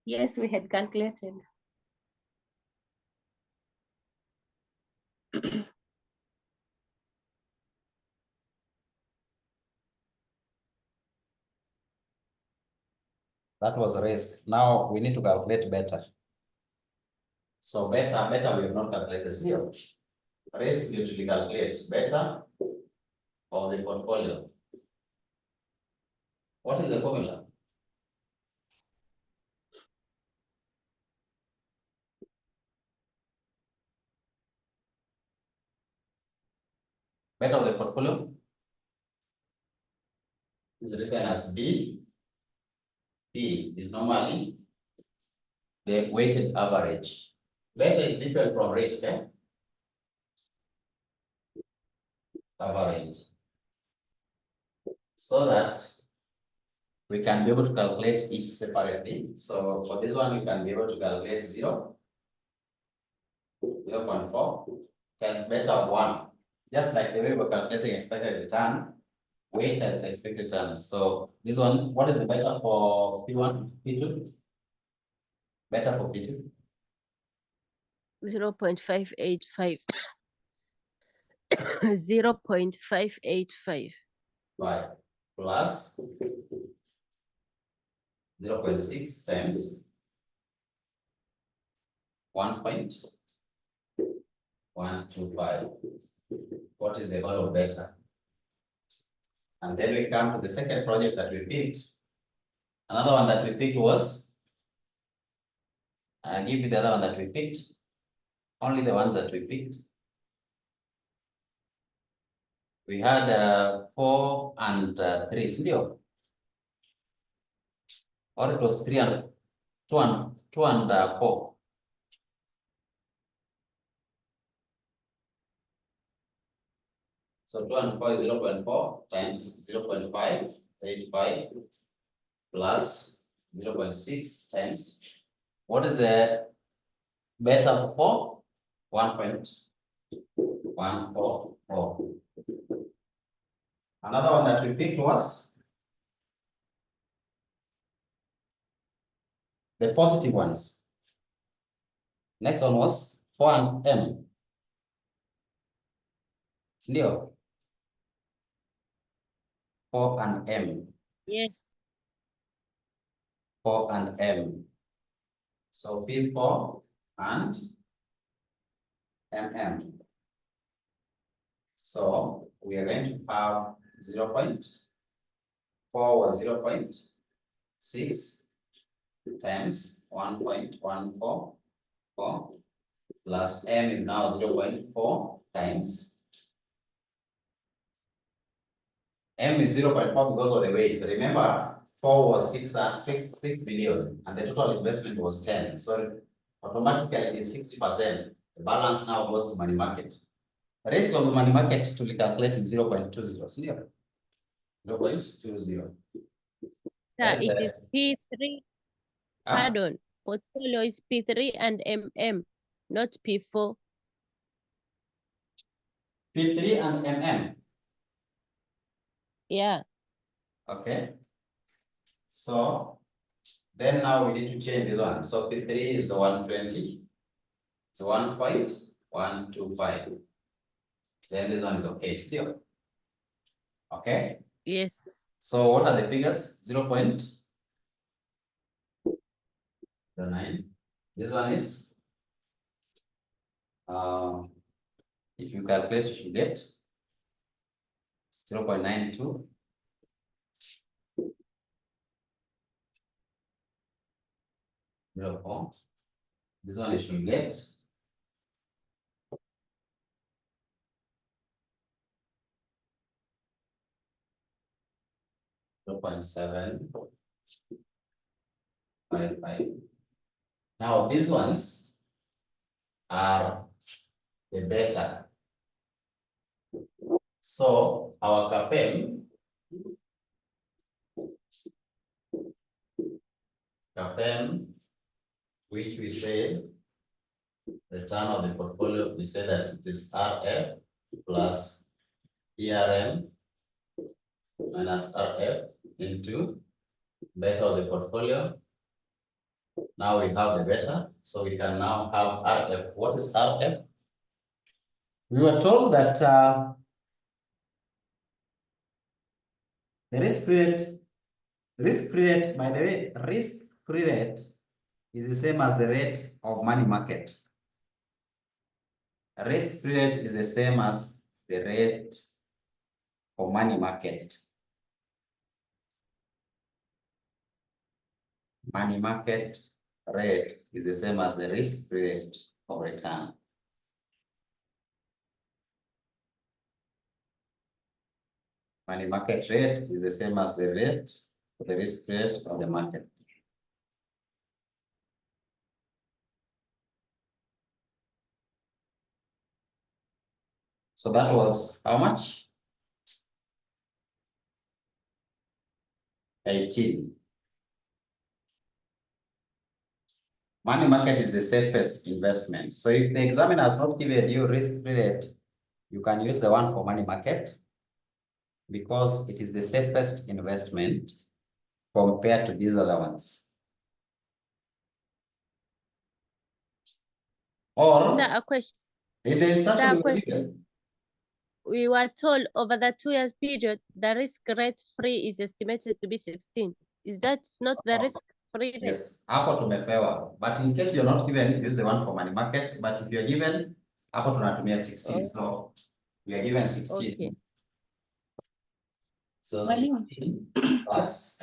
Yes, we had calculated. That was risk. Now we need to calculate beta. So beta we have not calculated here. Risk you to calculate beta of the portfolio. What is the formula? Beta of the portfolio is written as B. P is normally the weighted average. Beta is different from risk, average. So that we can be able to calculate each separately. So for this one, we can be able to calculate 0.4 times beta of 1. Just like the way we're calculating expected return, weight times expected return. So this one, what is the beta for P1, P2? Beta for P2? 0.585. 0.585. Right. Plus 0.6 times 1.125. What is the value of beta? And then we come to the second project that we picked. Another one that we picked was, I'll give you the other one that we picked. Only the ones that we picked. We had 4 and 3, still. Or it was 3 and 2 and 4. So 2 and 4 is 0.4 times 0.585 plus 0.6 times. What is the beta for 1.144. Another one that we picked was the positive ones. Next one was 4 and M. Leo. 4 and M. Yes. 4 and M. So P4 and mm. So we are going to have 0.4 was 0.6 times 1.144 plus m is now 0.4 times m is 0.4 because of the weight. Remember, 4 was 6 billion and the total investment was 10. So automatically it is 60%. The balance now goes to money market. The risk of the money market to calculate is 0.20. 0.20. Sir, it is P3. Pardon. Portfolio is P3 and MM, not P4. P3 and MM. Yeah. Okay. So then now we need to change this one. So P3 is 120. It's 1.125. Then this one is okay still. Okay. Yes. So what are the figures? 0.9. This one is if you calculate, you should get 0.92. This one you should get 0.755. Now these ones are the better. So our CAPM which we say return of the portfolio, we say that it is RF plus ERM minus RF into beta of the portfolio. Now we have the beta, so we can now have RF. What is RF? We were told that the risk-free rate, by the way, risk-free rate is the same as the rate of money market. Risk-free rate is the same as the rate of money market. Money market rate is the same as the risk-free rate of return. Money market rate is the same as the rate, the risk rate of the market. So that was how much? 18. Money market is the safest investment. So if the examiner has not given you risk-free rate, you can use the one for money market because it is the safest investment compared to these other ones. Or Sir, a question. in the instruction you were given, We were told over the 2 years period, the risk rate free is estimated to be 16. Is that not the risk free rate? yes, hapo tumepewa. But in case you're not given, use the one for money market. But if you're given, hapo tunatumia 16. So we are given 16. Okay. So Mwalimu. 16 plus.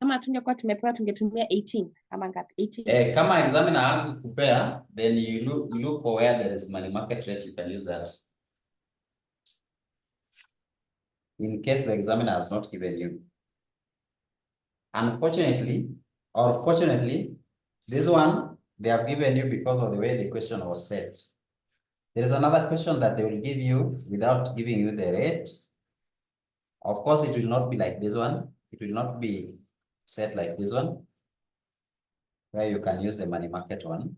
Kama tungekuwa tumepewa tungetumia 18 ama ngapi? 18. Kama examiner hakukupea, then you look for where there is money market rate, you can use that. In case the examiner has not given you. Unfortunately, or fortunately, this one they have given you because of the way the question was set. There is another question that they will give you without giving you the rate. Of course, it will not be like this one. It will not be set like this one, where you can use the money market one.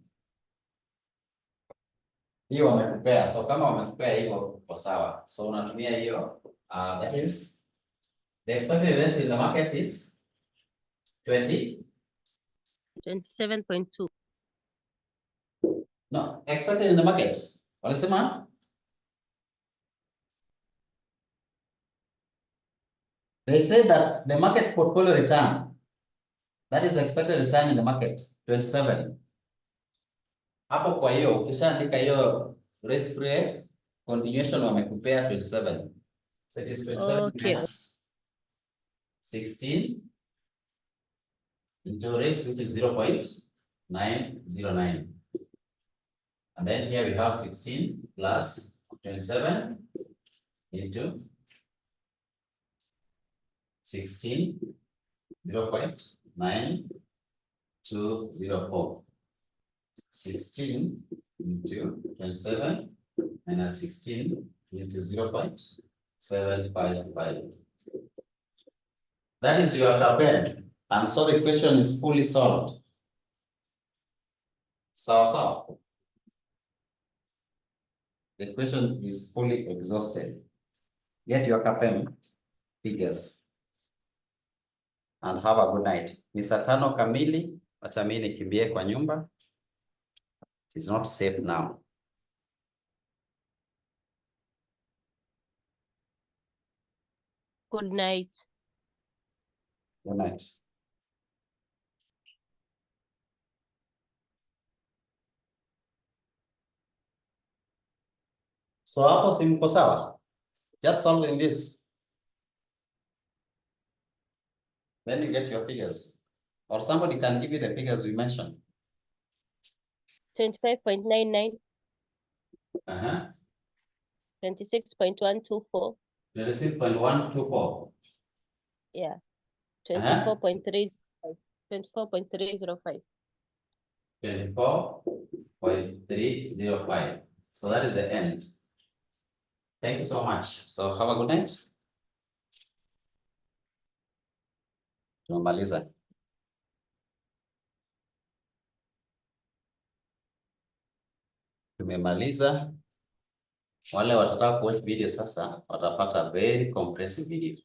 Hiyo wamekupea, so kama wamekupea hivyo kwa sawa. So unatumia hiyo, that is the expected rate in the market is 27.2. No, expected in the market. Walisema? They say that the market portfolio return, that is expected return in the market, 27. Hapo kwa hiyo ukishaandika hiyo risk rate, continuation wamekupea 27. So it is 27 Okay. minus 16 into risk, which is 0.909. And then here we have 16 plus 27 into 16, 0.9204. 16 into 27 minus 16 into 0.755. That is your tabel. And so the question is fully solved. So the question is fully exhausted. Get your KPM figures and have a good night. Ni saa 5 kamili, acha mimi nikimbie kwa nyumba. It is not safe now. Good night. Good night. So hapo si mko sawa? Just solving this. Then you get your figures. Or somebody can give you the figures we mentioned. 25.99, 26.124. 26.124. Yeah. 24.305. 24.305. 24.305. So that is the end. Thank you so much. So have a good night. Tumemaliza. Tumemaliza. Wale watataka kuwatch video sasa watapata very comprehensive video.